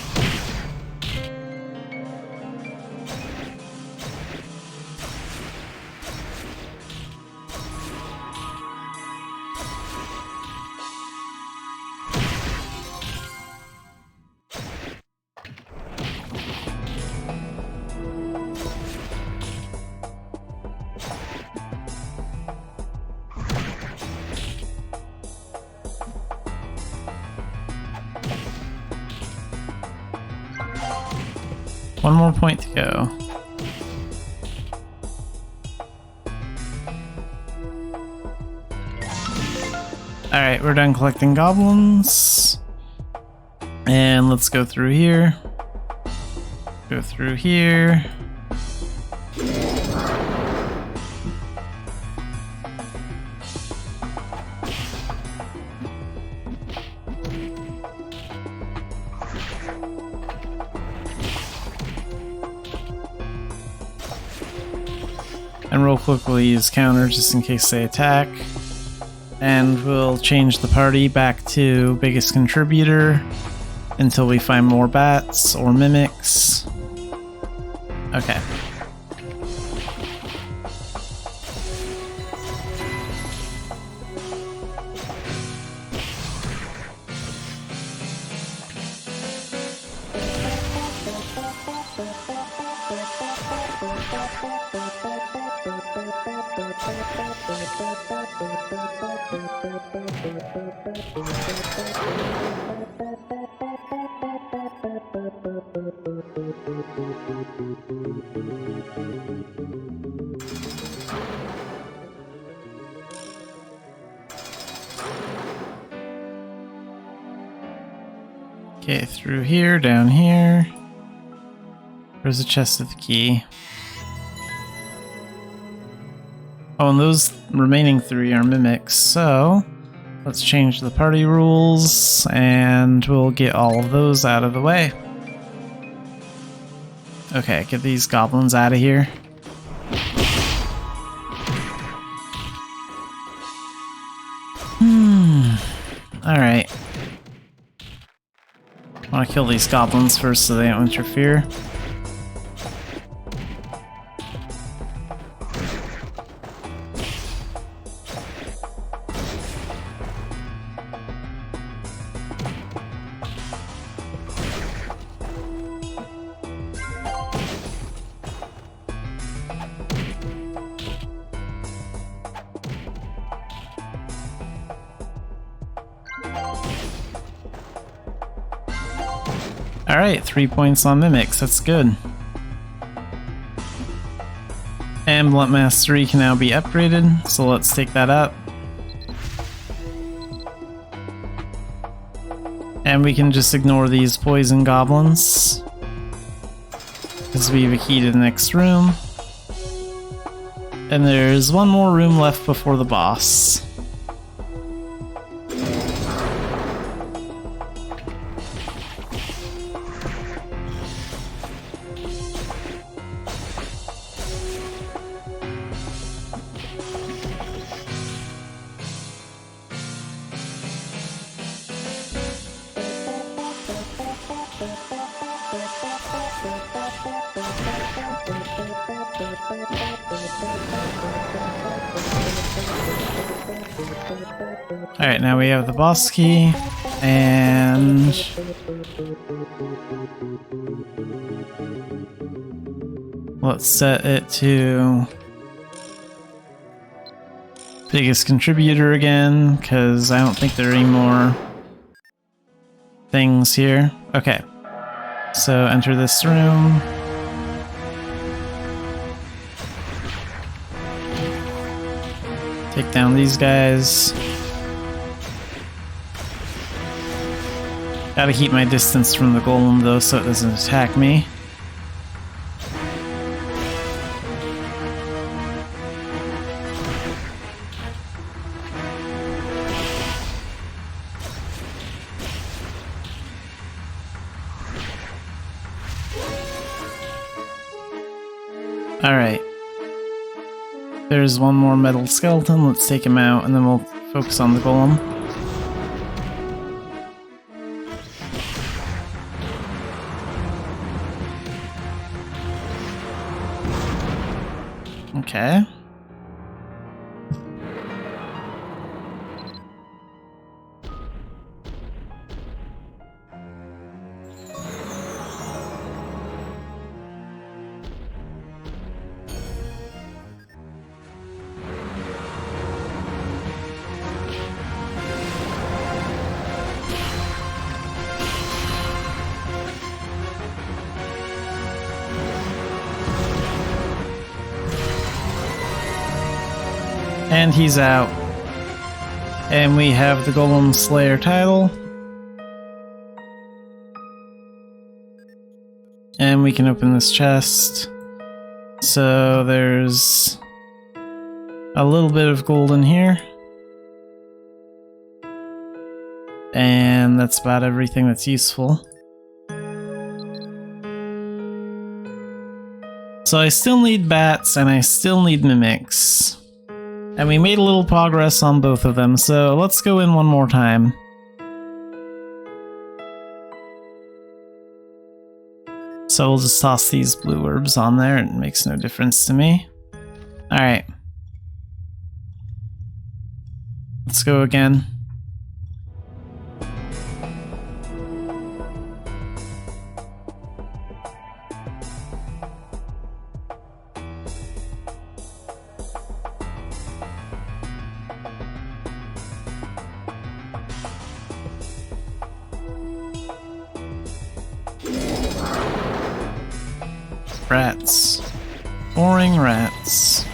One more point to go. Alright, we're done collecting goblins. And let's go through here. Go through here. And real quick we'll use counter just in case they attack. And we'll change the party back to biggest contributor until we find more bats or mimics. Okay. Okay, through here, down here. There's a chest with the key. Oh, and those remaining 3 are mimics, so let's change the party rules and we'll get all of those out of the way. Okay, get these goblins out of here. Alright. I want to kill these goblins first so they don't interfere. Alright, 3 points on mimics, that's good. And Blunt Mastery can now be upgraded, so let's take that up. And we can just ignore these poison goblins, because we have a key to the next room. And there's one more room left before the boss. Alright, now we have the boss key, and let's set it to biggest contributor again, because I don't think there are any more things here. Okay, so enter this room. Take down these guys. Gotta keep my distance from the golem though so it doesn't attack me. Alright. There's one more metal skeleton, let's take him out and then we'll focus on the golem. Okay. And he's out. And we have the Golem Slayer title. And we can open this chest. So there's a little bit of gold in here. And that's about everything that's useful. So I still need bats and I still need mimics. And we made a little progress on both of them, so let's go in one more time. So we'll just toss these blue herbs on there, it makes no difference to me. Alright. Let's go again. Rats. Boring rats.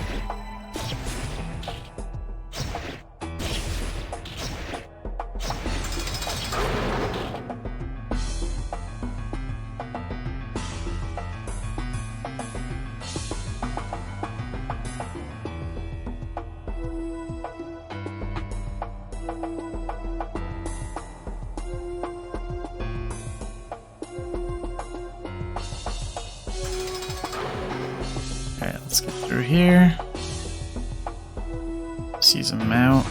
Alright, let's get through here. See some out.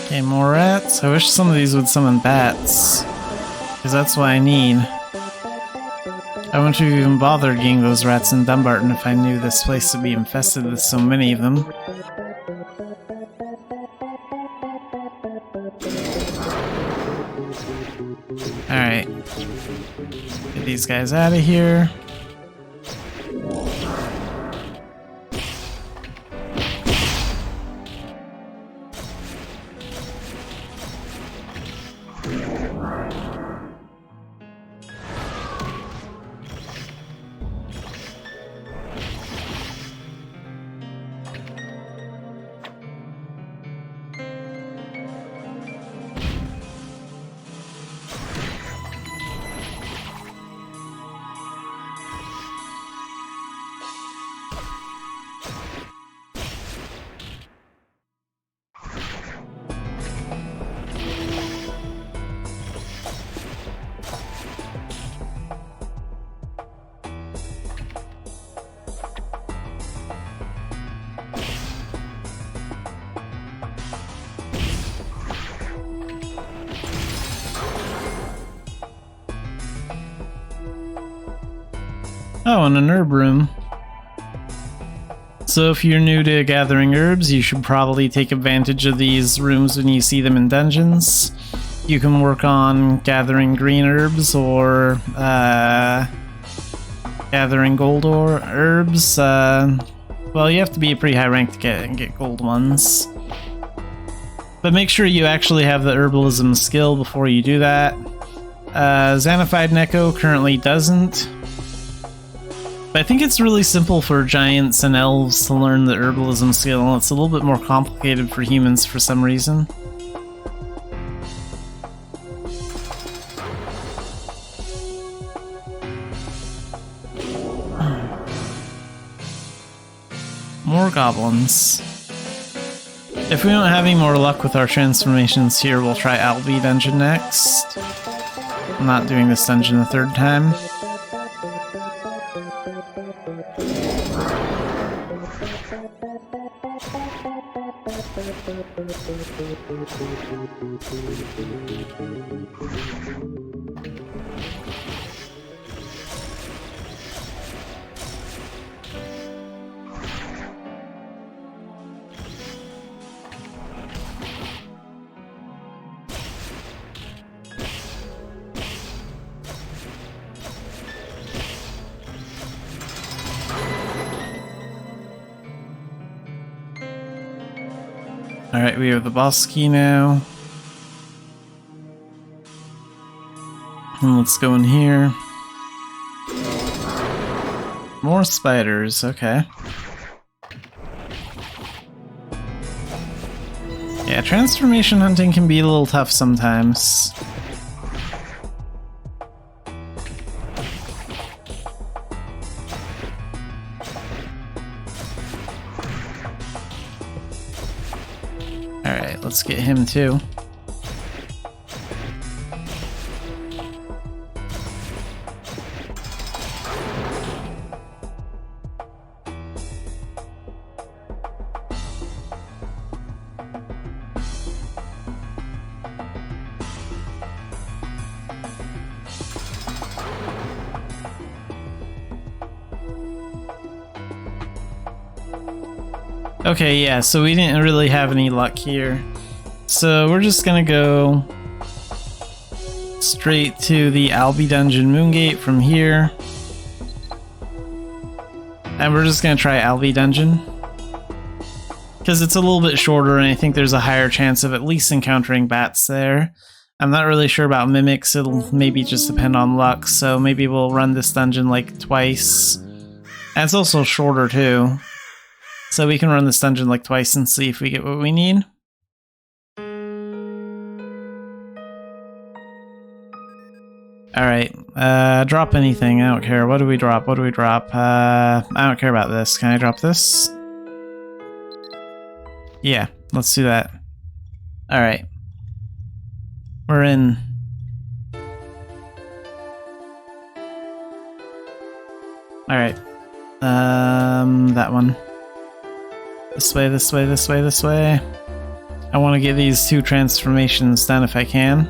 Okay, more rats. I wish some of these would summon bats, because that's what I need. I wouldn't have even bothered getting those rats in Dumbarton if I knew this place would be infested with so many of them. Alright. Get these guys out of here. Oh, and an herb room. So if you're new to gathering herbs, you should probably take advantage of these rooms when you see them in dungeons. You can work on gathering green herbs or gathering gold or herbs. Well, you have to be a pretty high rank to get gold ones. But make sure you actually have the herbalism skill before you do that. Xanafiedneko currently doesn't. But I think it's really simple for giants and elves to learn the herbalism skill, and it's a little bit more complicated for humans for some reason. More goblins. If we don't have any more luck with our transformations here, we'll try Albi Dungeon next. I'm not doing this dungeon a third time. Alright, we have the boss key now. And let's go in here. More spiders, okay. Yeah, transformation hunting can be a little tough sometimes. Alright, let's get him too. Okay, yeah, so we didn't really have any luck here. So we're just gonna go straight to the Albi Dungeon Moongate from here. And we're just gonna try Albi Dungeon. Because it's a little bit shorter and I think there's a higher chance of at least encountering bats there. I'm not really sure about mimics, it'll maybe just depend on luck, so maybe we'll run this dungeon like twice. And it's also shorter too. So we can run this dungeon like twice and see if we get what we need. Alright, drop anything, I don't care. What do we drop? What do we drop? I don't care about this. Can I drop this? Yeah, let's do that. Alright. We're in. Alright. That one. This way, this way, this way, this way. I want to get these two transformations done if I can.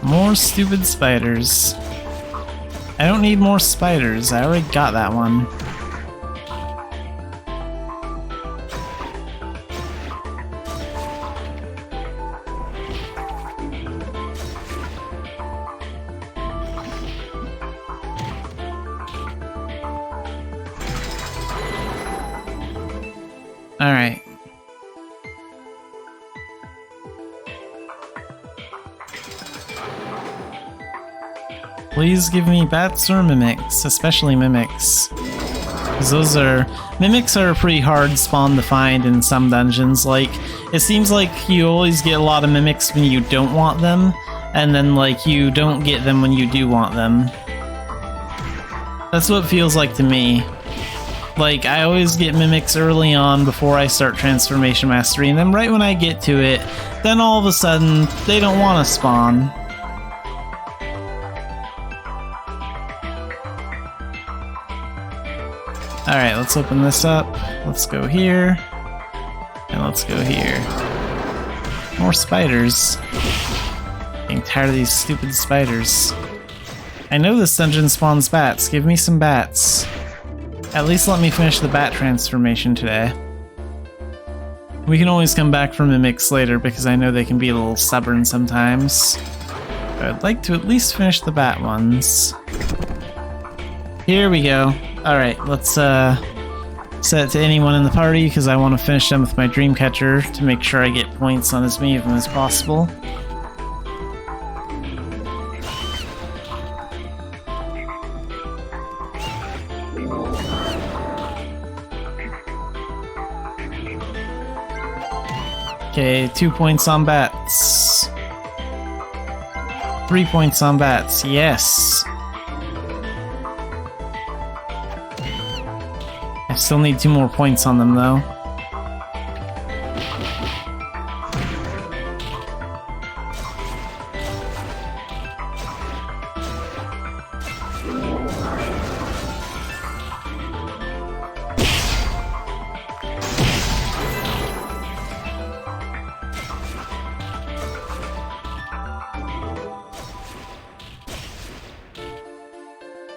More stupid spiders. I don't need more spiders, I already got that one. Alright. Please give me bats or mimics, especially mimics. Because mimics are a pretty hard spawn to find in some dungeons. Like, it seems like you always get a lot of mimics when you don't want them, and then like you don't get them when you do want them. That's what it feels like to me. Like, I always get mimics early on before I start transformation mastery, and then right when I get to it, then all of a sudden, they don't want to spawn. Alright, let's open this up. Let's go here. And let's go here. More spiders. Getting tired of these stupid spiders. I know this dungeon spawns bats. Give me some bats. At least let me finish the bat transformation today. We can always come back for mimics later because I know they can be a little stubborn sometimes. But I'd like to at least finish the bat ones. Here we go. Alright, let's set it to anyone in the party because I want to finish them with my Dreamcatcher to make sure I get points on as many of them as possible. Okay, 2 points on bats. 3 points on bats, yes! I still need 2 more points on them though.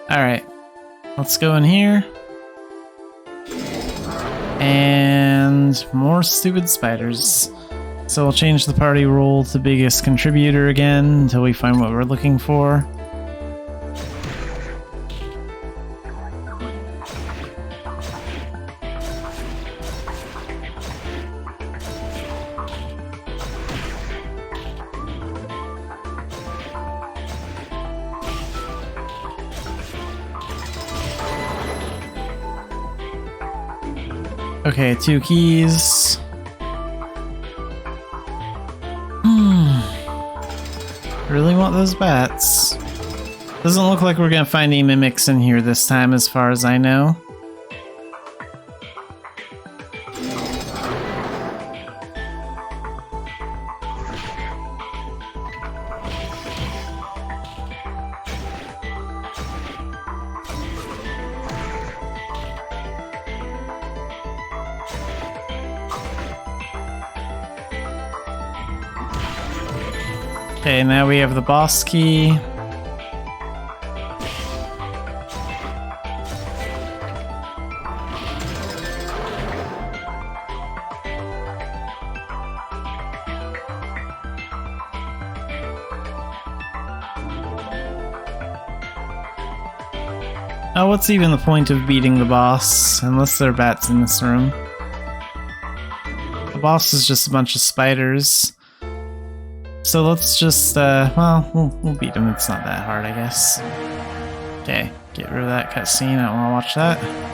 Alright, let's go in here. And more stupid spiders. So we'll change the party role to biggest contributor again until we find what we're looking for. Okay, 2 keys. Really want those bats. Doesn't look like we're gonna find any mimics in here this time as far as I know. Okay, now we have the boss key. Oh, what's even the point of beating the boss, unless there are bats in this room? The boss is just a bunch of spiders. So let's just, well, we'll beat him. It's not that hard, I guess. Okay, get rid of that cutscene. I don't want to watch that.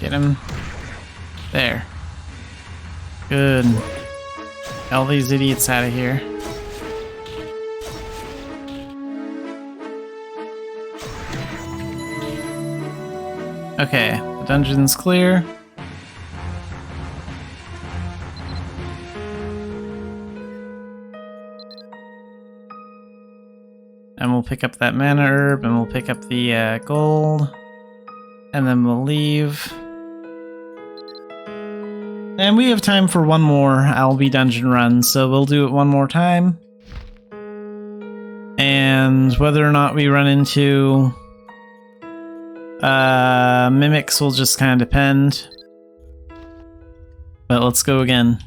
Get him. There. Good. Get all these idiots out of here. Okay, the dungeon's clear. And we'll pick up that mana herb, and we'll pick up the gold. And then we'll leave. And we have time for one more Albie dungeon run, so we'll do it one more time. And whether or not we run into mimics will just kind of depend. But let's go again.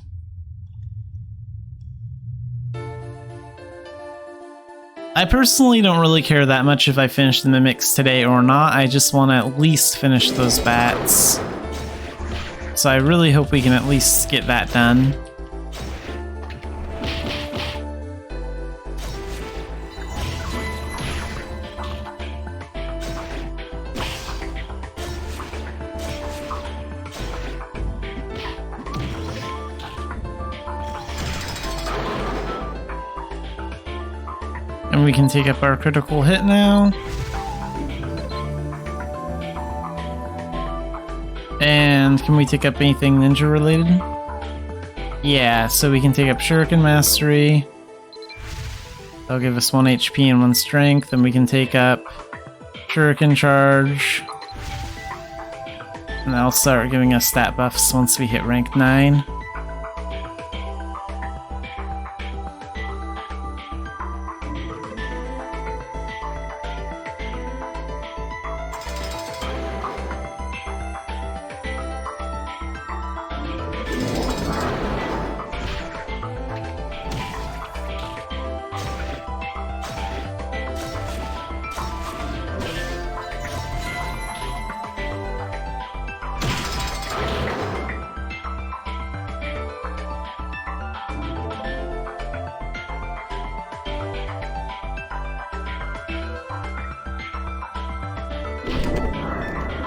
I personally don't really care that much if I finish the mimics today or not. I just want to at least finish those bats. So I really hope we can at least get that done. And we can take up our critical hit now. And can we take up anything ninja related? Yeah, so we can take up Shuriken Mastery. That'll give us 1 HP and 1 strength, and we can take up Shuriken Charge. And that'll start giving us stat buffs once we hit rank 9.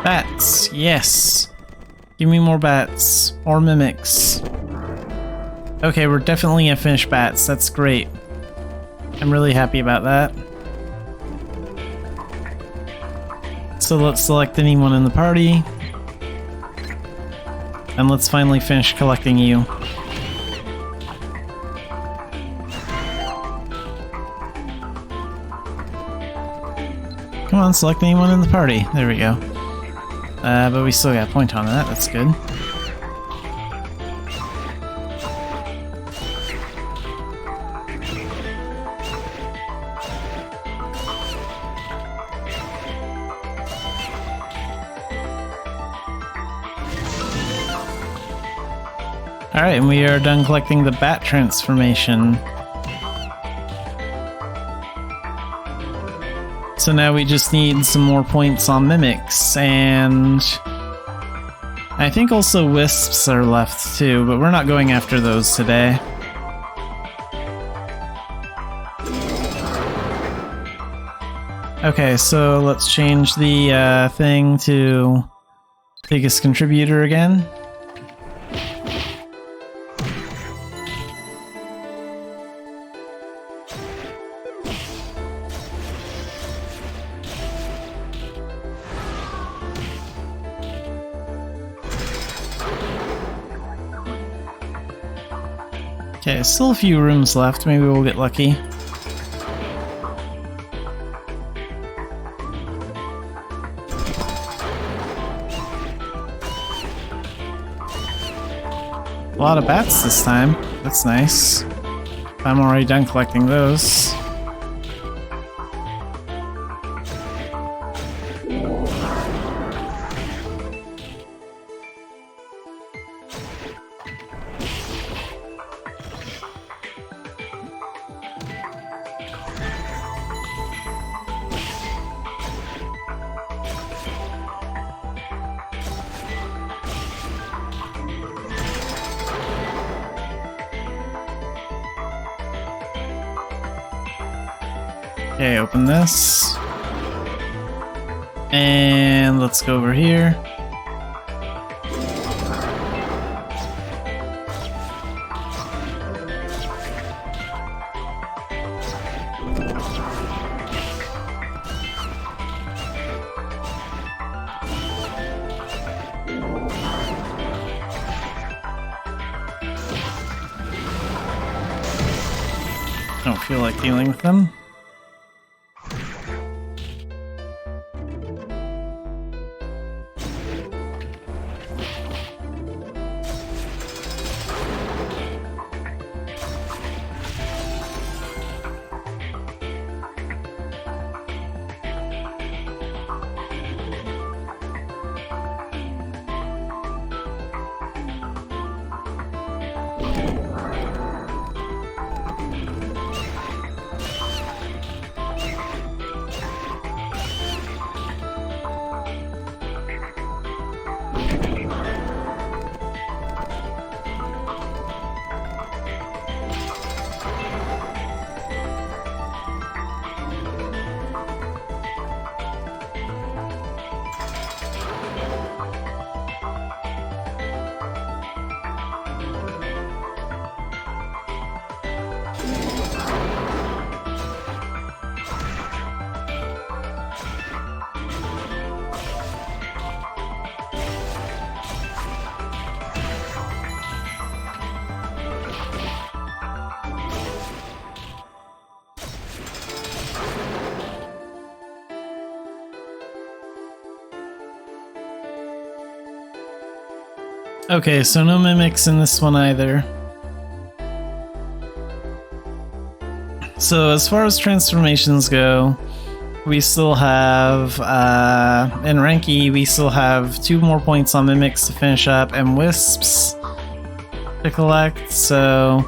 Bats, yes. Give me more bats. Or mimics. Okay, we're definitely gonna finish bats. That's great. I'm really happy about that. So let's select anyone in the party. And let's finally finish collecting you. Come on, select anyone in the party. There we go. But we still got a point on that. That's good. Alright, and we are done collecting the bat transformation. So now we just need some more points on mimics, and I think also wisps are left too, but we're not going after those today. Okay, so let's change the thing to biggest contributor again. Okay, still a few rooms left. Maybe we'll get lucky. A lot of bats this time. That's nice. I'm already done collecting those. Okay, open this. And let's go over here. Don't feel like dealing with them. Okay, so no mimics in this one either. So as far as transformations go, we still have, in Renki, we still have 2 more points on mimics to finish up and wisps to collect, so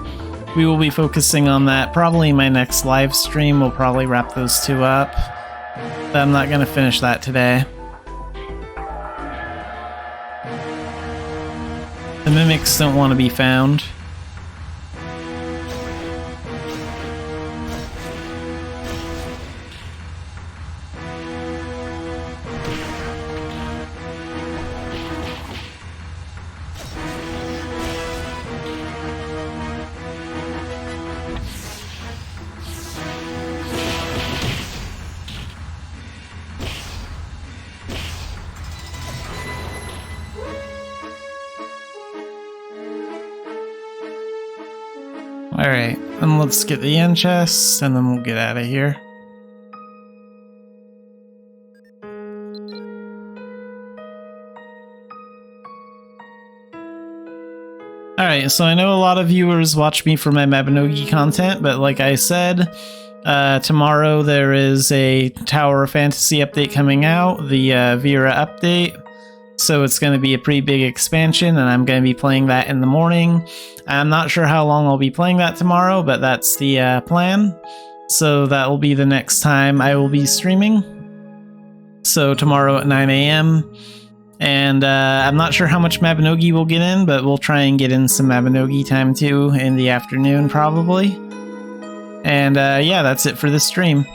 we will be focusing on that. Probably my next live stream will probably wrap those 2 up, but I'm not going to finish that today. The mimics don't want to be found. Alright, and let's get the end chest, and then we'll get out of here. Alright, so I know a lot of viewers watch me for my Mabinogi content, but like I said, tomorrow there is a Tower of Fantasy update coming out, the Vera update. So it's going to be a pretty big expansion, and I'm going to be playing that in the morning. I'm not sure how long I'll be playing that tomorrow, but that's the plan. So that will be the next time I will be streaming. So tomorrow at 9 a.m. And I'm not sure how much Mabinogi we'll get in, but we'll try and get in some Mabinogi time too in the afternoon probably. And yeah, that's it for this stream.